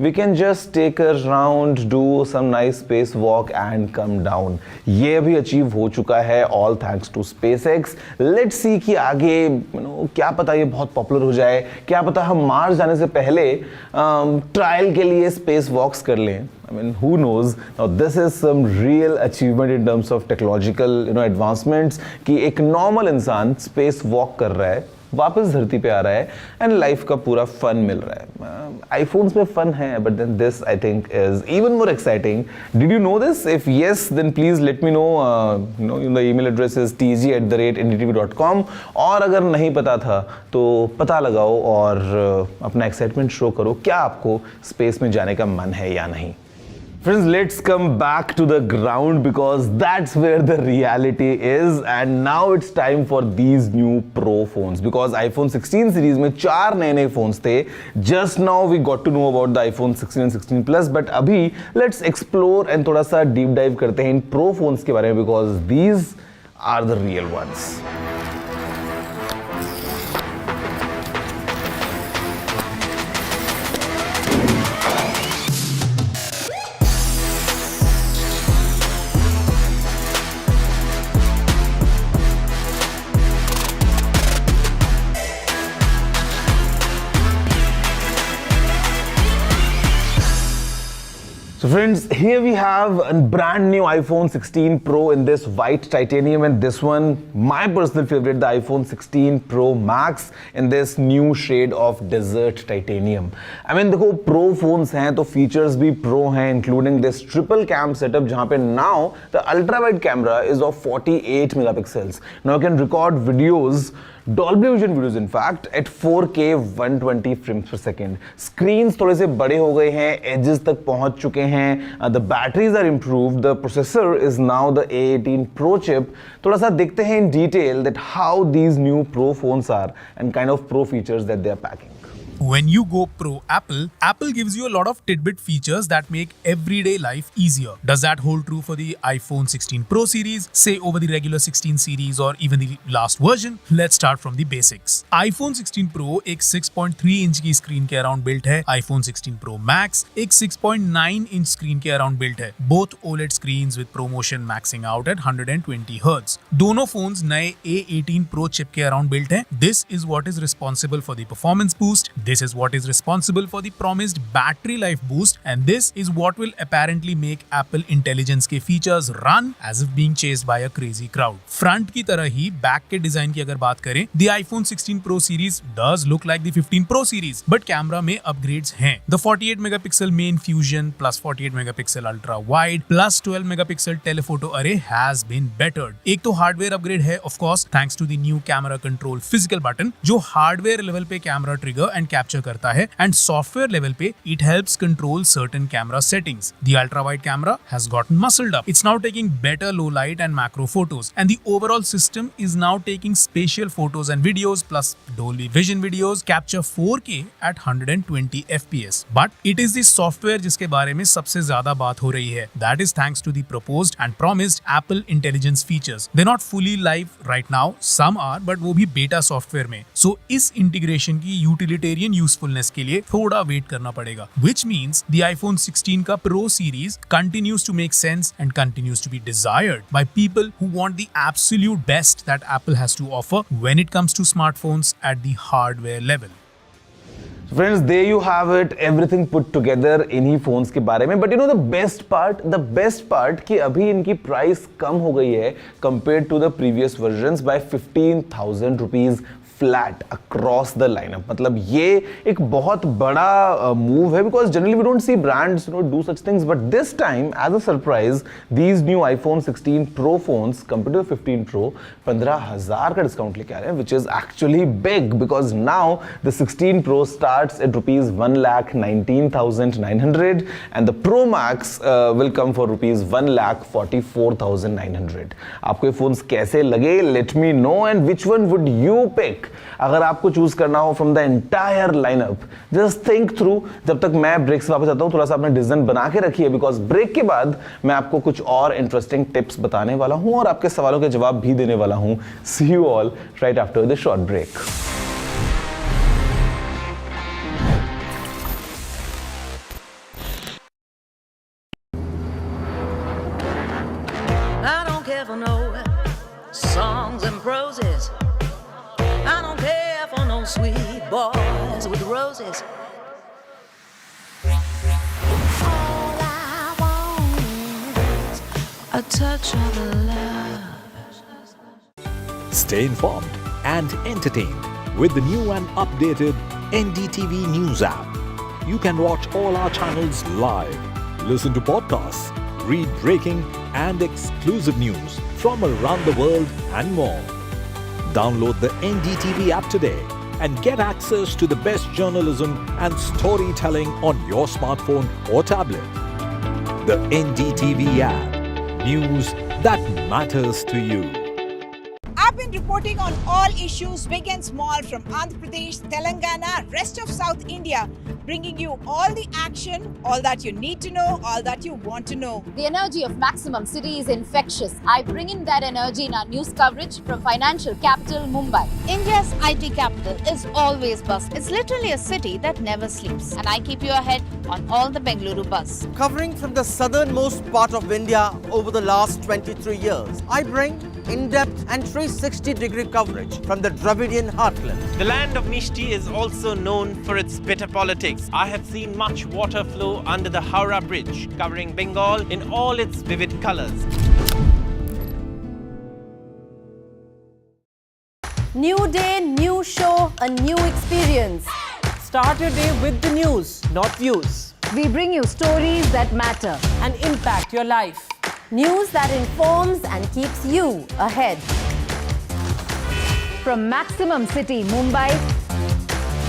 we can just take a round, do some nice space walk and come down. ये भी अचीव हो चुका है all thanks to SpaceX. Let's see कि आगे क्या पता ये बहुत पॉपुलर हो जाए, क्या पता हम मार्स जाने से पहले ट्रायल के लिए स्पेस वॉक्स कर लें. I mean, who knows? Now, this is some real achievement in terms of technological, advancements. कि एक नॉर्मल इंसान स्पेस वॉक कर रहा है, वापस धरती पे आ रहा है एंड लाइफ का पूरा फन मिल रहा है. आईफोन्स में फन है, but then this I think is even more exciting. Did you know this? If yes, then please let me know. The email address is tg@ndtv.com. और अगर नहीं पता था तो पता लगाओ और अपना एक्साइटमेंट शो करो. क्या आपको स्पेस में जाने का मन है या नहीं? Friends, let's come back to the ground because that's where the reality is. And now it's time for these new Pro phones. Because iPhone 16 series में 4 नए phones थे. Just now we got to know about the iPhone 16 and 16 Plus. But अभी let's explore and थोड़ा सा deep dive करते हैं इन Pro phones के बारे में because these are the real ones. So friends, here we have a brand new iPhone 16 Pro in this white titanium, and this one, my personal favorite, the iPhone 16 Pro Max in this new shade of desert titanium. I mean, देखो Pro phones हैं तो features भी Pro हैं, including this triple cam setup जहाँ पे now the ultra wide camera is of 48 megapixels. Now you can record videos, Dolby Vision videos in fact, at 4K 120 frames per second. Screens थोड़े से बड़े हो गए हैं, edges तक पहुंच चुके हैं, the batteries are improved, the processor is now the A18 Pro chip. थोड़ा सा देखते हैं in detail that how these new Pro phones are and kind of Pro features that they are packing. When you go pro Apple gives you a lot of tidbit features that make everyday life easier. Does that hold true for the iPhone 16 Pro series, say over the regular 16 series or even the last version? Let's start from the basics. iPhone 16 Pro एक 6.3 inch की screen के around built है. iPhone 16 Pro Max एक 6.9 inch screen के around built है. Both OLED screens with ProMotion maxing out at 120 Hz. दोनों phones नए A18 Pro chip के अराउंड बिल्ट हैं. This is what is responsible for the performance boost. This is what is responsible for the promised battery life boost, and this is what will apparently make Apple Intelligence के features run as if being chased by a crazy crowd. Front की तरह ही back के design की अगर बात करें, the iPhone 16 Pro series does look like the 15 Pro series, but camera में upgrades हैं. The 48 megapixel main fusion plus 48 megapixel ultra wide plus 12 megapixel telephoto array has been bettered. एक तो हार्डवेयर अपग्रेड है of course thanks to the new camera control physical button जो hardware level पे camera trigger and capture करता है, and software level पे it helps control certain camera settings. The ultra wide camera has gotten muscled up. It's now taking better low light and macro photos, and the overall system is now taking spatial photos and videos plus Dolby Vision videos capture 4K at 120 FPS. But it is the software जिसके बारे में सबसे ज्यादा बात हो रही है. That is thanks to the proposed and promised Apple Intelligence features. They're not fully live right now. Some are, but वो भी beta software में. So इस integration की utilitarian यूजफुलनेस के लिए थोड़ा वेट करना पड़ेगा, which means the iPhone 16 का Pro series continues to make sense and continues to be desired by people who want the absolute best that Apple has to offer when it comes to smartphones at the hardware level. Friends, there you have it, everything put together इन्हीं phones के बारे में. But you know the best part कि अभी इनकी price कम हो गई है compared to the previous versions by 15,000 rupees flat across the lineup. मतलब ये एक बहुत बड़ा move है because generally we don't see brands do such things, but this time as a surprise these new iPhone 16 Pro phones compared to the 15 Pro 15,000 का discount लेके आ रहे हैं, which is actually big because now the 16 Pro starts at rupees 1,19,900 and the Pro Max will come for rupees 1,44,900. आपको ये phones कैसे लगे? Let me know, and which one would you pick? अगर आपको चूज करना हो from the entire lineup, just think through. जब तक मैं ब्रेक से वापस आता हूं, थोड़ा सा अपना डिसीजन बना के रखिए, बिकॉज ब्रेक के बाद मैं आपको कुछ और इंटरेस्टिंग टिप्स बताने वाला हूं और आपके सवालों के जवाब भी देने वाला हूं. See you all right after the short break. I don't care for no songs and proses. I don't care for no sweet boys with roses. All I want is a touch of love. Stay informed and entertained with the new and updated NDTV news app. You can watch all our channels live, listen to podcasts, read breaking and exclusive news from around the world and more. Download the NDTV app today and get access to the best journalism and storytelling on your smartphone or tablet. The NDTV app. News that matters to you. I've been reporting on all issues big and small from Andhra Pradesh, Telangana, rest of South India, bringing you all the action, all that you need to know, all that you want to know. The energy of Maximum City is infectious. I bring in that energy in our news coverage from financial capital Mumbai. India's IT capital is always buzz. It's literally a city that never sleeps. And I keep you ahead on all the Bengaluru buzz. Covering from the southernmost part of India over the last 23 years, I bring in-depth and 360-degree coverage from the Dravidian heartland. The land of Mishti is also known for its bitter politics. I have seen much water flow under the Howrah Bridge, covering Bengal in all its vivid colors. New day, new show, a new experience. Start your day with the news, not views. We bring you stories that matter and impact your life. News that informs and keeps you ahead. From Maximum City, Mumbai,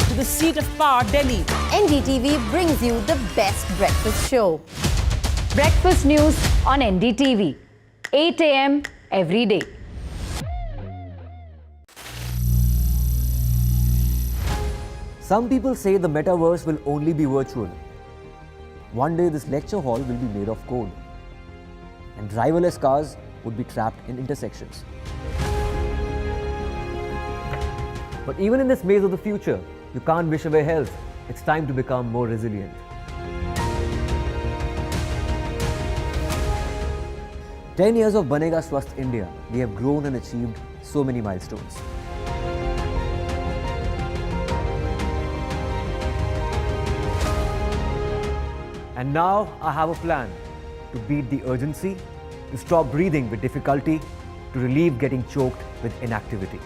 to the seat of power, Delhi, NDTV brings you the best breakfast show. Breakfast news on NDTV, 8 a.m. every day. Some people say the metaverse will only be virtual. One day this lecture hall will be made of code, and driverless cars would be trapped in intersections. But even in this maze of the future, you can't wish away health. It's time to become more resilient. "10 years of Banega Swasth India, we have grown and achieved so many milestones. And now I have a plan to beat the urgency, to stop breathing with difficulty, to relieve getting choked with inactivity.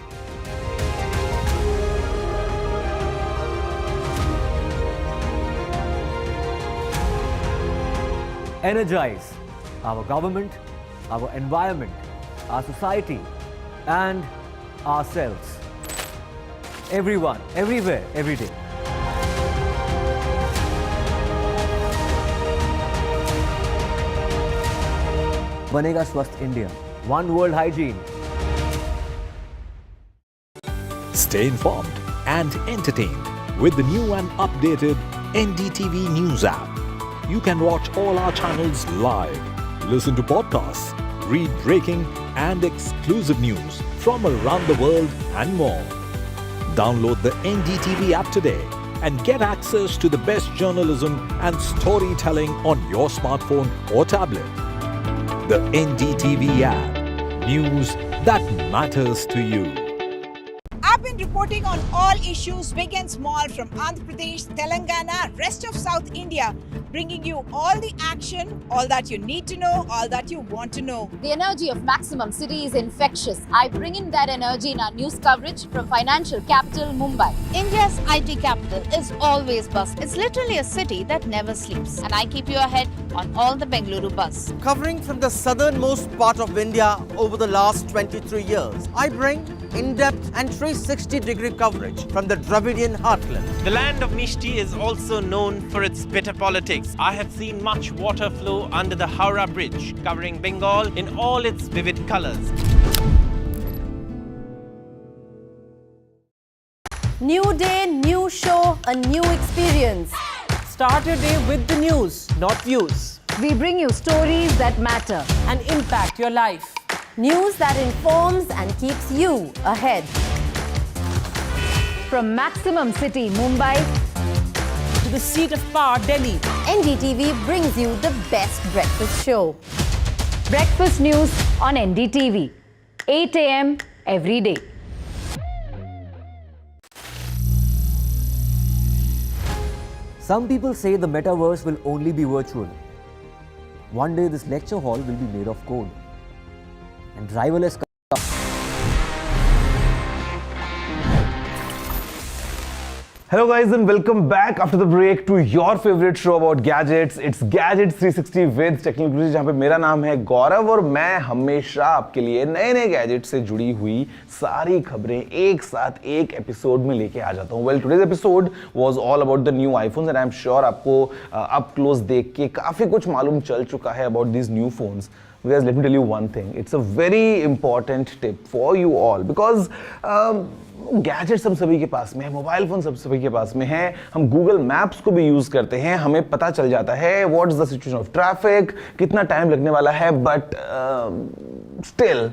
Energize our government, our environment, our society, and ourselves. Everyone, everywhere, every day. Banega Swasth India. One world hygiene. Stay informed and entertained with the new and updated NDTV news app. You can watch all our channels live, listen to podcasts, read breaking and exclusive news from around the world and more. Download the NDTV app today and get access to the best journalism and storytelling on your smartphone or tablet. The NDTV app. News that matters to you. I've been reporting on all issues big and small from Andhra Pradesh, Telangana, rest of South India, bringing you all the action, all that you need to know, all that you want to know. The energy of Maximum City is infectious. I bring in that energy in our news coverage from financial capital Mumbai. India's IT capital is always buzz. It's literally a city that never sleeps. And I keep you ahead on all the Bengaluru buzz. Covering from the southernmost part of India over the last 23 years, I bring in-depth and 360-degree coverage from the Dravidian heartland. The land of Mishti is also known for its bitter politics. I have seen much water flow under the Howrah Bridge, covering Bengal in all its vivid colors. New day, new show, a new experience. Start your day with the news, not views. We bring you stories that matter and impact your life. News that informs and keeps you ahead. From Maximum City, Mumbai, to the seat of power, Delhi, NDTV brings you the best breakfast show. Breakfast news on NDTV, 8 a.m. every day. Some people say the metaverse will only be virtual. One day this lecture hall will be made of code. And driverless cars. Hello guys and welcome back after the break to your favorite show about gadgets. It's Gadget 360 with technical गुरुजी, जहाँ पे मेरा नाम है गौरव और मैं हमेशा आपके लिए नए नए गैजेट से जुड़ी हुई सारी खबरें एक साथ एक एपिसोड में लेके आ जाता हूँ. Well today's episode was all about the new iPhones and I am sure आपको अप क्लोज देख के काफ़ी कुछ मालूम चल चुका है about these new phones. Guys, let me tell you one thing. It's a very important tip for you all because gadgets हम सभी के पास में है, मोबाइल फोन सब सभी के पास में है, हम गूगल मैप्स को भी यूज करते हैं, हमें पता चल जाता है what is the situation of traffic, कितना टाइम लगने वाला है, but still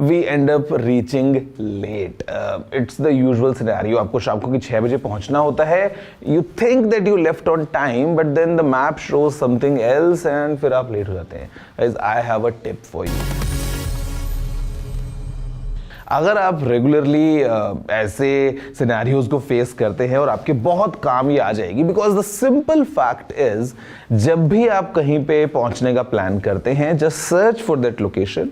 we end up reaching late. It's the usual scenario. आपको शाम को 6 बजे पहुंचना होता है. You think that you left on time, but then the map shows something else and फिर आप लेट हो जाते हैं. Guys, I have a tip for you. अगर आप रेगुलरली ऐसे सिनेरियोज को फेस करते हैं और आपके बहुत काम ये आ जाएगी, because the simple fact is जब भी आप कहीं पे पहुंचने का प्लान करते हैं, just search for that location,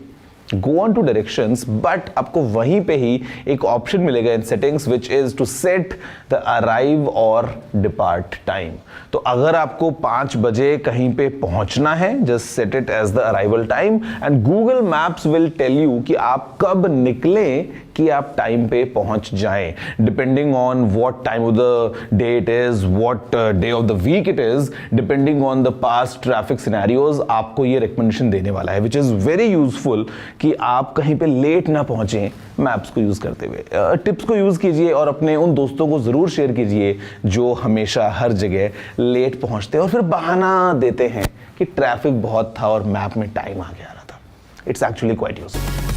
go on to directions, but आपको वहीं पे ही एक ऑप्शन मिलेगा in settings which is to set the arrive और डिपार्ट टाइम. तो अगर आपको 5 बजे कहीं पे पहुंचना है, just set it as the arrival time and Google Maps will tell you कि आप कब निकलें कि आप टाइम पे पहुंच जाएं, depending on what time of the day it is, what day of the week it is, depending on the past traffic scenarios. आपको ये रिकमेंडेशन देने वाला है विच इज वेरी यूजफुल कि आप कहीं पे लेट ना पहुंचे मैप्स को यूज करते हुए. टिप्स को यूज कीजिए और अपने उन दोस्तों को जरूर शेयर कीजिए जो हमेशा हर जगह लेट पहुंचते हैं और फिर बहाना देते हैं कि ट्रैफिक बहुत था और मैप में टाइम आ गया था. It's actually quite useful.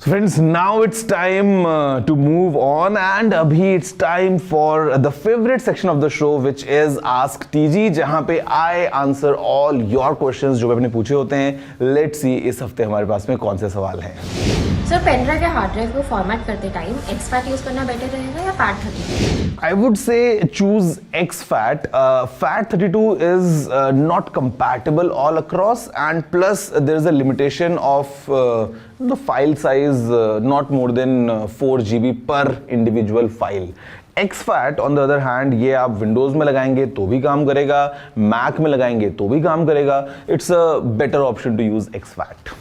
Friends, now it's time to move on and abhi it's time for the favorite section of the show which is Ask TG, जहाँ पे I answer all your questions जो आपने पूछे होते हैं. Let's see इस हफ्ते हमारे पास में कौन से सवाल हैं. सर, पेन ड्राइव या हार्ड ड्राइव को फॉर्मेट करते टाइम एक्सफैट यूज करना बेटर रहेगा या fat 32? I would say choose exFAT. Fat 32 is not compatible all across, and plus there is a limitation of the file size, not more than 4 GB per individual file. exFAT on the other hand, ये आप Windows में लगाएंगे तो भी काम करेगा, Mac में लगाएंगे तो भी काम करेगा. It's a better option to use exFAT.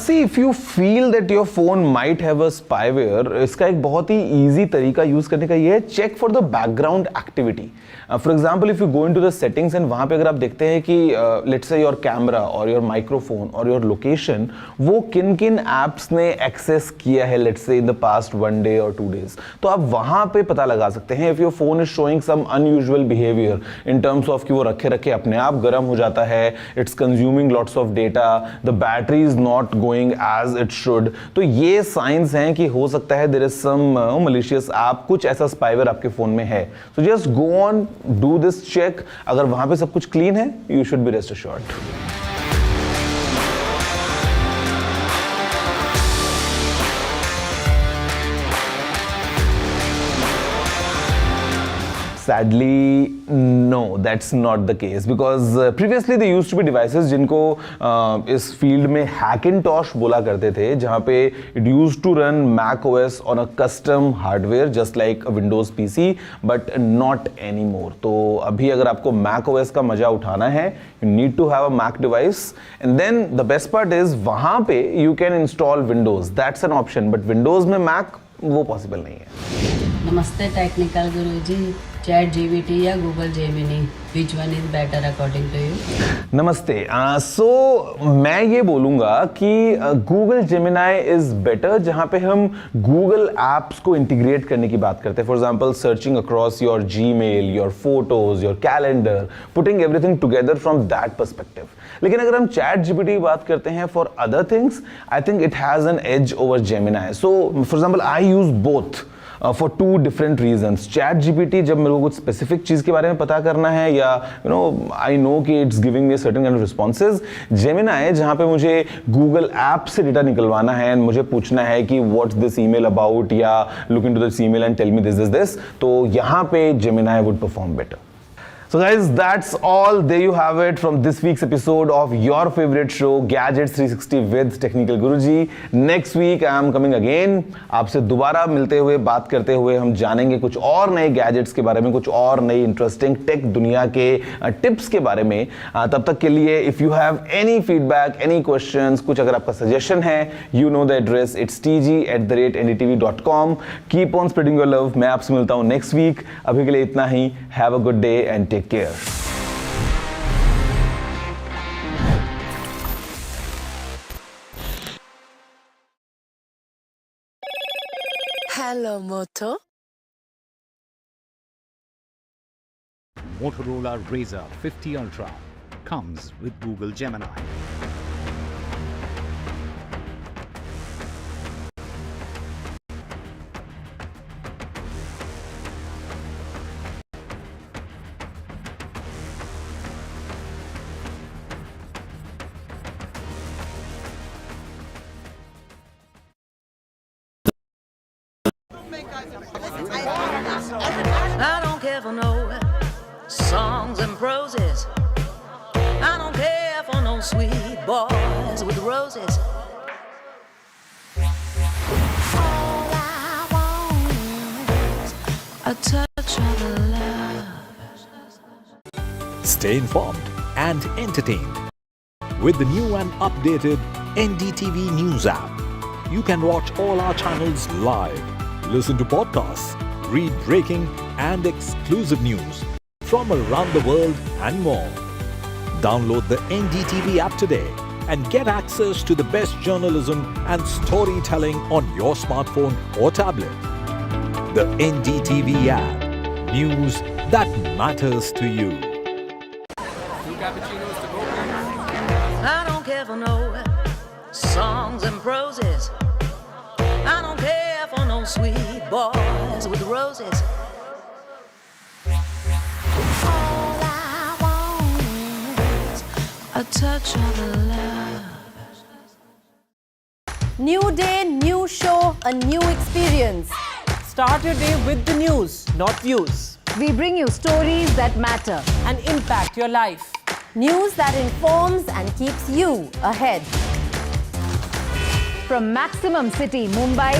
See, if you feel that your phone might have a spyware, इसका एक बहुत ही easy तरीका यूज करने का ये है, check for the background activity. For example, if you go into the settings and वहाँ पे अगर आप देखते हैं कि let's say your camera or your microphone or your location, वो किन किन apps ने access किया है let's say in the past 1 day or 2 days, तो आप वहाँ पे पता लगा सकते हैं. If your phone is showing some unusual behavior in terms of कि वो रखे रखे अपने आप गर्म हो जाता है, it's consuming lots of data, the battery is not going as it should, तो ये साइंस हैं कि हो सकता है there is some malicious app, कुछ ऐसा spyware आपके फोन में है. So just go on, do this check. अगर वहां पे सब कुछ क्लीन है, you should be rest assured. Sadly, no, that's not the case because previously there used to be devices जिनको इस फील्ड में Hackintosh बोला करते थे, जहाँ पे it used to run Mac OS on a custom hardware just like a Windows PC, but not anymore. तो अभी अगर आपको Mac OS का मजा उठाना है, you need to have a Mac device, and then the best part is वहाँ पे you can install Windows. That's an option, but Windows में Mac वो possible नहीं है. Namaste Technical Guruji, ChatGPT या Google Gemini, which one is better according to you? नमस्ते। सो मैं ये बोलूँगा कि गूगल जेमिनाई इज़ बेटर जहाँ पे हम गूगल एप्स को इंटीग्रेट करने की बात करते हैं। For example searching across your Gmail, your photos, your calendar, putting everything together from that perspective. लेकिन अगर हम चैट जीपीटी की बात करते हैं for other things, I think it has an edge over Gemini. So for example I use both for two different reasons. Chat GPT जब मेरे को कुछ specific चीज़ के बारे में पता करना है या I know कि it's giving me a certain kind of responses. Gemini जहाँ पे मुझे Google ऐप से डेटा निकलवाना है and मुझे पूछना है कि what's this email about या look into this email and tell me this, तो यहाँ पे Gemini would perform better. So guys, that's all. There you have it from this week's episode of your favorite show, Gadget 360 with Technical Guruji. Next week I am coming again. आपसे दोबारा मिलते हुए, बात करते हुए हम जानेंगे कुछ और नए गैजेट्स के बारे में, कुछ और नई इंटरेस्टिंग टेक दुनिया के टिप्स के बारे में। तब तक के लिए if you have any feedback, any questions, कुछ अगर आपका सजेशन है, you know the address, it's tg@ndtv.com. Keep on spreading your love. मैं आपसे मिलता हूँ next week. अभी के लिए इतना ही. Have a good day and take care. Hello, Moto. Motorola Razr 50 Ultra comes with Google Gemini. I don't care for no songs and proses. I don't care for no sweet boys with roses. All I want is a touch of love. Stay informed and entertained with the new and updated NDTV News app. You can watch all our channels live, listen to podcasts, read breaking and exclusive news from around the world and more. Download the NDTV app today and get access to the best journalism and storytelling on your smartphone or tablet. The NDTV app. News that matters to you. I don't care for no songs and proses. I don't care for no sweet boys with roses. All I want is a touch of love. New day, new show, a new experience. Start your day with the news, not views. We bring you stories that matter and impact your life. News that informs and keeps you ahead. From Maximum City, Mumbai,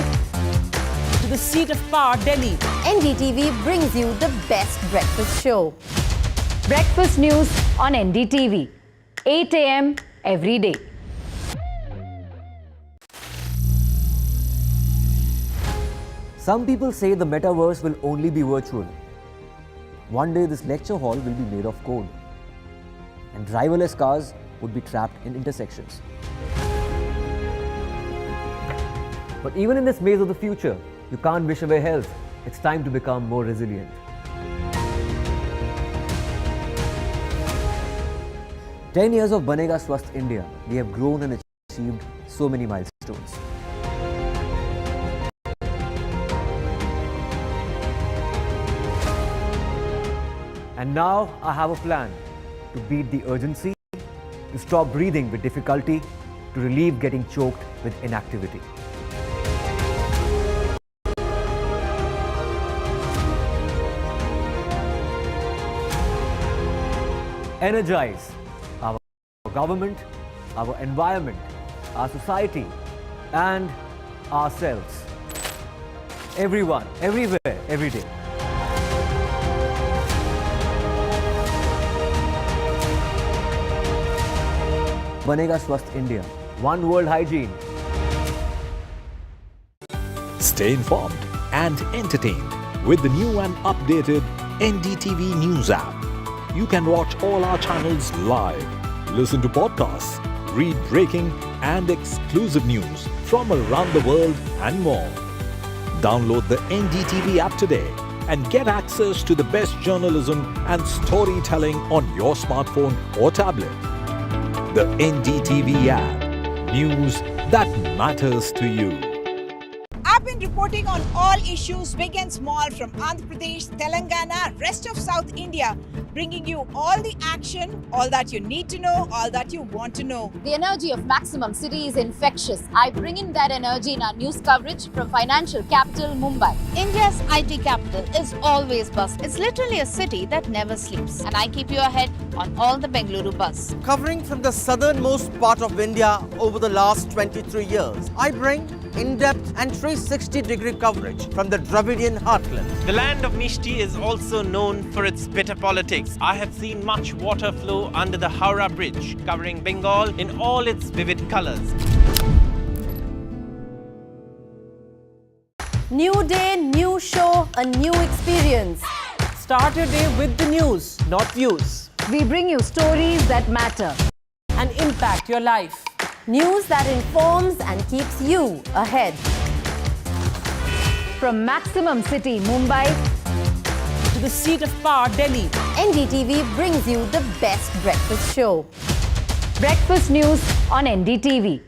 to the seat of power, Delhi, NDTV brings you the best breakfast show. Breakfast news on NDTV, 8 a.m. every day. Some people say the metaverse will only be virtual. One day this lecture hall will be made of code, and driverless cars would be trapped in intersections. But even in this maze of the future, you can't wish away health. It's time to become more resilient. "10 years of Banega Swasth India, we have grown and achieved so many milestones. And now I have a plan to beat the urgency, to stop breathing with difficulty, to relieve getting choked with inactivity. Energize our government, our environment, our society, and ourselves. Everyone, everywhere, every day. Banega Swasth India. One world hygiene. Stay informed and entertained with the new and updated NDTV News app. You can watch all our channels live, listen to podcasts, read breaking and exclusive news from around the world and more. Download the NDTV app today and get access to the best journalism and storytelling on your smartphone or tablet. The NDTV app. News that matters to you. I've been reporting on all issues big and small from Andhra Pradesh, Telangana, rest of South India, bringing you all the action, all that you need to know, all that you want to know. The energy of Maximum City is infectious. I bring in that energy in our news coverage from financial capital Mumbai. India's IT capital is always buzz. It's literally a city that never sleeps. And I keep you ahead on all the Bengaluru buzz. Covering from the southernmost part of India over the last 23 years, I bring in-depth and 360-degree coverage from the Dravidian heartland. The land of Mishti is also known for its bitter politics. I have seen much water flow under the Howrah Bridge, covering Bengal in all its vivid colors. New day, new show, a new experience. Start your day with the news, not views. We bring you stories that matter and impact your life. News that informs and keeps you ahead. From Maximum City, Mumbai, to the seat of power, Delhi, NDTV brings you the best breakfast show. Breakfast news on NDTV,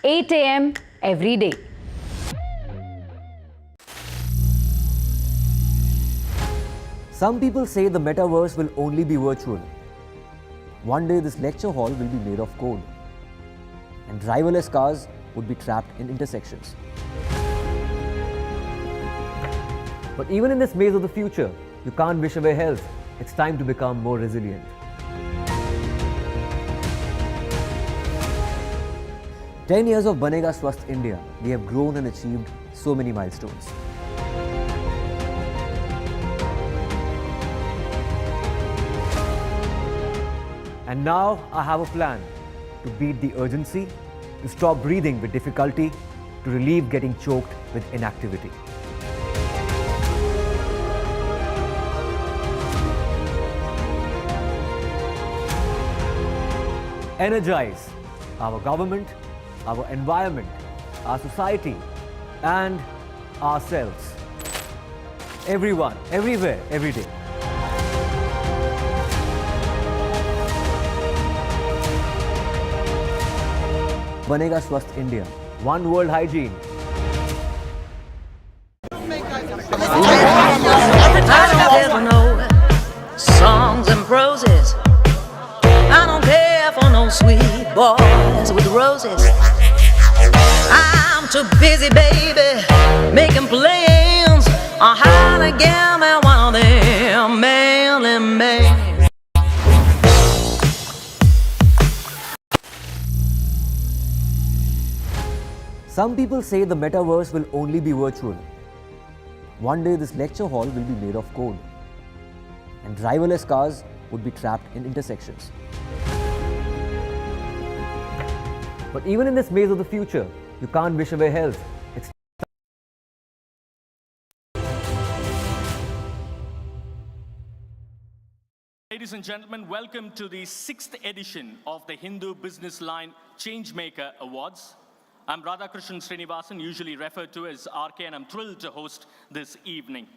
8 a.m. every day. Some people say the metaverse will only be virtual. One day this lecture hall will be made of code, and driverless cars would be trapped in intersections. But even in this maze of the future, you can't wish away health. It's time to become more resilient. "10 years of Banega Swasth India, we have grown and achieved so many milestones. And now I have a plan to beat the urgency, to stop breathing with difficulty, to relieve getting choked with inactivity. Energize our government, our environment, our society, and ourselves. Everyone, everywhere, every day. Banega Swasth India. One world hygiene. I don't ever know songs and proses. I don't care for no sweet boys with roses. I'm too busy, baby, making plans on how to get me one of them mailin' men. Some people say the metaverse will only be virtual. One day this lecture hall will be made of code, and driverless cars would be trapped in intersections. But even in this maze of the future, you can't wish away health. It's Ladies and gentlemen, welcome to the 6th edition of the Hindu Business Line Changemaker Awards. I'm Radhakrishnan Srinivasan, usually referred to as RK, and I'm thrilled to host this evening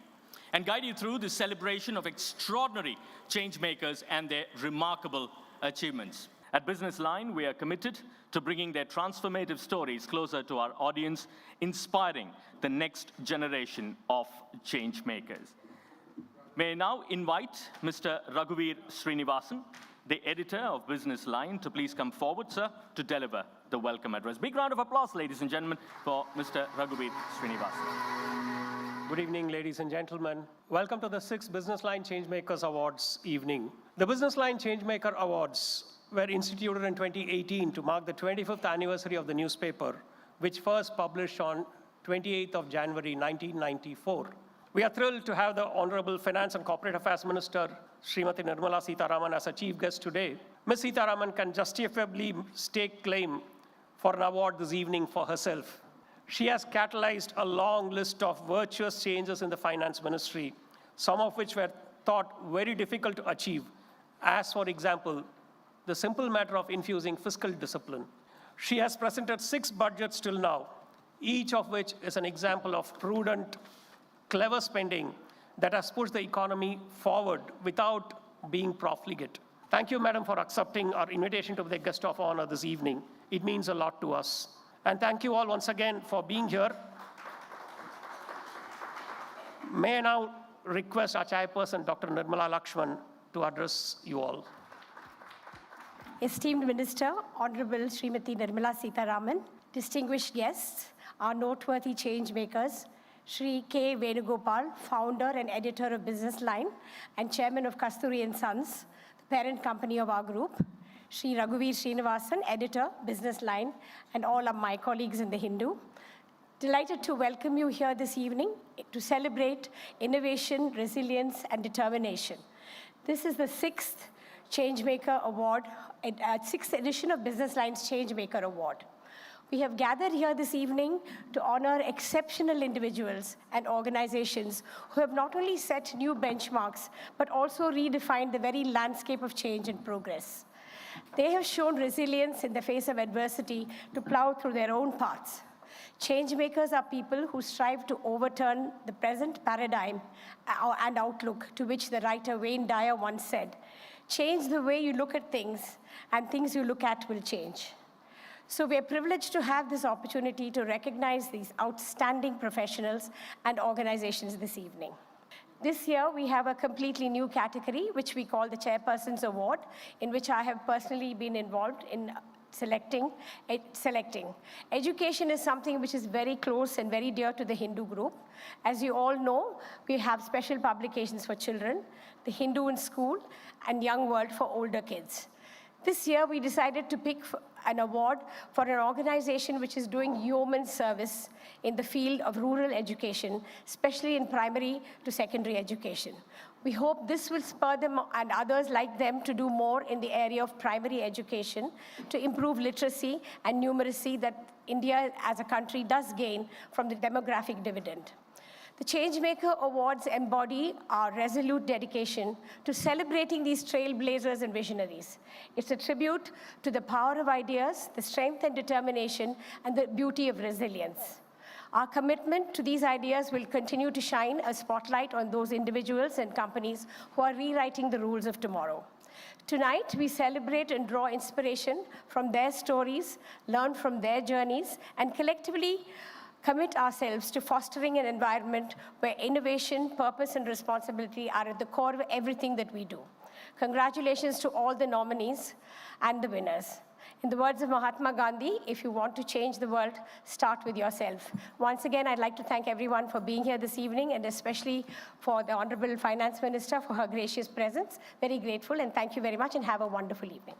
and guide you through the celebration of extraordinary changemakers and their remarkable achievements. At Business Line, we are committed to bringing their transformative stories closer to our audience, inspiring the next generation of changemakers. May I now invite Mr. Raghuveer Srinivasan, the editor of Business Line, to please come forward, sir, to deliver the welcome address. Big round of applause, ladies and gentlemen, for Mr. Raghuveer Srinivasan. Good evening, ladies and gentlemen. Welcome to the 6th Business Line Changemakers Awards evening. The Business Line Changemaker Awards were instituted in 2018 to mark the 25th anniversary of the newspaper, which first published on 28th of January 1994. We are thrilled to have the Honorable Finance and Corporate Affairs Minister, Srimati Nirmala Sitharaman, as a chief guest today. Ms. Sitharaman can justifiably stake claim for an award this evening for herself. She has catalyzed a long list of virtuous changes in the finance ministry, some of which were thought very difficult to achieve, as for example, the simple matter of infusing fiscal discipline. She has presented 6 budgets till now, each of which is an example of prudent, clever spending that has pushed the economy forward without being profligate. Thank you, Madam, for accepting our invitation to be the guest of honor this evening. It means a lot to us. And thank you all once again for being here. May I now request our chairperson, Dr. Nirmala Lakshman, to address you all. Esteemed Minister, Honorable Srimati Nirmala Sitharaman, distinguished guests, our noteworthy change makers, Shri K. Venugopal, founder and editor of Business Line and chairman of Kasturi & Sons, the parent company of our group, Shri Raghuveer Srinivasan, editor, Business Line, and all of my colleagues in the Hindu. Delighted to welcome you here this evening to celebrate innovation, resilience, and determination. This is the 6th Changemaker Award, 6th edition of Business Line's Changemaker Award. We have gathered here this evening to honor exceptional individuals and organizations who have not only set new benchmarks, but also redefined the very landscape of change and progress. They have shown resilience in the face of adversity to plow through their own paths. Changemakers are people who strive to overturn the present paradigm and outlook, to which the writer Wayne Dyer once said, "Change the way you look at things, and things you look at will change." So we are privileged to have this opportunity to recognize these outstanding professionals and organizations this evening. This year, we have a completely new category, which we call the Chairperson's Award, in which I have personally been involved in selecting. Education is something which is very close and very dear to the Hindu group. As you all know, we have special publications for children, the Hindu in School, and Young World for older kids. This year, we decided to pick an award for an organization which is doing yeoman service in the field of rural education, especially in primary to secondary education. We hope this will spur them and others like them to do more in the area of primary education to improve literacy and numeracy that India as a country does gain from the demographic dividend. The Changemaker Awards embody our resolute dedication to celebrating these trailblazers and visionaries. It's a tribute to the power of ideas, the strength and determination, and the beauty of resilience. Our commitment to these ideas will continue to shine a spotlight on those individuals and companies who are rewriting the rules of tomorrow. Tonight, we celebrate and draw inspiration from their stories, learn from their journeys, and collectively commit ourselves to fostering an environment where innovation, purpose, and responsibility are at the core of everything that we do. Congratulations to all the nominees and the winners. In the words of Mahatma Gandhi, if you want to change the world, start with yourself. Once again, I'd like to thank everyone for being here this evening, and especially for the Honorable Finance Minister for her gracious presence. Very grateful, and thank you very much, and have a wonderful evening.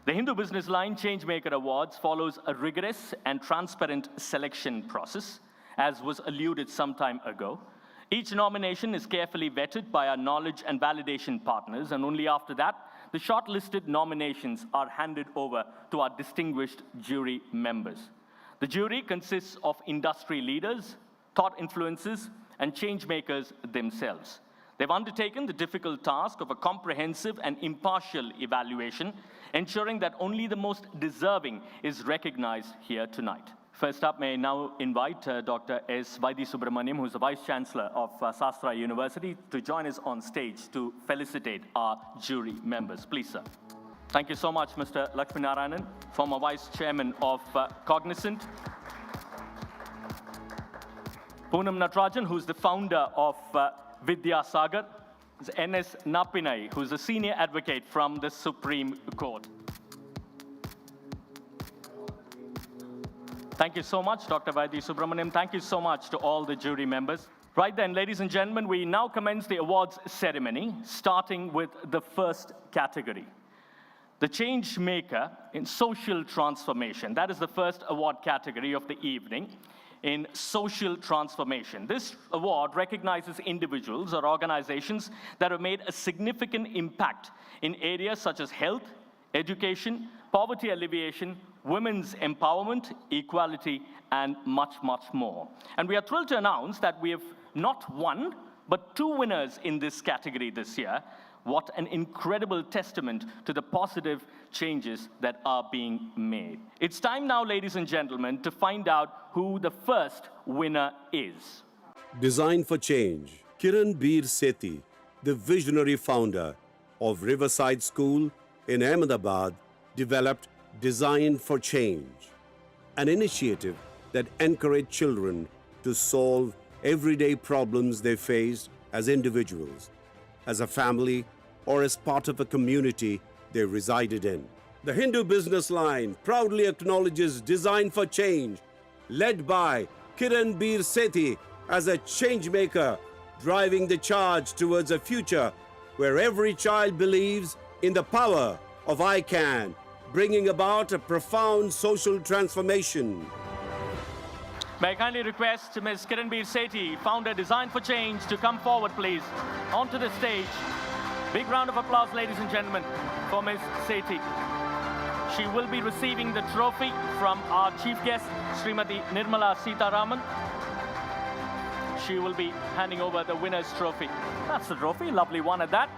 The Hindu Business Line Changemaker Awards follows a rigorous and transparent selection process, as was alluded some time ago. Each nomination is carefully vetted by our knowledge and validation partners, and only after that, the shortlisted nominations are handed over to our distinguished jury members. The jury consists of industry leaders, thought influencers, and changemakers themselves. They've undertaken the difficult task of a comprehensive and impartial evaluation, ensuring that only the most deserving is recognized here tonight. First up, may I now invite Dr. S. Vaidhi Subramaniam, who's the Vice Chancellor of Sastra University, to join us on stage to felicitate our jury members. Please, sir. Thank you so much, Mr. Lakshminarayanan, former Vice Chairman of Cognizant. Poonam Natarajan, who's the founder of Vidya Sagar. N.S. Napinai, who's a senior advocate from the Supreme Court. Thank you so much, Dr. Vaidhi Subramaniam. Thank you so much to all the jury members. Right then, ladies and gentlemen, we now commence the awards ceremony, starting with the first category. The Change Maker in Social Transformation. That is the first award category of the evening. In social transformation. This award recognizes individuals or organizations that have made a significant impact in areas such as health, education, poverty alleviation, women's empowerment, equality, and much, much more. And we are thrilled to announce that we have not one, but 2 winners in this category this year. What an incredible testament to the positive changes that are being made. It's time now, ladies and gentlemen, to find out who the first winner is. Design for Change. Kiran Bir Sethi, the visionary founder of Riverside School in Ahmedabad, developed Design for Change, an initiative that encouraged children to solve everyday problems they faced as individuals, as a family, or as part of a community they resided in. The Hindu Business Line proudly acknowledges Design for Change, led by Kiran Bir Sethi as a change maker, driving the charge towards a future where every child believes in the power of I Can, bringing about a profound social transformation. May I kindly request Ms. Kiran Bir Sethi, founder Design for Change, to come forward, please, onto the stage. Big round of applause, ladies and gentlemen, for Ms. Sethi. She will be receiving the trophy from our chief guest, Srimati Nirmala Sitharaman. She will be handing over the winner's trophy. That's the trophy, lovely one at that.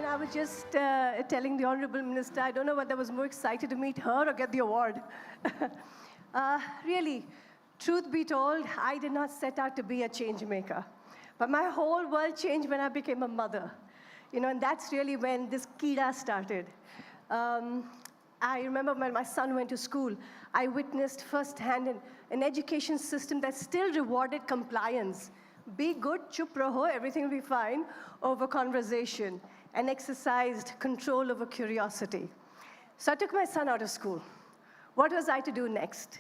I was just telling the Honorable Minister, I don't know whether I was more excited to meet her or get the award. Really, truth be told, I did not set out to be a change maker. But my whole world changed when I became a mother. And that's really when this Kida started. I remember when my son went to school, I witnessed firsthand an education system that still rewarded compliance. Be good, chup raho, everything will be fine, over conversation, and exercised control over curiosity. So I took my son out of school. What was I to do next?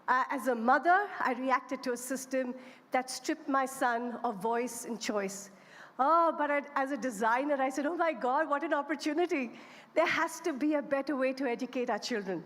As a mother, I reacted to a system that stripped my son of voice and choice. But as a designer, I said, oh my God, what an opportunity. There has to be a better way to educate our children.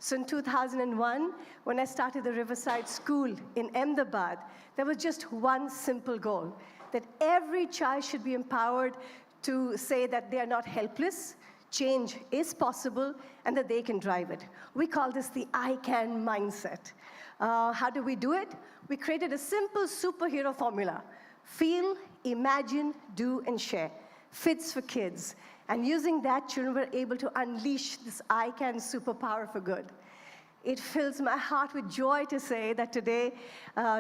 So in 2001, when I started the Riverside School in Ahmedabad, there was just one simple goal, that every child should be empowered to say that they are not helpless, change is possible, and that they can drive it. We call this the I Can mindset. How do we do it? We created a simple superhero formula. Feel, imagine, do, and share. Fits for kids. And using that, children were able to unleash this I Can superpower for good. It fills my heart with joy to say that today,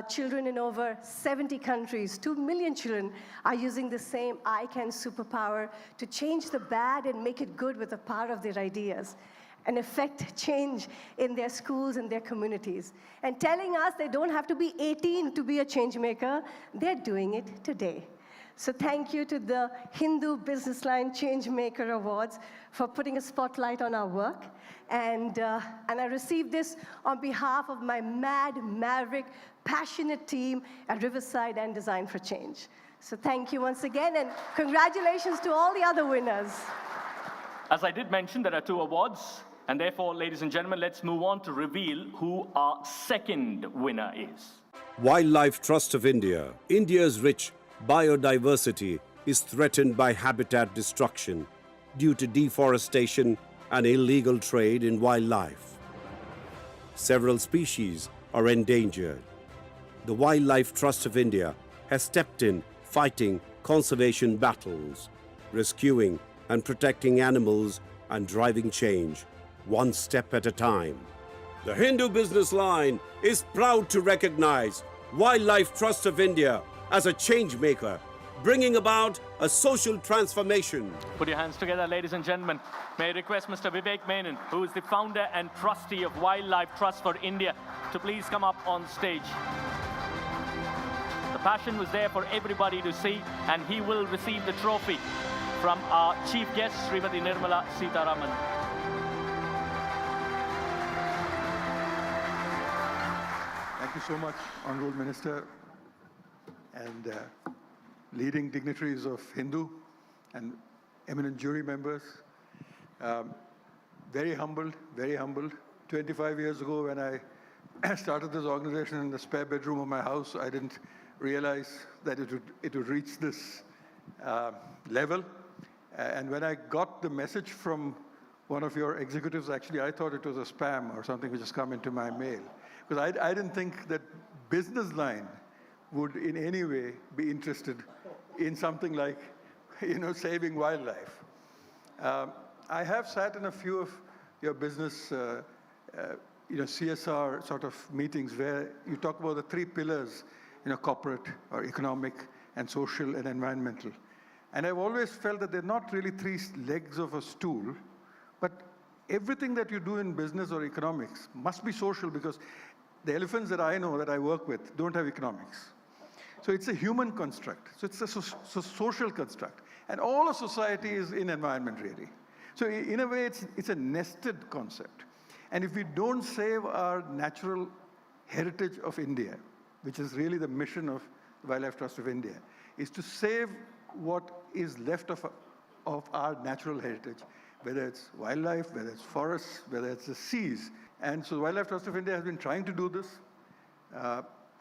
children in over 70 countries, 2 million children, are using the same I Can superpower to change the bad and make it good with the power of their ideas, and effect change in their schools and their communities. And telling us they don't have to be 18 to be a change maker, they're doing it today. So thank you to the Hindu Business Line Change Maker Awards for putting a spotlight on our work. And I received this on behalf of my mad, maverick, passionate team at Riverside and Design for Change. So thank you once again, and congratulations to all the other winners. As I did mention, there are 2 awards. And therefore, ladies and gentlemen, let's move on to reveal who our second winner is. Wildlife Trust of India. India's rich biodiversity is threatened by habitat destruction due to deforestation and illegal trade in wildlife. Several species are endangered. The Wildlife Trust of India has stepped in fighting conservation battles, rescuing and protecting animals and driving change one step at a time. The Hindu Business Line is proud to recognize Wildlife Trust of India as a change maker, bringing about a social transformation. Put your hands together, ladies and gentlemen. May I request Mr. Vivek Menon, who is the founder and trustee of Wildlife Trust for India, to please come up on stage. The passion was there for everybody to see, and he will receive the trophy from our chief guest, Srimati Nirmala Sitharaman. Thank you so much, Honorable Minister, and leading dignitaries of Hindu and eminent jury members. Very humbled, very humbled. 25 years ago, when I started this organization in the spare bedroom of my house, I didn't realize that it would reach this level. And when I got the message from one of your executives, actually, I thought it was a spam or something which has come into my mail. Because I didn't think that Business Line would in any way be interested in something like, saving wildlife. I have sat in a few of your business, CSR sort of meetings where you talk about the three pillars, corporate or economic and social and environmental. And I've always felt that they're not really three legs of a stool, but everything that you do in business or economics must be social, because the elephants that I know, that I work with, don't have economics. So it's a human construct. So it's a social construct. And all of society is in environment, really. So in a way, it's a nested concept. And if we don't save our natural heritage of India, which is really the mission of the Wildlife Trust of India, is to save what is left of our natural heritage, whether it's wildlife, whether it's forests, whether it's the seas. And so the Wildlife Trust of India has been trying to do this,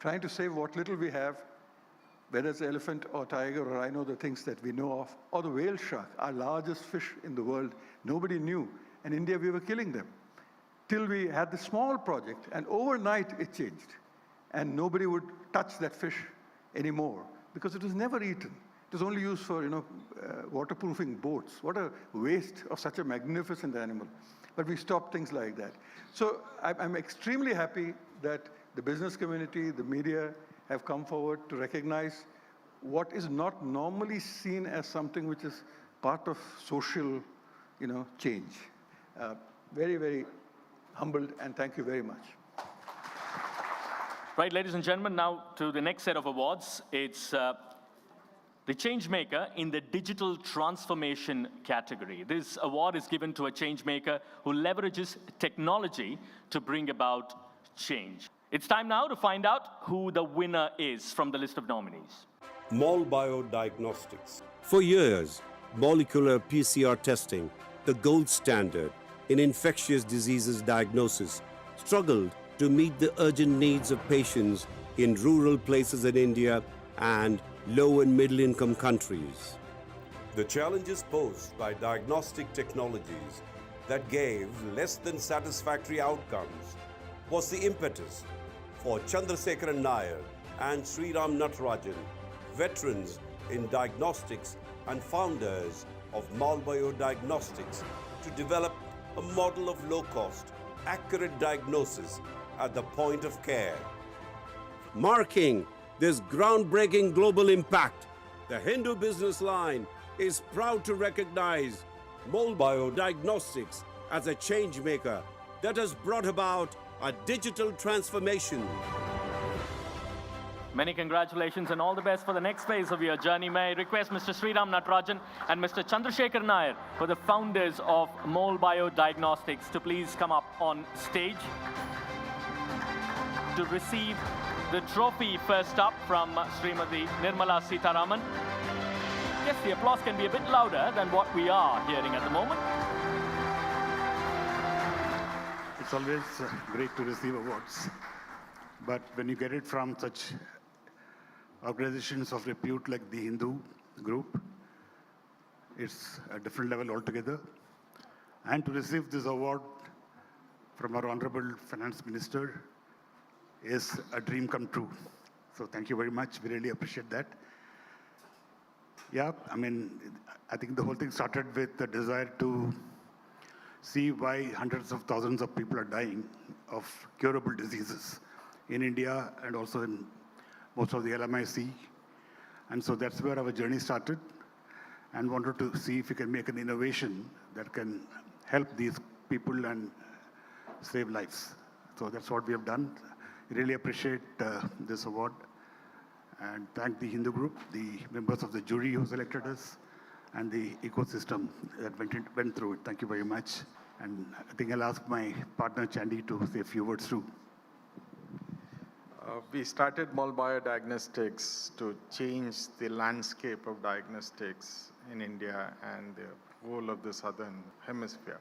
trying to save what little we have, whether it's elephant or tiger or rhino, the things that we know of, or the whale shark, our largest fish in the world. Nobody knew. In India, we were killing them. Till we had this small project, and overnight it changed. And nobody would touch that fish anymore, because it was never eaten. It was only used for, waterproofing boats. What a waste of such a magnificent animal. But we stopped things like that. So I'm extremely happy that the business community, the media, have come forward to recognize what is not normally seen as something which is part of social, change. Very, very humbled, and thank you very much. Right, ladies and gentlemen, now to the next set of awards. It's the Changemaker in the Digital Transformation category. This award is given to a changemaker who leverages technology to bring about change. It's time now to find out who the winner is from the list of nominees. Mall Biodiagnostics. For years, molecular PCR testing, the gold standard in infectious diseases diagnosis, struggled to meet the urgent needs of patients in rural places in India and low and middle income countries. The challenges posed by diagnostic technologies that gave less than satisfactory outcomes was the impetus for Chandrasekaran Nair and Sriram Natarajan, veterans in diagnostics and founders of Mall Biodiagnostics, to develop a model of low-cost, accurate diagnosis at the point of care. Marking this groundbreaking global impact, the Hindu Business Line is proud to recognize Mall Biodiagnostics as a change maker that has brought about a digital transformation. Many congratulations and all the best for the next phase of your journey. May I request Mr. Sriram Natarajan and Mr. Chandrasekhar Nair, for the founders of Mall Biodiagnostics, to please come up on stage to receive the trophy. First up from Srimati Nirmala Sitharaman. Yes, the applause can be a bit louder than what we are hearing at the moment. It's always great to receive awards, but when you get it from such organizations of repute like the Hindu group, it's a different level altogether. And to receive this award from our Honorable Finance Minister is a dream come true. So thank you very much. We really appreciate that. Yeah, I think the whole thing started with the desire to see why hundreds of thousands of people are dying of curable diseases in India and also in most of the LMIC. And so that's where our journey started, and wanted to see if we can make an innovation that can help these people and save lives. So that's what we have done. Really appreciate this award, and thank the Hindu group, the members of the jury who selected us, and the ecosystem that went through it. Thank you very much. And I think I'll ask my partner Chandy to say a few words too. We started Mall Biodiagnostics to change the landscape of diagnostics in India and the whole of the southern hemisphere.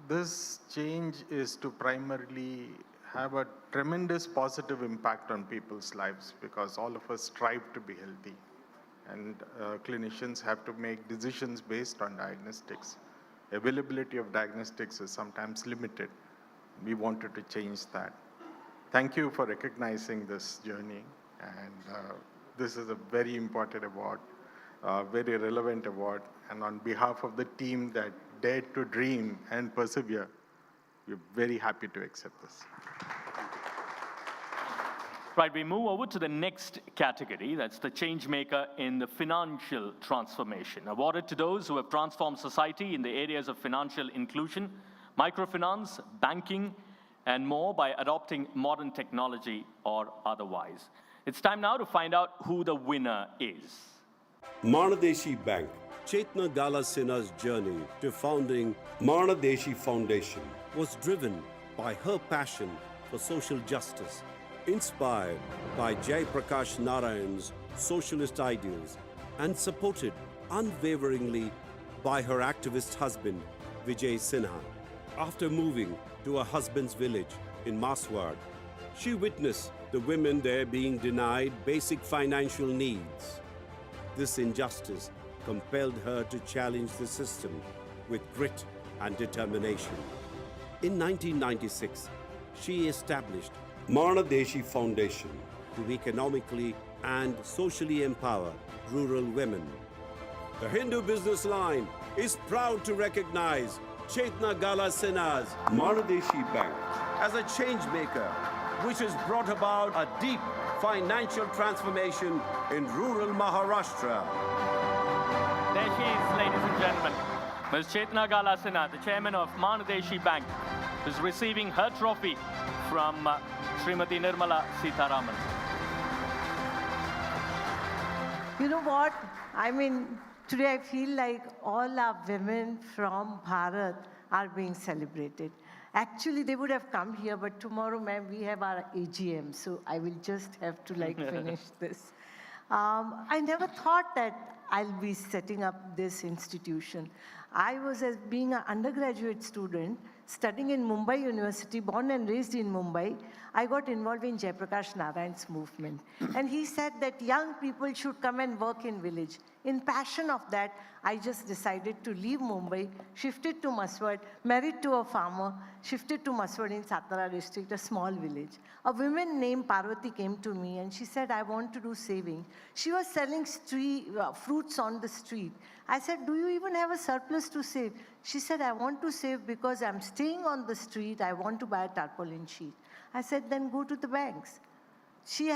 This change is to primarily have a tremendous positive impact on people's lives, because all of us strive to be healthy. and clinicians have to make decisions based on diagnostics. Availability of diagnostics is sometimes limited. We wanted to change that. Thank you for recognizing this journey, and this is a very important award, very relevant award, and on behalf of the team that dared to dream and persevere, we're very happy to accept this. Right, we move over to the next category. That's the change maker in the financial transformation, awarded to those who have transformed society in the areas of financial inclusion, microfinance, banking, and more by adopting modern technology or otherwise. It's time now to find out who the winner is. Manadeshi Bank, Chetna Gala Sinha's journey to founding Manadeshi Foundation was driven by her passion for social justice, inspired by Jai Prakash Narayan's socialist ideals, and supported unwaveringly by her activist husband, Vijay Sinha. After moving to her husband's village in Maswad, she witnessed the women there being denied basic financial needs. This injustice compelled her to challenge the system with grit and determination. In 1996, she established Manadeshi Foundation to economically and socially empower rural women. The Hindu Business Line is proud to recognize Chetna Gala Sinha's Manadeshi Bank as a change maker, which has brought about a deep financial transformation in rural Maharashtra. There she is, ladies and gentlemen. Ms. Chetna Gala Sinha, the chairman of Manadeshi Bank, is receiving her trophy from Srimati Nirmala Sitharaman. You know what? I mean, today I feel like all our women from Bharat are being celebrated. Actually, they would have come here, but tomorrow, ma'am, we have our AGM, so I will just have to finish this. I never thought that I'll be setting up this institution. I was, as being an undergraduate student, studying in Mumbai University, born and raised in Mumbai, I got involved in Jai Prakash Narayan's movement. And he said that young people should come and work in village. In passion of that, I just decided to leave Mumbai, shifted to Maswad, married to a farmer, shifted to Maswad in Satara district, a small village. A woman named Parvati came to me and she said, I want to do saving. She was selling fruits on the street. I said, do you even have a surplus to save? She said, I want to save because I'm staying on the street. I want to buy a tarpaulin sheet. I said, then go to the banks. She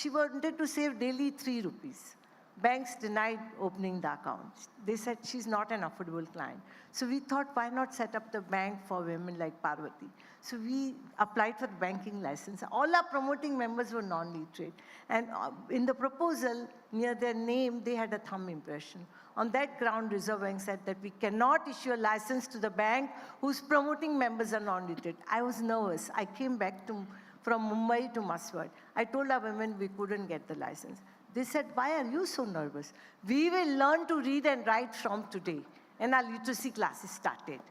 wanted to save daily 3 rupees. Banks denied opening the account. They said she's not an affordable client. So we thought, why not set up the bank for women like Parvati? So we applied for the banking license. All our promoting members were non-literate. And in the proposal, near their name, they had a thumb impression. On that ground, Reserve Bank said that we cannot issue a license to the bank whose promoting members are non-literate. I was nervous. I came back from Mumbai to Maswad. I told our women we couldn't get the license. They said, why are you so nervous? We will learn to read and write from today. And our literacy classes started.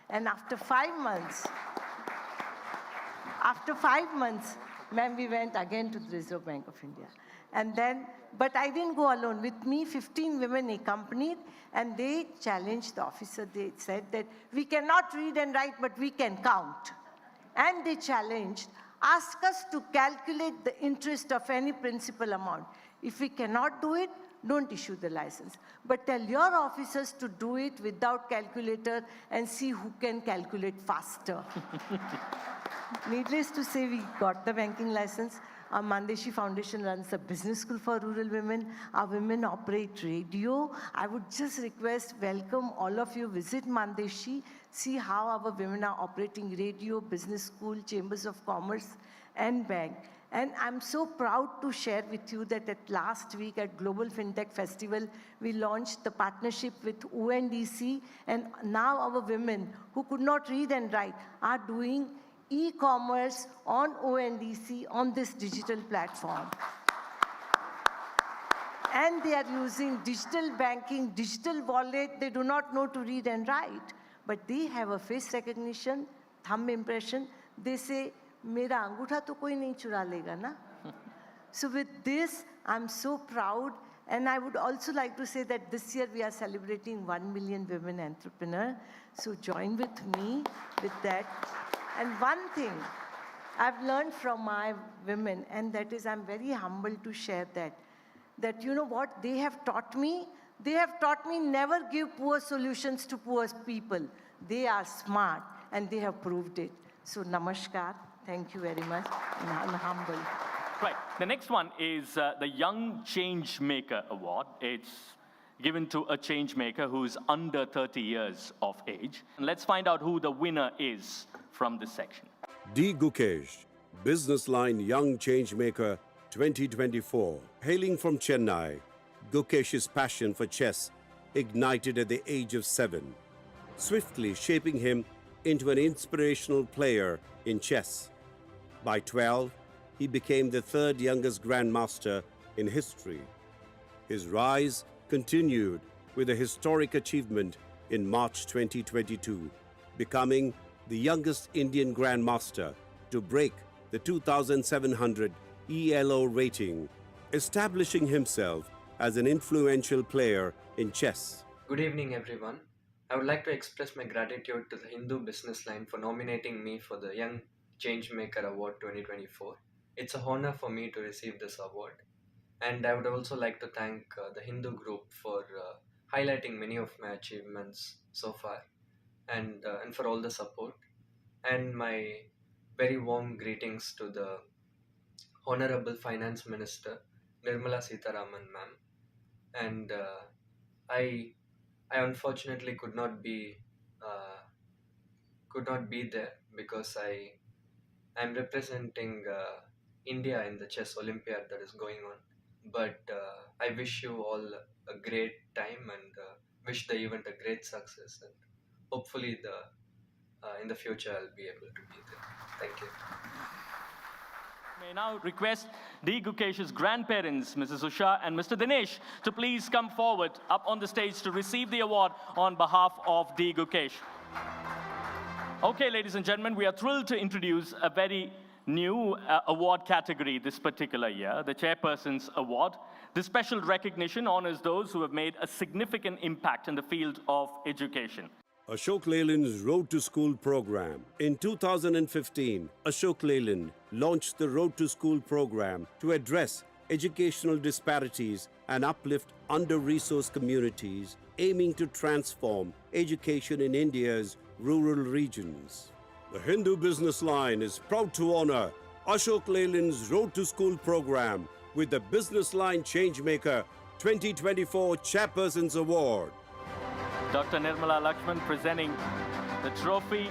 And after 5 months, ma'am, we went again to the Reserve Bank of India. And then, but I didn't go alone. With me, 15 women accompanied, and they challenged the officer. They said that we cannot read and write, but we can count. And they challenged, ask us to calculate the interest of any principal amount. If we cannot do it, don't issue the license. But tell your officers to do it without calculator and see who can calculate faster. Needless to say, we got the banking license. Our Manadeshi Foundation runs a business school for rural women. Our women operate radio. I would just request, welcome all of you, visit Manadeshi, see how our women are operating radio, business school, chambers of commerce, and bank. And I'm so proud to share with you that last week at Global FinTech Festival, we launched the partnership with ONDC, and now our women who could not read and write are doing e-commerce on ONDC on this digital platform. And they are using digital banking, digital wallet. They do not know to read and write, but they have a face recognition, thumb impression. They say, मेरा अंगूठा तो कोई नहीं चुरा लेगा ना. So with this, I'm so proud, And I would also like to say that this year we are celebrating 1 million women entrepreneurs. So join with me with that. And one thing I've learned from my women, and that is I'm very humbled to share that you know what they have taught me? They have taught me never give poor solutions to poor people. They are smart and they have proved it. So namaskar, thank you very much, and I'm humble. Right. The next one is the Young Change Maker Award. It's given to a change maker who's under 30 years of age. And let's find out who the winner is from this section. D. Gukesh, Business Line Young Changemaker 2024. Hailing from Chennai, Gukesh's passion for chess ignited at the age of 7, swiftly shaping him into an inspirational player in chess. By 12, he became the 3rd youngest grandmaster in history. His rise continued with a historic achievement in March 2022, becoming the youngest Indian grandmaster to break the 2,700 ELO rating, establishing himself as an influential player in chess. Good evening, everyone. I would like to express my gratitude to the Hindu Business Line for nominating me for the Young Changemaker Award 2024. It's an honor for me to receive this award. And I would also like to thank the Hindu group for highlighting many of my achievements so far, and for all the support. And my very warm greetings to the Honorable Finance Minister, Nirmala Sitharaman ma'am. And I unfortunately could not be there because I'm representing India in the chess Olympiad that is going on. But I wish you all a great time and wish the event a great success. And hopefully in the future I'll be able to be there. Thank you. May now request D. Gukesh's grandparents, Mrs. Usha and Mr. Dinesh, to please come forward up on the stage to receive the award on behalf of D. Gukesh. Okay, ladies and gentlemen, we are thrilled to introduce a very new award category this particular year, the Chairperson's Award. This special recognition honors those who have made a significant impact in the field of education. Ashok Leyland's Road to School program. In 2015, Ashok Leyland launched the Road to School program to address educational disparities and uplift under-resourced communities, aiming to transform education in India's rural regions. The Hindu Business Line is proud to honor Ashok Leyland's Road to School program with the Business Line Changemaker 2024 Chairperson's Award. Dr. Nirmala Lakshman presenting the trophy.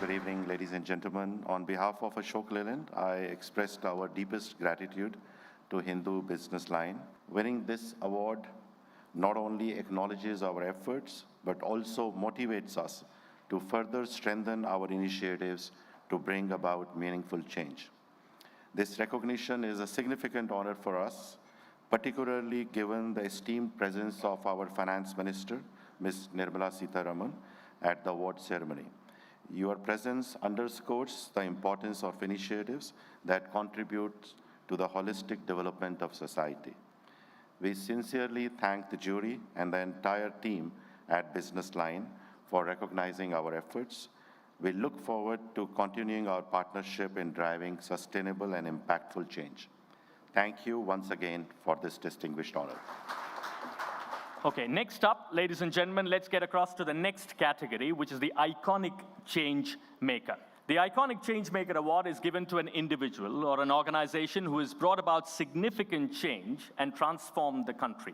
Good evening, ladies and gentlemen. On behalf of Ashok Leyland, I expressed our deepest gratitude to Hindu Business Line. Winning this award not only acknowledges our efforts, but also motivates us to further strengthen our initiatives to bring about meaningful change. This recognition is a significant honor for us, particularly given the esteemed presence of our Finance Minister, Ms. Nirmala Sitharaman, at the award ceremony. Your presence underscores the importance of initiatives that contribute to the holistic development of society. We sincerely thank the jury and the entire team at Business Line for recognizing our efforts. We look forward to continuing our partnership in driving sustainable and impactful change. Thank you once again for this distinguished honor. Okay, next up, ladies and gentlemen, let's get across to the next category, which is the Iconic Change Maker. The Iconic Change Maker Award is given to an individual or an organization who has brought about significant change and transformed the country.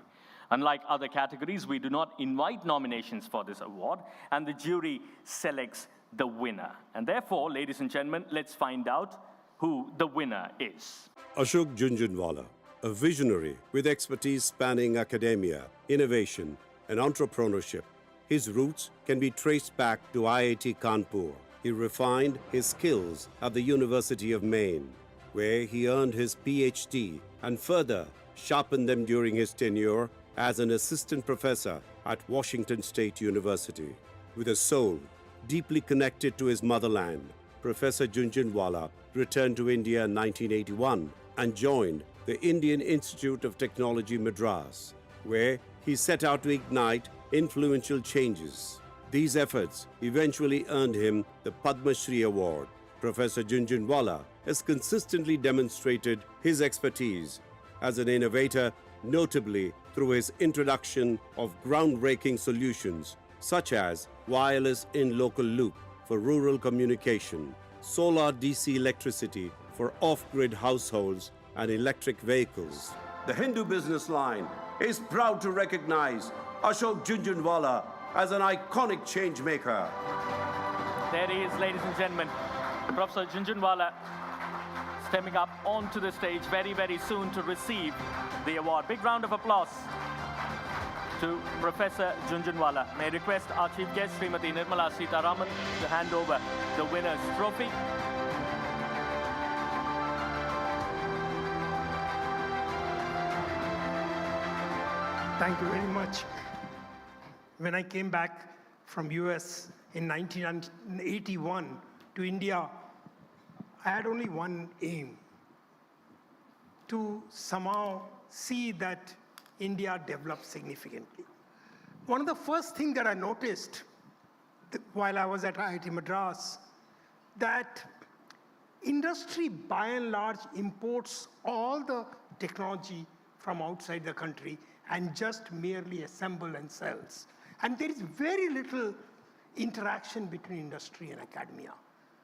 Unlike other categories, we do not invite nominations for this award, and the jury selects the winner. And therefore, ladies and gentlemen, let's find out who the winner is. Ashok Junjunwala, a visionary with expertise spanning academia, innovation, and entrepreneurship. His roots can be traced back to IIT Kanpur. He refined his skills at the University of Maine, where he earned his PhD and further sharpened them during his tenure as an assistant professor at Washington State University. With a soul deeply connected to his motherland, Professor Jhunjhunwala returned to India in 1981 and joined the Indian Institute of Technology Madras, where he set out to ignite influential changes. These efforts eventually earned him the Padma Shri Award. Professor Jhunjhunwala has consistently demonstrated his expertise as an innovator, notably through his introduction of groundbreaking solutions such as wireless in-local loop for rural communication, solar DC electricity for off-grid households and electric vehicles. The Hindu Business Line is proud to recognize Ashok Jhunjhunwala as an iconic change maker. There he is, ladies and gentlemen. Professor Jhunjhunwala stepping up onto the stage very, very soon to receive the award. Big round of applause to Professor Jhunjhunwala. May I request our Chief Guest, Srimati Nirmala Sitharaman, to hand over the winner's trophy. Thank you very much. When I came back from US in 1981 to India, I had only one aim: to somehow see that India developed significantly. One of the first things that I noticed while I was at IIT Madras, that industry by and large imports all the technology from outside the country and just merely assemble and sells. And there is very little interaction between industry and academia.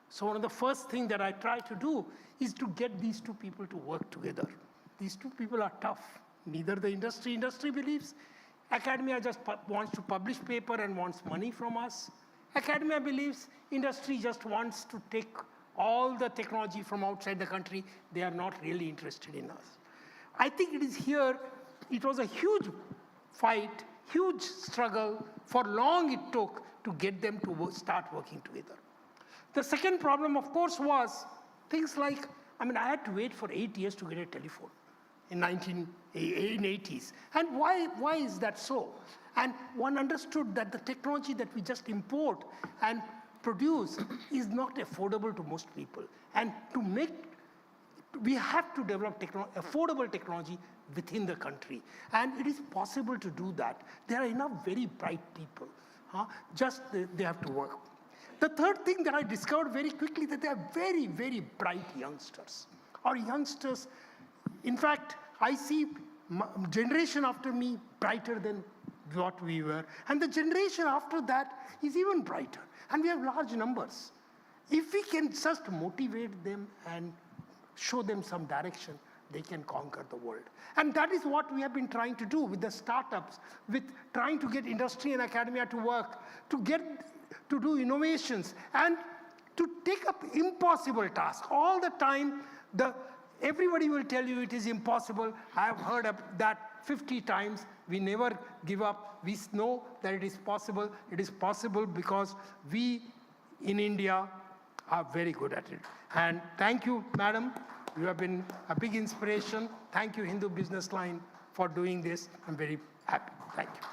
So one of the first things that I try to do is to get these two people to work together. These two people are tough. Neither the industry believes. Academia just wants to publish paper and wants money from us. Academia believes industry just wants to take all the technology from outside the country. They are not really interested in us. I think it is here, it was a huge fight, huge struggle. For long it took to get them to start working together. The second problem, of course, was things like, I had to wait for 8 years to get a telephone in 1980s. And why is that so? And one understood that the technology that we just import and produce is not affordable to most people. And we have to develop affordable technology within the country. And it is possible to do that. There are enough very bright people. They have to work. The third thing that I discovered very quickly, that they are very, very bright youngsters. Our youngsters, in fact, I see generation after me brighter than what we were. And the generation after that is even brighter. And we have large numbers. If we can just motivate them and show them some direction, they can conquer the world. And that is what we have been trying to do with the startups, with trying to get industry and academia to work, to do innovations, and to take up impossible tasks. All the time, everybody will tell you it is impossible. I have heard of that 50 times. We never give up. We know that it is possible. It is possible because we in India are very good at it. And thank you, madam. You have been a big inspiration. Thank you, Hindu Business Line, for doing this. I'm very happy. Thank you.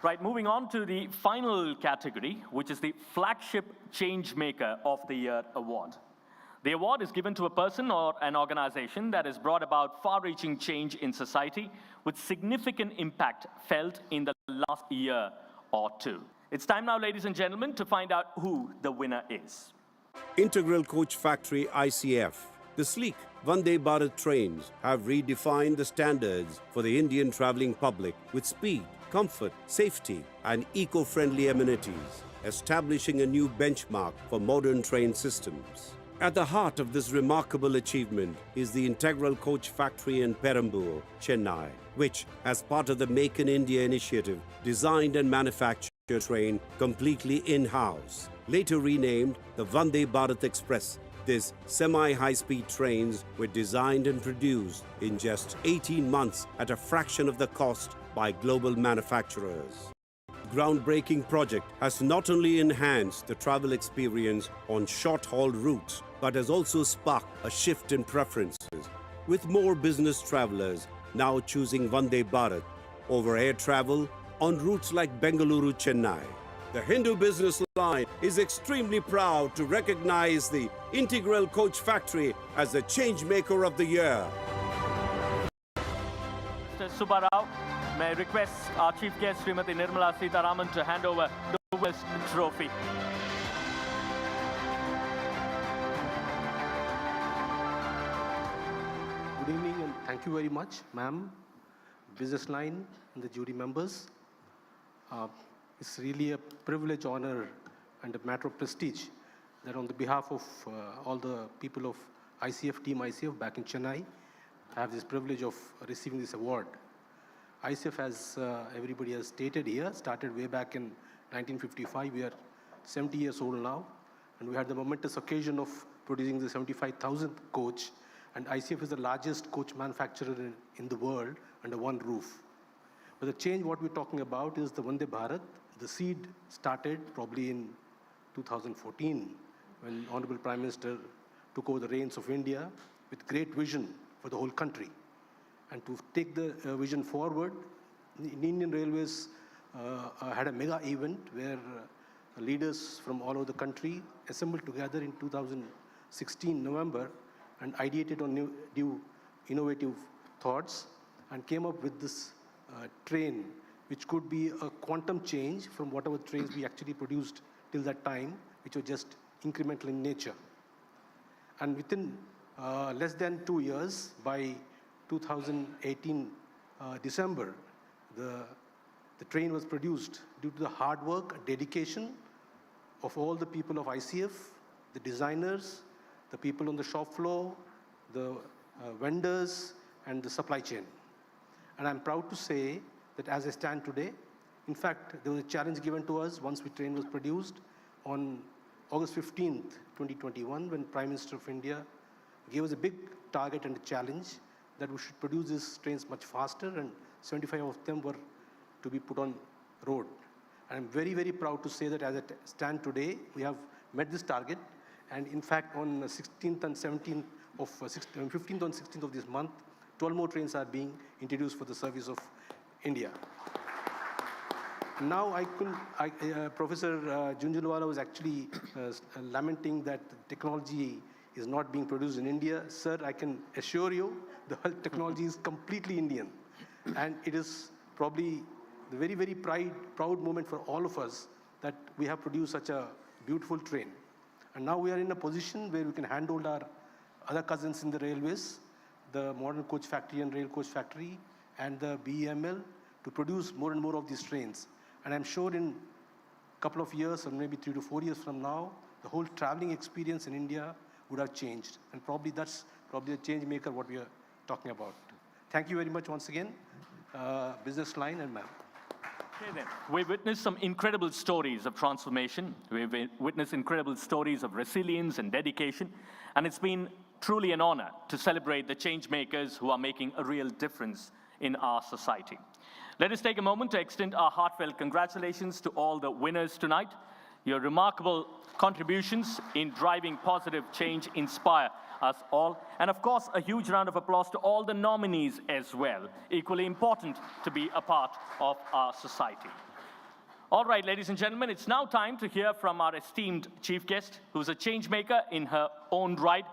Right, moving on to the final category, which is the Flagship Changemaker of the Year Award. The award is given to a person or an organization that has brought about far-reaching change in society with significant impact felt in the last year or two. It's time now, ladies and gentlemen, to find out who the winner is. Integral Coach Factory ICF. The sleek Vande Bharat trains have redefined the standards for the Indian travelling public with speed, comfort, safety and eco-friendly amenities, establishing a new benchmark for modern train systems. At the heart of this remarkable achievement is the Integral Coach Factory in Perambur, Chennai, which, as part of the Make in India initiative, designed and manufactured a train completely in-house. Later renamed the Vande Bharat Express, these semi-high-speed trains were designed and produced in just 18 months at a fraction of the cost by global manufacturers. Groundbreaking project has not only enhanced the travel experience on short-haul routes, but has also sparked a shift in preferences, with more business travelers now choosing Vande Bharat over air travel on routes like Bengaluru-Chennai. The Hindu Business Line is extremely proud to recognize the Integral Coach Factory as the Changemaker of the Year. Mr. Subbarao, may I request our Chief Guest, Srimati Nirmala Sitharaman, to hand over the West Trophy. Good evening and thank you very much, ma'am, Business Line and the jury members. It's really a privilege, honor and a matter of prestige that on the behalf of all the people of ICF, Team ICF back in Chennai, I have this privilege of receiving this award. ICF, as everybody has stated here, started way back in 1955. We are 70 years old now, and we had the momentous occasion of producing the 75,000th coach, and ICF is the largest coach manufacturer in the world under one roof. But the change what we're talking about is the Vande Bharat. The seed started probably in 2014 when Honorable Prime Minister took over the reins of India with great vision for the whole country. And to take the vision forward, the Indian Railways had a mega event where leaders from all over the country assembled together in 2016 November and ideated on new innovative thoughts and came up with this train, which could be a quantum change from whatever trains we actually produced till that time, which were just incremental in nature. And within less than 2 years, by 2018 December, the train was produced due to the hard work, dedication of all the people of ICF, the designers, the people on the shop floor, the vendors, and the supply chain. And I'm proud to say that as I stand today, in fact, there was a challenge given to us once the train was produced on August 15th, 2021, when Prime Minister of India gave us a big target and a challenge that we should produce these trains much faster, and 75 of them were to be put on road. And I'm very, very proud to say that as I stand today, we have met this target. And in fact, on 16th and 17th of 15th and 16th of this month, 12 more trains are being introduced for the service of India. Now, Professor Jhunjhunwala was actually lamenting that technology is not being produced in India. Sir, I can assure you, the whole technology is completely Indian. And it is probably the very, very proud moment for all of us that we have produced such a beautiful train. And now we are in a position where we can handhold our other cousins in the railways, the modern coach factory and rail coach factory, and the BEML, to produce more and more of these trains. And I'm sure in a couple of years, or maybe 3 to 4 years from now, the whole traveling experience in India would have changed. And probably that's probably a change maker what we are talking about. Thank you very much once again, Business Line and ma'am. Okay then. We've witnessed some incredible stories of transformation. We've witnessed incredible stories of resilience and dedication. And it's been truly an honor to celebrate the change makers who are making a real difference in our society. Let us take a moment to extend our heartfelt congratulations to all the winners tonight. Your remarkable contributions in driving positive change inspire us all. And of course, a huge round of applause to all the nominees as well. Equally important to be a part of our society. All right, ladies and gentlemen, it's now time to hear from our esteemed chief guest, who's a change maker in her own right.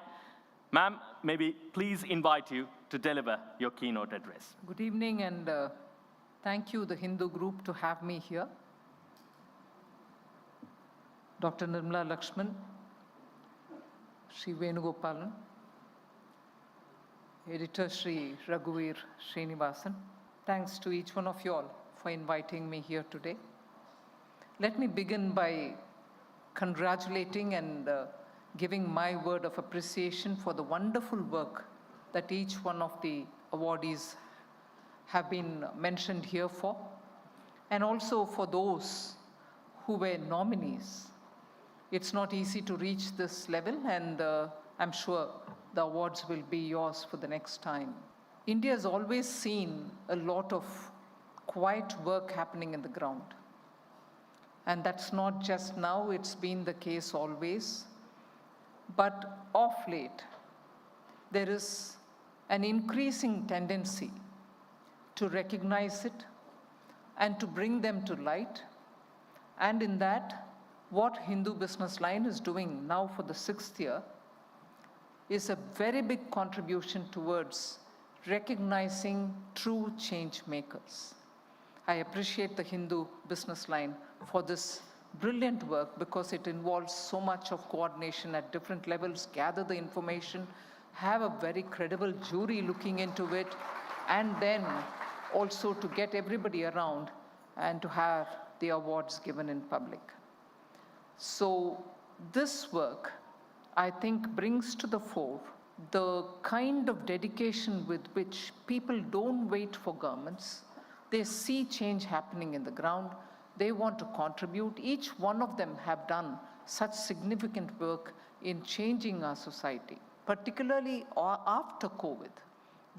Ma'am, may we please invite you to deliver your keynote address. Good evening, and thank you, the Hindu group, to have me here. Dr. Nirmala Lakshman, Sri Venugopalan, Editor Sri Raghuveer Srinivasan. Thanks to each one of you all for inviting me here today. Let me begin by congratulating and giving my word of appreciation for the wonderful work that each one of the awardees have been mentioned here for, and also for those who were nominees. It's not easy to reach this level, and I'm sure the awards will be yours for the next time. India has always seen a lot of quiet work happening in the ground. And that's not just now, it's been the case always. But of late, there is an increasing tendency to recognize it and to bring them to light And in that, what Hindu Business Line is doing now for the 6th year is a very big contribution towards recognizing true change makers. I appreciate the Hindu Business Line for this brilliant work because it involves so much of coordination at different levels, gather the information, have a very credible jury looking into it, and then also to get everybody around and to have the awards given in public. So this work, I think, brings to the fore the kind of dedication with which people don't wait for governments. They see change happening in the ground. They want to contribute. Each one of them have done such significant work in changing our society, particularly after COVID.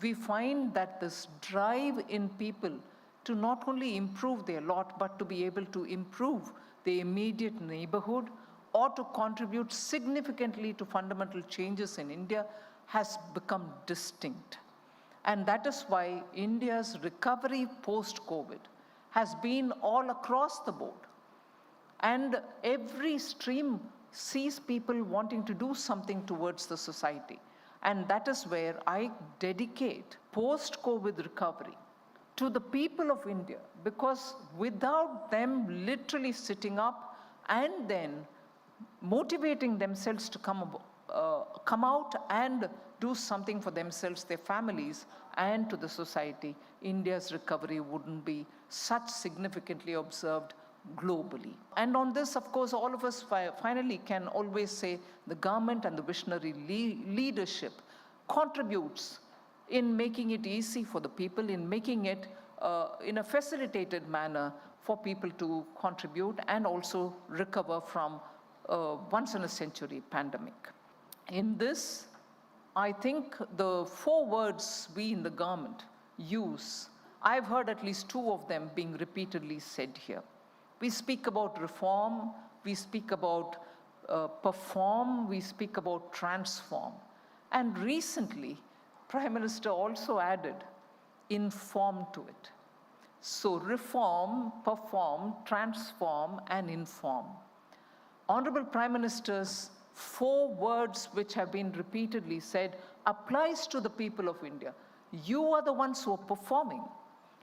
We find that this drive in people to not only improve their lot, but to be able to improve the immediate neighborhood or to contribute significantly to fundamental changes in India has become distinct. And that is why India's recovery post-COVID has been all across the board. And every stream sees people wanting to do something towards the society. And that is where I dedicate post-COVID recovery to the people of India, because without them literally sitting up and then motivating themselves to come out and do something for themselves, their families, and to the society, India's recovery wouldn't be such significantly observed globally. And on this, of course, all of us finally can always say the government and the visionary leadership contributes in making it easy for the people, in making it in a facilitated manner for people to contribute and also recover from once-in-a-century pandemic. In this, I think the 4 words we in the government use, I've heard at least 2 of them being repeatedly said here. We speak about reform, we speak about perform, we speak about transform. And recently, Prime Minister also added inform to it. So reform, perform, transform, and inform. Honorable Prime Minister's 4 words which have been repeatedly said applies to the people of India. You are the ones who are performing.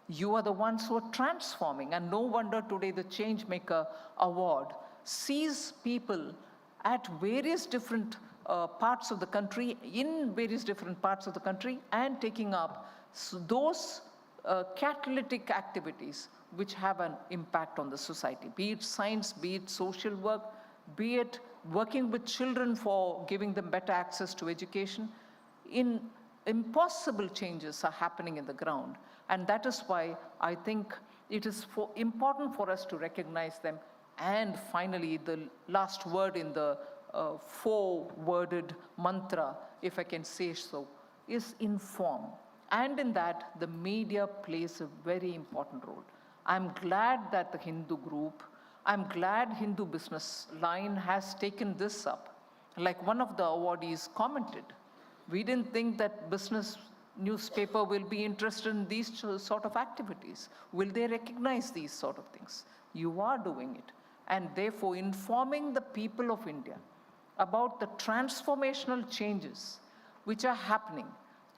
You are the ones who are transforming. And no wonder today the Changemaker Award sees people at various different parts of the country, in various different parts of the country, and taking up those catalytic activities which have an impact on the society, be it science, be it social work, be it working with children for giving them better access to education. Impossible changes are happening in the ground. And that is why I think it is important for us to recognize them. And finally, the last word in the 4-worded mantra, if I can say so, is inform. And in that, the media plays a very important role. I'm glad that the Hindu group, I'm glad Hindu Business Line has taken this up. Like one of the awardees commented, we didn't think that business newspaper will be interested in these sort of activities. Will they recognize these sort of things? You are doing it. And therefore, informing the people of India about the transformational changes which are happening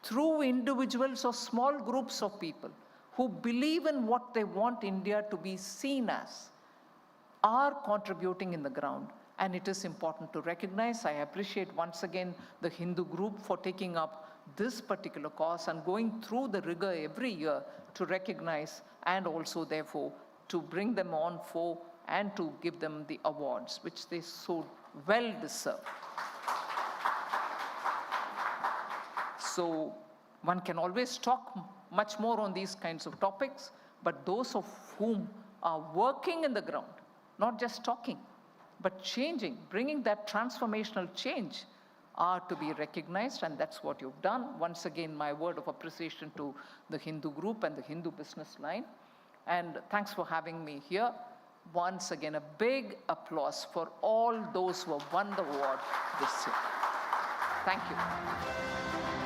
through individuals or small groups of people who believe in what they want India to be seen as, are contributing in the ground. And it is important to recognize. I appreciate once again the Hindu group for taking up this particular cause and going through the rigor every year to recognize and also therefore to bring them on for and to give them the awards which they so well deserve. So one can always talk much more on these kinds of topics, but those of whom are working in the ground, not just talking, but changing, bringing that transformational change, are to be recognized, and that's what you've done. Once again, my word of appreciation to the Hindu group and the Hindu Business Line. And thanks for having me here. Once again, a big applause for all those who have won the award this year. Thank you.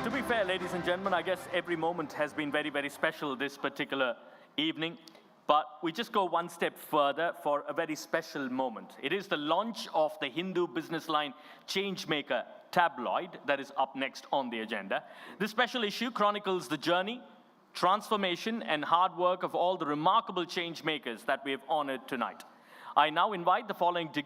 To be fair, ladies and gentlemen, I guess every moment has been very, very special this particular evening. But we just go one step further for a very special moment. It is the launch of the Hindu Business Line Changemaker tabloid that is up next on the agenda. This special issue chronicles the journey, transformation, and hard work of all the remarkable change makers that we have honored tonight. I now invite the following dignitaries